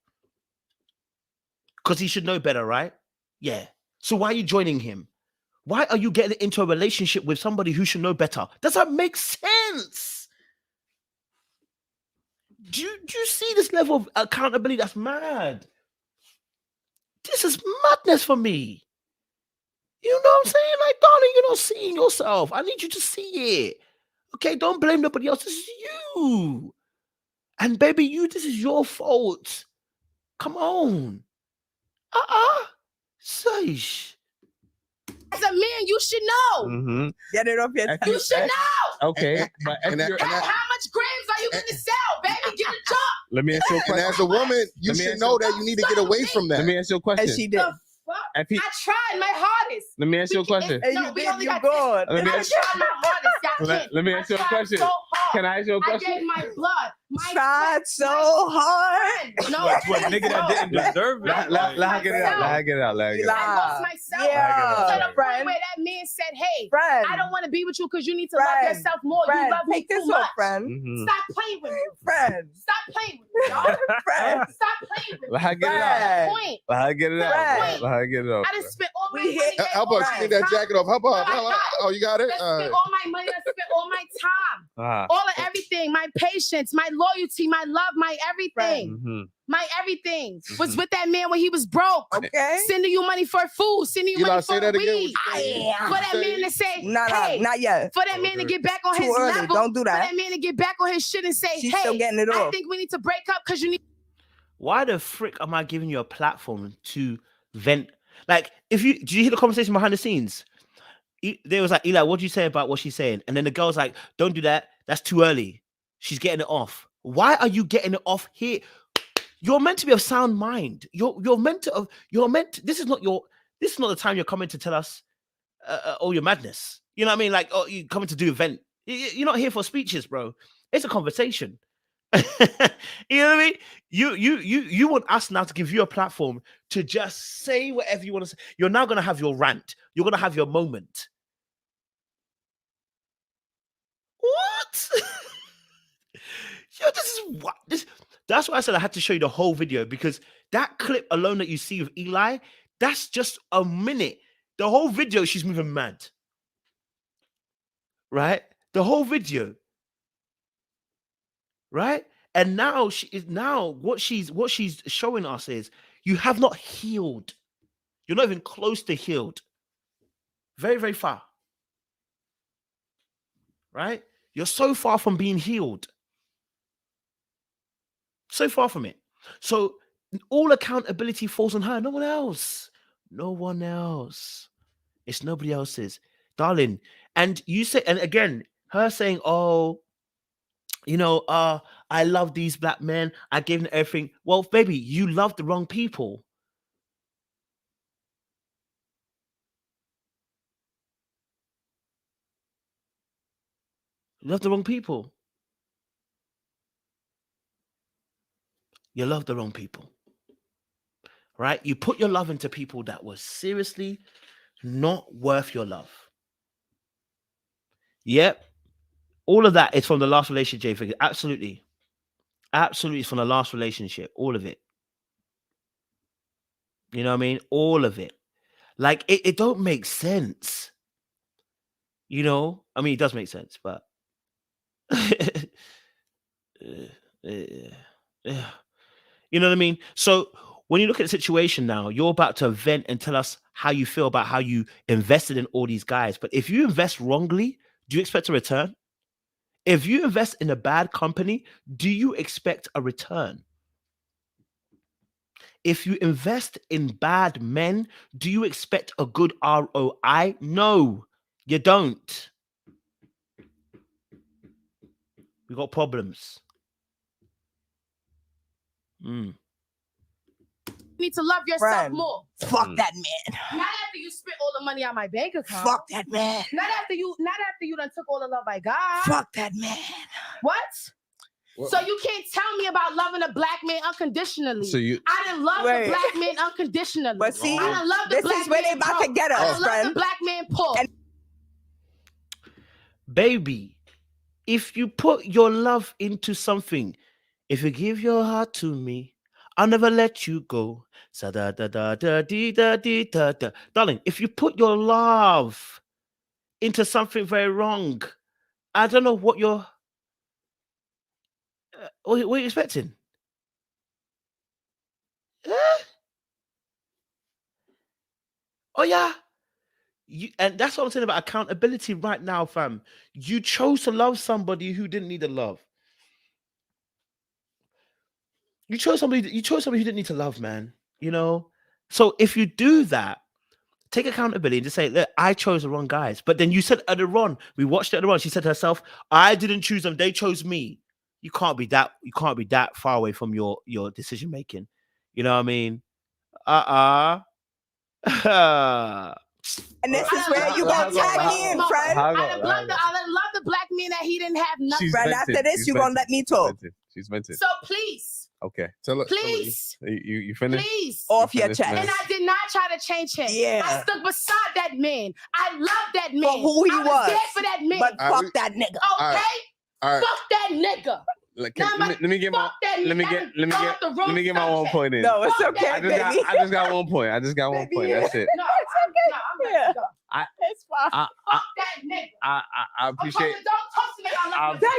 Because he should know better, right? Yeah. So why are you joining him? Why are you getting into a relationship with somebody who should know better? Does that make sense? Do you see this level of accountability? That's mad. This is madness for me. You know what I'm saying? Like, darling, you're not seeing yourself. I need you to see it. Okay, don't blame nobody else. This is you. And baby, this is your fault. Come on. Sage. As a man, you should know. Get it off your tongue. You should know. Okay. But how much grams are you going to sell, baby? Get a job. Let me ask you a question. And as a woman, you should know that you need to get away from that. Let me ask you a question. And she did. I tried my hardest. Let me ask you a question. We only got good. Let me ask you a question. Can I ask you a question? I gave my blood. Tried so hard. No, what nigga that didn't deserve it. Let her get it out. I lost myself. To the point where that man said, hey, I don't want to be with you because you need to love yourself more. You love me too much. Stop playing with me. Stop playing with me, y'all. Stop playing with me. Let her get it out. Let her get it out. Let her get it out. I just spent all my money. Help us get that jacket off. Help us. Oh, you got it? I spent all my money. I spent all my time. All of everything. My patience, my loyalty, my love, my everything. My everything was with that man when he was broke. Okay. Sending you money for food, sending you money for weed. For that man to say, hey, not yet. For that man to get back on his level. Don't do that. For that man to get back on his shit and say, She's hey, still getting it off. I think we need to break up because you need. Why the frick am I giving you a platform to vent? Like, did you hear the conversation behind the scenes? They was like, Eli, what do you say about what she's saying? And then the girl's like, don't do that. That's too early. She's getting it off. Why are you getting it off here? You're meant to be of sound mind. You're meant to. This is not the time you're coming to tell us all your madness. You know what I mean? Like, oh, you coming to do event. You're not here for speeches, bro. It's a conversation. You know what I mean? You want us now to give you a platform to just say whatever you want to say. You're now gonna have your rant. You're gonna have your moment. What? Yo, this is what this. That's why I said I had to show you the whole video, because that clip alone that you see of Eli, that's just a minute. The whole video, she's moving mad. Right? The whole video. Right? And now what she's showing us is you have not healed. You're not even close to healed. Very, very far. Right? You're so far from being healed. So far from it. So all accountability falls on her. No one else. No one else. It's nobody else's. Darling. And you say, and again, her saying, oh, you know, I love these black men. I gave them everything. Well, baby, you love the wrong people. You love the wrong people. You love the wrong people. Right? You put your love into people that was seriously not worth your love. Yep. All of that is from the last relationship. Absolutely. Absolutely, it's from the last relationship. All of it. You know what I mean? All of it. Like, it don't make sense. You know? I mean, it does make sense, but... you know what I mean? So, when you look at the situation now, you're about to vent and tell us how you feel about how you invested in all these guys. But if you invest wrongly, do you expect a return? If you invest in a bad company, do you expect a return? If you invest in bad men, do you expect a good ROI? No, you don't. We got problems. You need to love yourself more. Fuck that man. Not after you spent all the money on my bank account. Fuck that man. Not after you done took all the love I got. Fuck that man. What? So you can't tell me about loving a black man unconditionally. So I didn't love the black man unconditionally. But see, I didn't love the this black is where they man about to get us, I didn't love friend. the black man Paul. Baby, if you put your love into something, if you give your heart to me, I'll never let you go. Darling, if you put your love into something very wrong, I don't know what you're... what are you expecting? Oh, yeah. And that's what I'm saying about accountability right now, fam. You chose to love somebody who didn't need the love. You chose somebody who didn't need to love, man. You know? So if you do that, take accountability and just say, look, I chose the wrong guys. But then you said earlier on, we watched it earlier on, she said to herself, I didn't choose them, they chose me. You can't be that far away from your decision making. You know what I mean? And this is where you gonna tag me in, friend. I love the black man that he didn't have nothing. Friend, after this, you gonna let me talk. She's vented. So please. Okay. Please. You finished? Please. Off your chest. And I did not try to change him. Yeah. I stood beside that man. I love that man. For who he I was there for that man. But fuck that nigga. Okay? All right. Fuck that nigga. Let me get my one point in. No, it's okay, baby. I just got one point. That's it. No, it's okay. No, I'm ready to go. It's fine. Fuck that nigga. I appreciate. Don't talk to me. I love that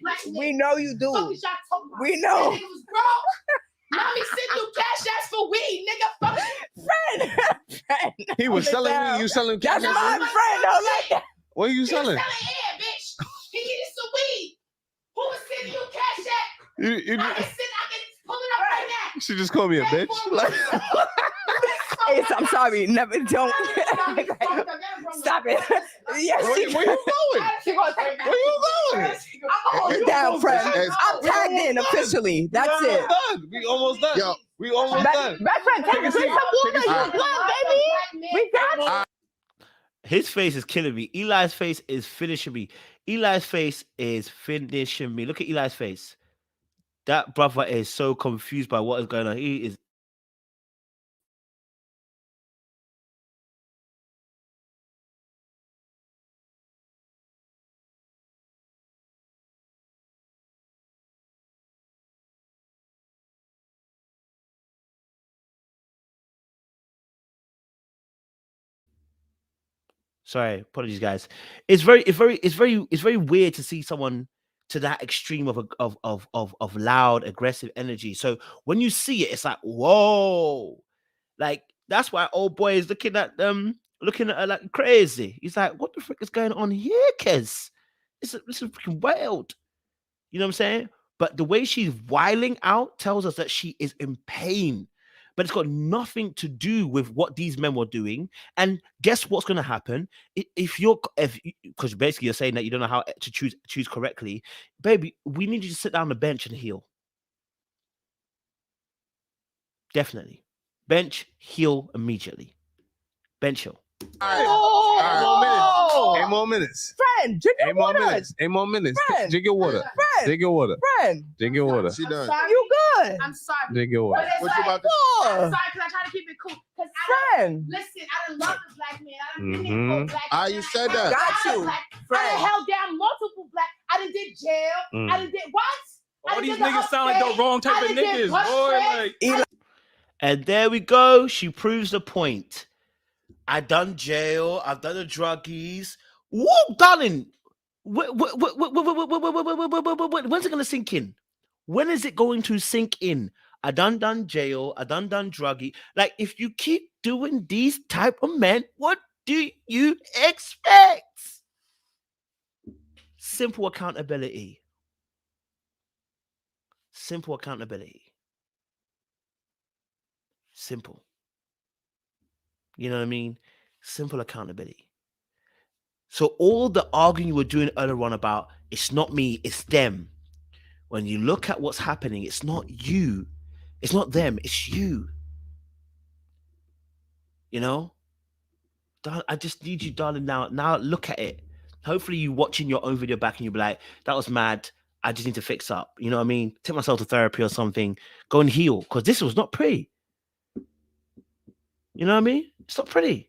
black nigga. We know you do. Fuck is y'all talking about? We know. That nigga was broke. Mommy sent you cash apps for weed, nigga. Fuck you. Friend. He was selling weed. You selling cash? That's my friend. Don't like that. What are you selling? He was selling air, bitch. He needed some weed. Who was sending you cash app? I can pull it up right now. She just called me a bitch. Like, I'm sorry. Never don't. Stop it. Yes, where you going? Where you going? I'm holding down, friend. I'm tagged in officially. That's it. We almost done. Yo. We almost done. Best friend, take a seat. You good, baby? We got you. His face is killing me. Eli's face is finishing me. Eli's face is finishing me. Look at Eli's face. That brother is so confused by what is going on. He is. Sorry, apologies, guys. It's very weird to see someone to that extreme of loud, aggressive energy. So when you see it, it's like, whoa, like That's why old boy is looking at her like crazy. He's like, what the frick is going on here, Kez? This is freaking wild. You know what I'm saying? But the way she's wiling out tells us that she is in pain. But it's got nothing to do with what these men were doing. And guess what's going to happen? Because basically you're saying that you don't know how to choose correctly. Baby, we need you to sit down on the bench and heal. Definitely. Bench, heal immediately. Bench, heal. Eight more minutes. Friend, drink your water. Eight more minutes. Friend. Drink your water. Friend. Drink your water. Friend. Drink your water. She done. You good? I'm sorry. Drink your water. What you about to I'm sorry because I try to keep it cool. Friend. Listen, I done love the black man. I done been there for black you said that. Got you. I done held down multiple black. I done did jail. I done did what? All these niggas sound like the wrong type of niggas, boy. Like, and there we go. She proves the point. I done jail. I've done the druggies. Whoa, darling. When's it gonna sink in? When is it going to sink in? I done jail. I done druggie. Like, if you keep doing these type of men, what do you expect? Simple accountability. Simple accountability. Simple. You know what I mean? Simple accountability. So all the arguing you were doing earlier on about it's not me, it's them. When you look at what's happening, it's not you. It's not them, it's you. You know? I just need you, darling, now look at it. Hopefully you watching your own video back and you'll be like, that was mad. I just need to fix up. You know what I mean? Take myself to therapy or something. Go and heal. Because this was not pretty. You know what I mean? It's not pretty.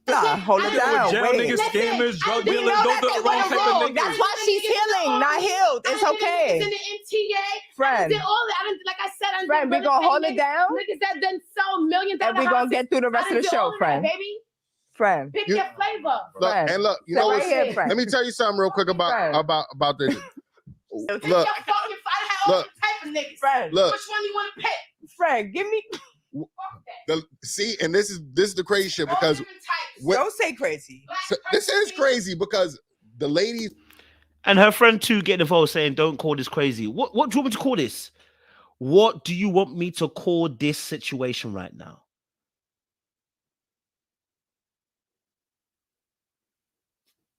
Hold it down. Jail niggas, scammers, drug dealers, those are the wrong type of niggas. That's why she's healing, not healed. It's okay. It's in the MTA. Friend. I did all that. Like I said, I Friend, we're going to hold it down. Niggas that done sell millions. And we're going to get through the rest of the show, friend. Baby. Friend. Pick your flavor. Look, you know what? Let me tell you something real quick about this. Look, I had all type of niggas. Friend. Look. Which one you want to pick? Friend, give me. See, and this is the crazy shit because don't say crazy. This is crazy because the ladies and her friend too get involved saying, "Don't call this crazy." What do you want me to call this? What do you want me to call this situation right now?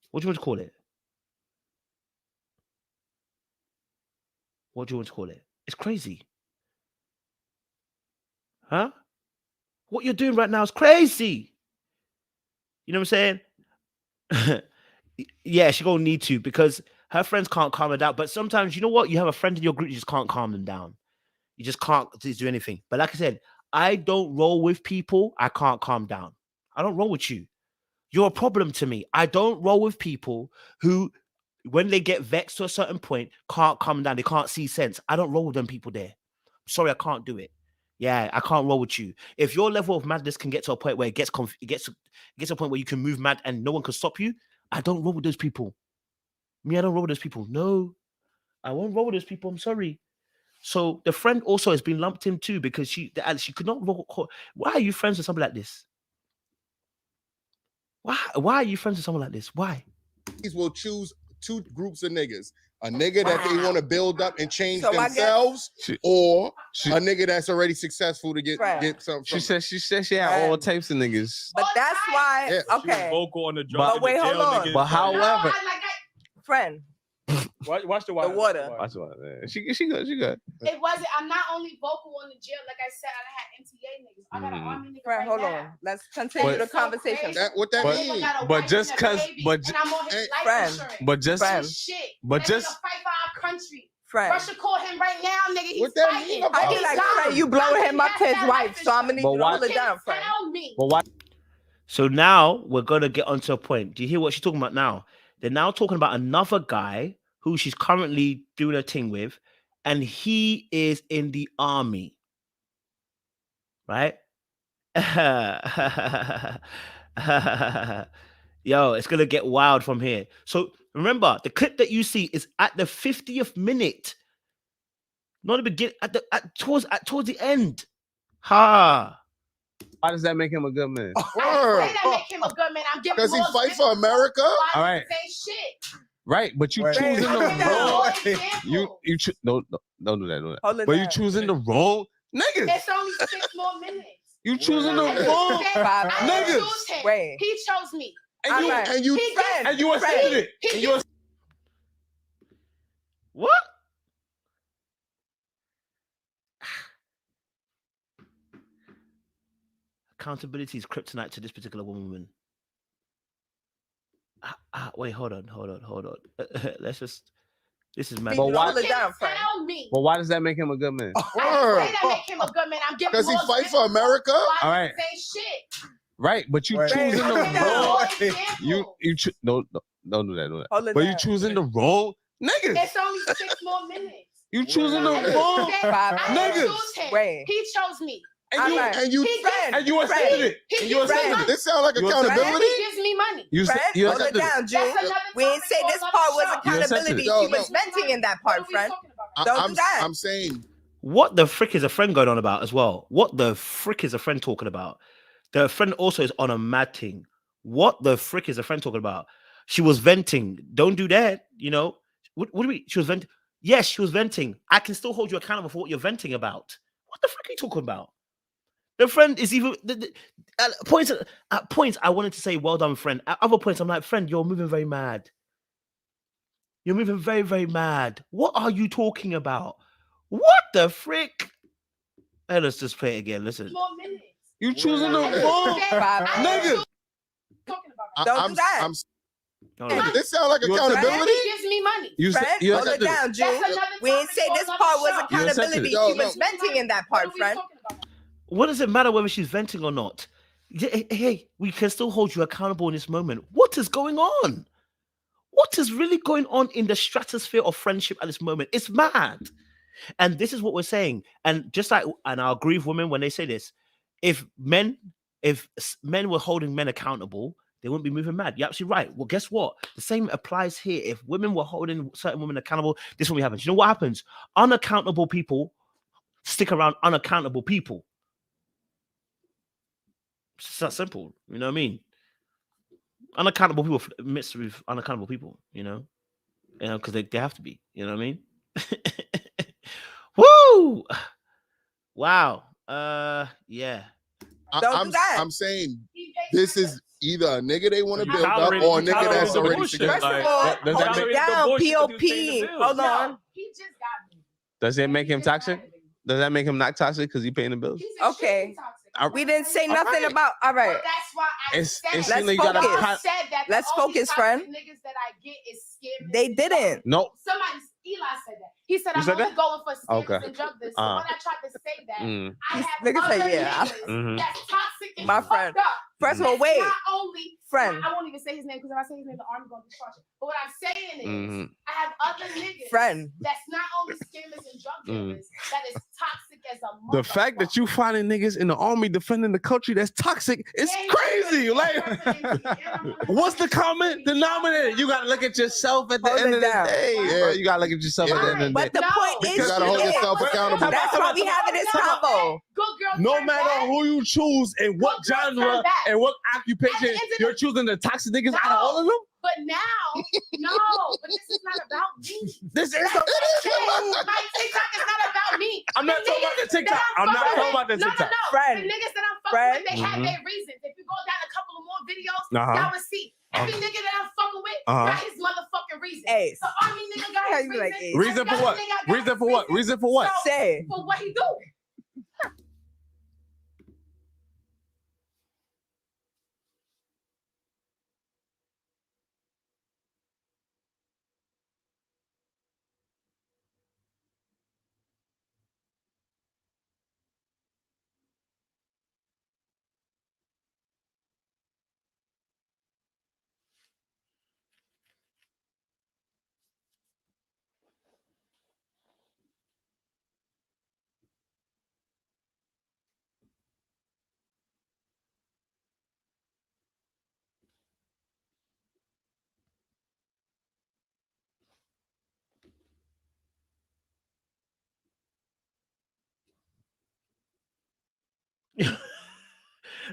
What do you want to call it? What do you want to call it? It's crazy. Huh? What you're doing right now is crazy. You know what I'm saying? Yeah, she's going to need to because her friends can't calm her down. But sometimes, you know what? You have a friend in your group, you just can't calm them down. You just can't do anything. But like I said, I don't roll with people I can't calm down. I don't roll with you. You're a problem to me. I don't roll with people who, when they get vexed to a certain point, can't calm down. They can't see sense. I don't roll with them people there. Sorry, I can't do it. Yeah, I can't roll with you. If your level of madness can get to a point where it gets to a point where you can move mad and no one can stop you, I don't roll with those people. Me, I don't roll with those people. No, I won't roll with those people. I'm sorry. So the friend also has been lumped in too because she could not roll. Why are you friends with somebody like this? Why are you friends with someone like this? Why? These will choose two groups of niggas. A nigga that they want to build up and change themselves, or a nigga that's already successful to get something. She said she had all types of niggas. But that's why, okay. Vocal on the drug. But wait, hold on. But however, friend. Watch the water. The water. Watch the water. She good. It wasn't. I'm not only vocal on the jail. Like I said, I had MTA niggas. I got an army nigga. Friend, hold on. Let's continue the conversation. What that means? But just cause, but just fight for our country. Friend. Russia call him right now, nigga. He's fighting. I be like, friend, you blowing him up his wife, so I'm gonna need you to hold it down, friend. Tell me. But why? So now we're gonna get onto a point. Do you hear what she's talking about now? They're now talking about another guy who she's currently doing a thing with, and he is in the army. Right? Yo, it's gonna get wild from here. So remember, the clip that you see is at the 50th minute. Not the beginning. Towards the end. Ha. Why does that make him a good man? I say that make him a good man. I'm giving. Does he fight for America? All right. Say shit. Right, but you choosing the wrong. Don't do that. But you choosing the wrong niggas. It's only 6 more minutes. You choosing the wrong niggas. Wait. He chose me. And you accepted it. What? Accountability is kryptonite to this particular woman. Wait, hold on. Let's just. This is mad. But why? Tell me. But why does that make him a good man? I say that make him a good man. I'm giving. Does he fight for America? All right. Say shit. Right, but you choosing the wrong. Don't do that. But you choosing the wrong niggas. It's only 6 more minutes. You choosing the wrong niggas. Wait. He chose me. And you accepted it. This sounds like accountability. He gives me money. You hold it down, June. We didn't say this part was accountability. She was venting in that part, friend. Don't do that. I'm saying. What the frick is a friend going on about as well? What the frick is a friend talking about? The friend also is on a mad thing. What the frick is a friend talking about? She was venting. Don't do that. You know what do we? She was venting. Yes, she was venting. I can still hold you accountable for what you're venting about. What the frick are you talking about? The friend is even at points. I wanted to say, "Well done, friend." At other points, I'm like, "Friend, you're moving very mad. You're moving very, very mad. What are you talking about? What the frick?" Hey, let's just play it again. Listen. You choosing the wrong nigga. Don't do that. This sounds like accountability. He gives me money. You hold it down, June. We didn't say this part was accountability. She was venting in that part, friend. What does it matter whether she's venting or not? Hey, we can still hold you accountable in this moment. What is going on? What is really going on in the stratosphere of friendship at this moment? It's mad. And this is what we're saying. And just like, and I agree with women when they say this, if men were holding men accountable, they wouldn't be moving mad. You're absolutely right. Well, guess what? The same applies here. If women were holding certain women accountable, this wouldn't happen. You know what happens? Unaccountable people stick around unaccountable people. It's that simple. You know what I mean? Unaccountable people mix with unaccountable people, because they have to be. You know what I mean? Woo! Wow. Yeah. I'm saying this is either a nigga they want to build up or a nigga that's already together. First of all, hold it down, POP. Hold on. He just got me. Does it make him toxic? Does that make him not toxic because he paying the bills? Okay. We didn't say nothing about. All right. But that's why I said. Let's focus, friend. Niggas that I get is scared. They didn't. No. Eli said that. He said, I'm only going for scammers and drug this. So when I tried to say that, I have niggas say, that's toxic and my friend. First of all, wait. Friend. I won't even say his name because if I say his name, the army going to destroy him. But what I'm saying is, I have other niggas that's not only scammers and drug dealers, that is toxic as a motherfucker. The fact that you finding niggas in the army defending the country that's toxic is crazy. Like, what's the common denominator? You gotta look at yourself at the end of the day. Yeah, you gotta look at yourself at the end of the day. But the point is, you gotta hold yourself accountable. That's why we having this combo. No matter who you choose and what genre and what occupation, you're choosing the toxic niggas out of all of them. But now, but this is not about me. This is my TikTok is not about me. I'm not talking about the TikTok. I'm not talking about the TikTok. No. Friend. The niggas that I'm fucking with, they have their reasons. If you go down a couple of more videos, y'all will see. Every nigga that I'm fucking with got his motherfucking reason. Hey. So army nigga got his reason. Reason for what? Reason for what? Reason for what? Say. For what he do.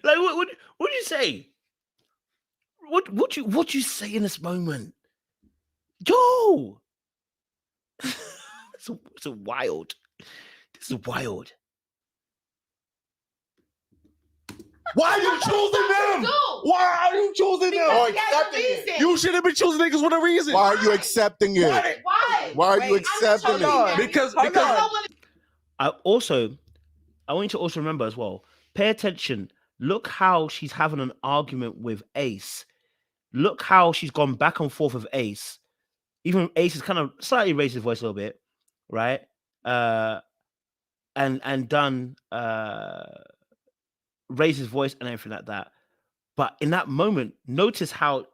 Like, what do you say? What you say in this moment? Yo, it's wild. This is wild. Why are you choosing them? Why are you choosing them? Because he has a reason. You should have been choosing niggas with a reason. Why are you accepting it? Why? Why are you accepting it? Because I want you to also remember as well. Pay attention. Look how she's having an argument with Ace. Look how she's gone back and forth with Ace. Even Ace is kind of slightly raised his voice a little bit, right? And done raise his voice and everything like that. But in that moment, notice how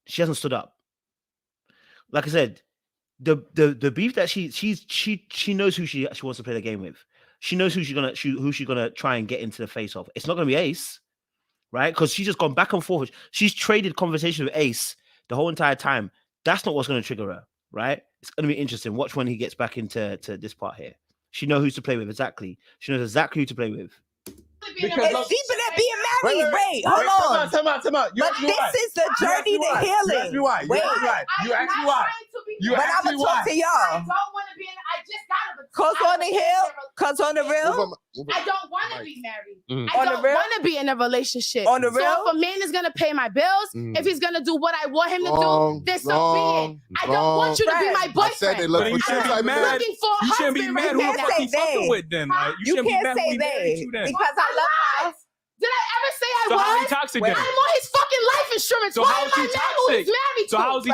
she hasn't stood up. Like I said, the beef that she knows who she wants to play the game with. She knows who she's gonna try and get into the face of. It's not gonna be Ace, right? Because she's just gone back and forth. She's traded conversation with Ace the whole entire time. That's not what's gonna trigger her, right? It's gonna be interesting. Watch when he gets back into this part here. She knows who to play with exactly. She knows exactly who to play with. Because it's deeper than being married. Wait, hold on. Time out. But this is the journey to healing. You ask me why. You ask me why. But I'm going to talk to y'all. I don't want to be in. I just got to. Cause on the hill, cause on the real. I don't want to be married. On I don't want to be in a relationship. On the real. So if a man is going to pay my bills, if he's going to do what I want him to do, then so be it. I don't want you to be my boyfriend. I said they look you shouldn't be mad. Looking for a You shouldn't be husband mad. right Who the now. fuck you fucking with then? Like, you shouldn't be can't mad say when he married you then. because I love her. Did I ever say I So was? how he toxic then? I'm on his fucking life insurance. So Why how am is I he mad who he's toxic? married So to? how is he?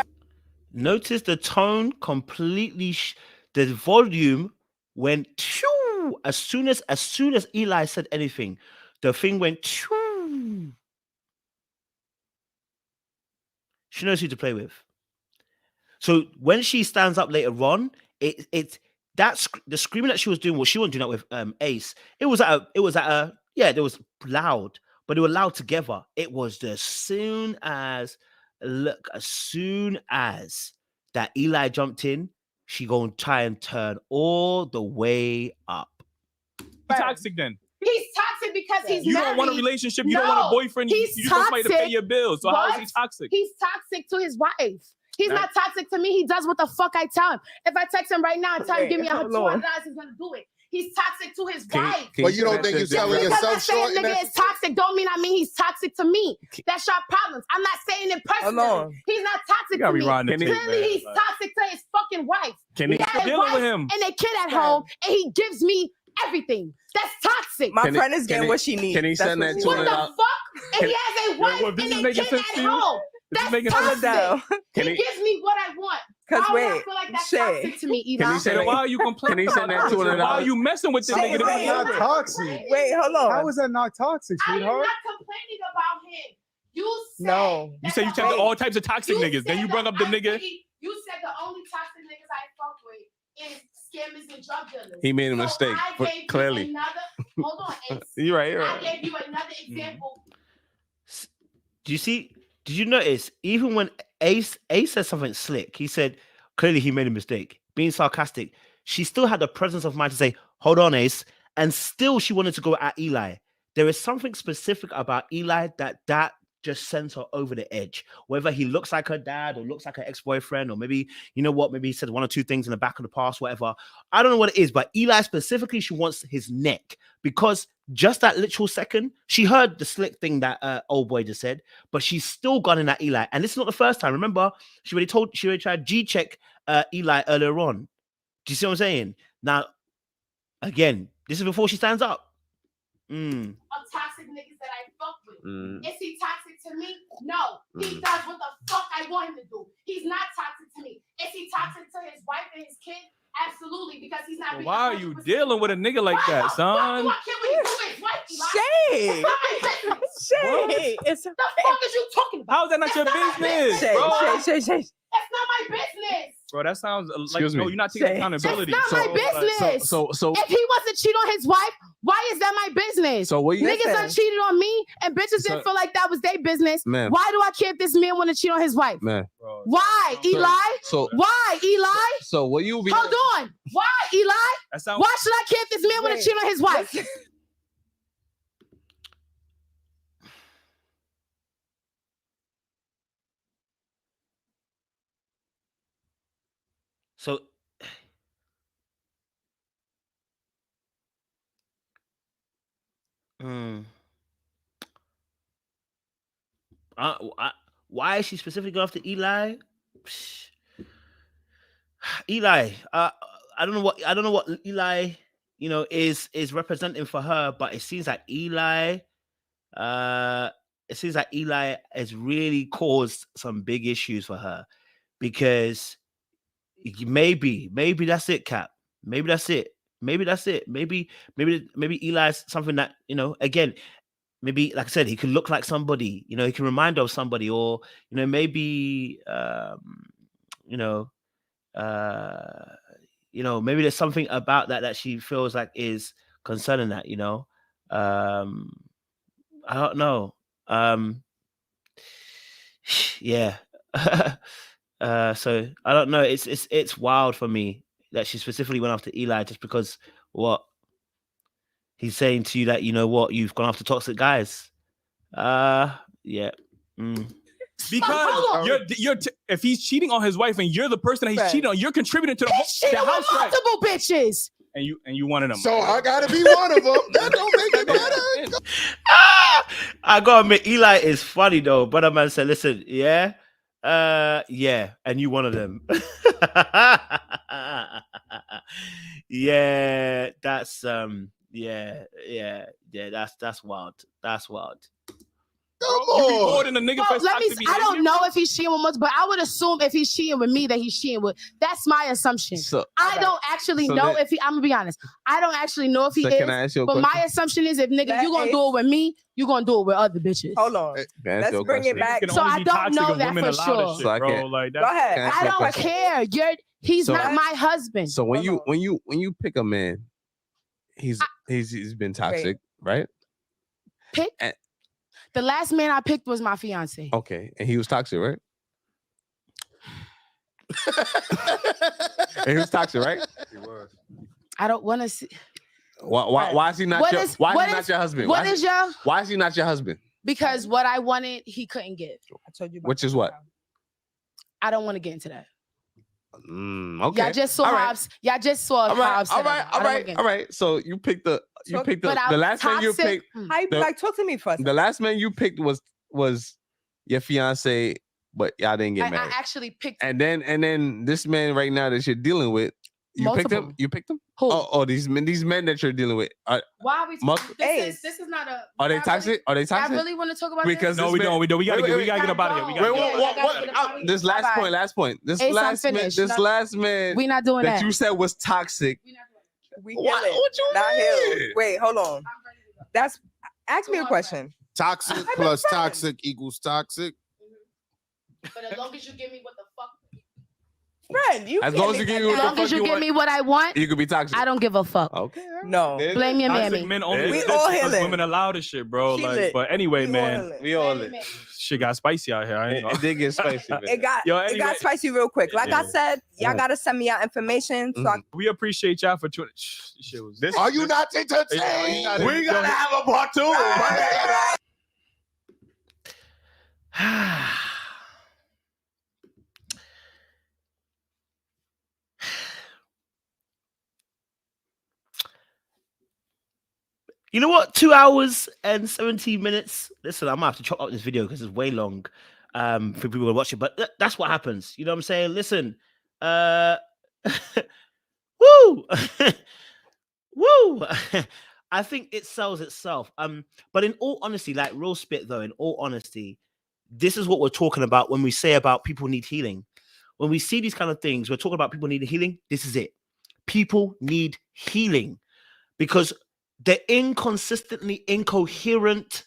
Notice the tone completely. The volume went choo as soon as Eli said anything. The thing went choo. She knows who to play with. So when she stands up later on, the screaming that she was doing. Well, she wasn't doing that with Ace. It was loud, but they were loud together. It was as soon as that Eli jumped in, she gonna try and turn all the way up. He's toxic then. He's toxic because he's You married. don't want a relationship. You No, don't want a boyfriend. You he's just want somebody to pay toxic. your bills. So how is he What? toxic? He's toxic to his wife. He's not toxic to me. He does what the fuck I tell him. If I text him right now and tell him give me $200, he's gonna do it. He's toxic to his wife. But you don't think you're selling Because I yourself say short? a nigga is toxic don't mean I mean he's toxic to me. That's your problems. I'm not saying it personally. He's not toxic to me. Clearly he's toxic to his fucking wife. Can he has a dealing wife with him? and a kid at home and he gives me everything. That's toxic. My friend is getting what she needs. Can he send that What the fuck? And he has a wife and a kid at home. That's toxic. He gives me what I want. Because why would I feel like that's toxic to me, Eli? Can he send Why are you complaining? Can he send that $200? Why are you messing with the nigga? That's not toxic. Wait, hold on. How is that not toxic, I am sweetheart? not complaining about him. You said No. You say you check all types of toxic niggas. Then you bring up the nigga. You said the only toxic niggas I fuck with is scammers and drug dealers. He made a So mistake, I but gave you clearly. Hold on, Ace. You're right. I gave you another example. Do you see? Did you notice? Even when Ace said something slick, he said clearly he made a mistake, being sarcastic. She still had the presence of mind to say, "Hold on, Ace," and still she wanted to go at Eli. There is something specific about Eli that just sends her over the edge. Whether he looks like her dad or looks like her ex-boyfriend, or maybe, you know what, maybe he said one or two things in the back of the past, whatever. I don't know what it is, but Eli specifically, she wants his neck because just that literal second, she heard the slick thing that old boy just said, but she's still gone in at Eli. And this is not the first time. Remember, she already tried G-check Eli earlier on. Do you see what I'm saying? Now, again, this is before she stands up. Of toxic niggas that I fuck with. Is he toxic to me? No. He does what the fuck I want him to do. He's not toxic to me. Is he toxic to his wife and his kid? Absolutely, because he's not. Why are you dealing with a nigga like that, son? What can we do with his wife, Eli? Shay. It's the fuck is you talking about? How is that not your business, bro? Shay. That's not my business. Bro, that sounds like Excuse me. no, you're not taking accountability. That's not my business. So if he wasn't cheating on his wife, why is that my business? So what you niggas done cheated on me and bitches didn't feel like that was their business. Man. Why do I care if this man want to cheat on his wife? Man. Why, Eli? Why, Eli? So what you be Hold on. Why, Eli? Why should I care if this man want to cheat on his wife? So why is she specifically after Eli? Eli, I don't know what Eli, is representing for her, but it seems like Eli has really caused some big issues for her, because maybe that's it, Cap. Maybe that's it. Maybe Eli's something that, again, maybe, like I said, he could look like somebody, he can remind her of somebody, or, maybe, maybe there's something about that she feels like is concerning that, I don't know. Yeah. So I don't know. It's wild for me that she specifically went after Eli just because what he's saying to you, that, you've gone after toxic guys. Yeah. Because if he's cheating on his wife and you're the person that he's cheating on, you're contributing to the house. Multiple bitches. And you wanted them. So I gotta be one of them. That don't make it better. I gotta admit, Eli is funny though. Brother man said, "Listen, yeah, and you one of them." Yeah, that's that's wild. That's wild. You be in a nigga for I don't know if he's cheating with multiple, but I would assume if he's cheating with me that he's cheating with. That's my assumption. So, I don't actually know if he. I'm gonna be honest. I don't actually know if he is. Can I ask you a but question? my assumption is, if nigga, you gonna do it with me, you gonna do it with other bitches. Hold on. Let's bring it back. So I don't know that for sure. So I can't. Go ahead. I don't care. He's not my husband. So when you pick a man, he's been toxic, right? Pick. The last man I picked was my fiance. Okay, and he was toxic, right? And he was toxic, right? He was. I don't want to see. Why is he not your husband? Why is he not your husband? Because what I wanted, he couldn't give. I told you. Which is what? I don't want to get into that. Okay. Y'all just saw Hobbs. Y'all just saw Hobbs. All right. So you picked the last man you picked. Talk to me first. The last man you picked was your fiance, but y'all didn't get married. I actually picked. And then this man right now that you're dealing with, picked him. You picked him. Who? Oh, these men that you're dealing with. Why are we talking? This is not a. Are they toxic? Are they toxic? I really want to talk about because this. No, we don't. We gotta get up out of here. This last point. This last man. We not doing that. You said was toxic. What you mean? Wait, hold on. Ask me a question. Toxic plus toxic equals toxic. But as long as you give me what the fuck. Friend, as long as you give me what I want, you could be toxic. I don't give a fuck. Okay. No. Blame your mammy. Men only we all healing. Women allowed this shit, bro. But anyway, man. We all lit. Shit got spicy out here. It did get spicy. Man. It got spicy real quick. Like I said, y'all gotta send me your information. So we appreciate y'all for tuning. Are you not entertained? We gotta have a part 2. You know what? 2 hours and 17 minutes. Listen, I'm gonna have to chop up this video because it's way long for people to watch it. But that's what happens. You know what I'm saying? Listen, woo, woo. I think it sells itself. But in all honesty, like real spit though, in all honesty, this is what we're talking about when we say about people need healing. When we see these kind of things, we're talking about people need healing. This is it. People need healing because the inconsistently incoherent,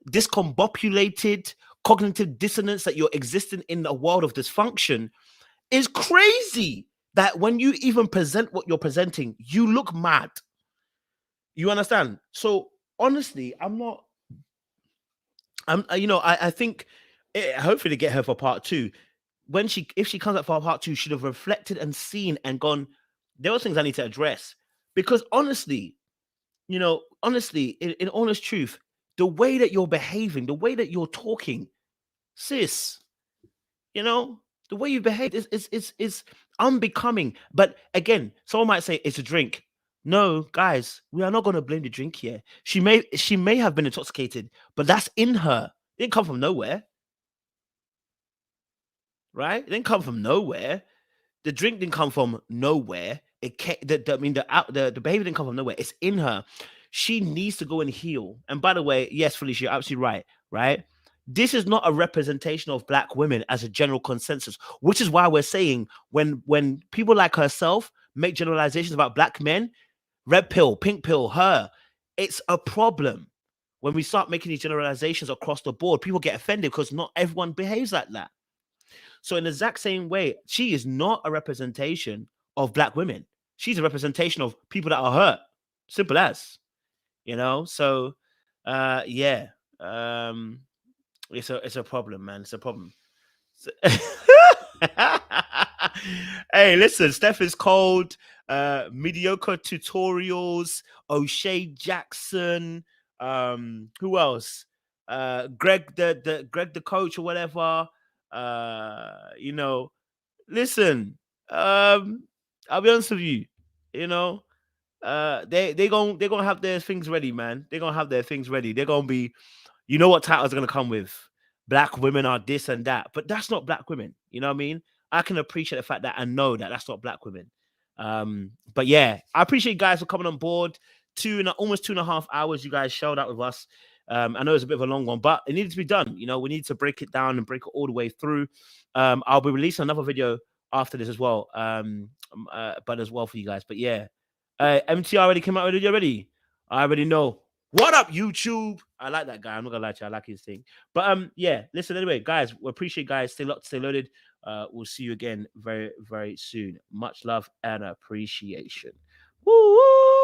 discombobulated cognitive dissonance that you're existing in a world of dysfunction is crazy. That when you even present what you're presenting, you look mad. You understand? So honestly, I think hopefully to get her for part 2. If she comes up for part 2, should have reflected and seen and gone, there are things I need to address. Because honestly, in honest truth, the way that you're behaving, the way that you're talking, sis, The way you behave is unbecoming. But again, someone might say it's a drink. No, guys, we are not going to blame the drink here. She may have been intoxicated, but that's in her. It didn't come from nowhere. Right? It didn't come from nowhere. The drink didn't come from nowhere. It came, the behavior didn't come from nowhere. It's in her. She needs to go and heal. And by the way, yes, Felicia, you're absolutely right. Right? This is not a representation of black women as a general consensus, which is why we're saying when people like herself make generalizations about black men, red pill, pink pill, her, it's a problem. When we start making these generalizations across the board, people get offended because not everyone behaves like that. So in the exact same way, she is not a representation of black women. She's a representation of people that are hurt. Simple as, So, yeah, it's a problem, man. It's a problem. Hey, listen, Steph is cold. Mediocre tutorials. O'Shea Jackson. Who else? Greg the coach or whatever. Listen, I'll be honest with you, they're gonna have their things ready, man. They're gonna have their things ready. They're gonna be, what titles are gonna come with. Black women are this and that, but that's not black women. You know what I mean? I can appreciate the fact that I know that that's not black women. But yeah, I appreciate you guys for coming on board. Almost 2.5 hours you guys showed up with us. I know it's a bit of a long one, but it needed to be done. We need to break it down and break it all the way through. I'll be releasing another video after this as well, but as well for you guys. But yeah, MT already came out with it already. I already know. What up, YouTube? I like that guy. I'm not gonna lie to you. I like his thing. But yeah, listen, anyway, guys, we appreciate you guys. Stay locked, stay loaded. We'll see you again very, very soon. Much love and appreciation. Woo!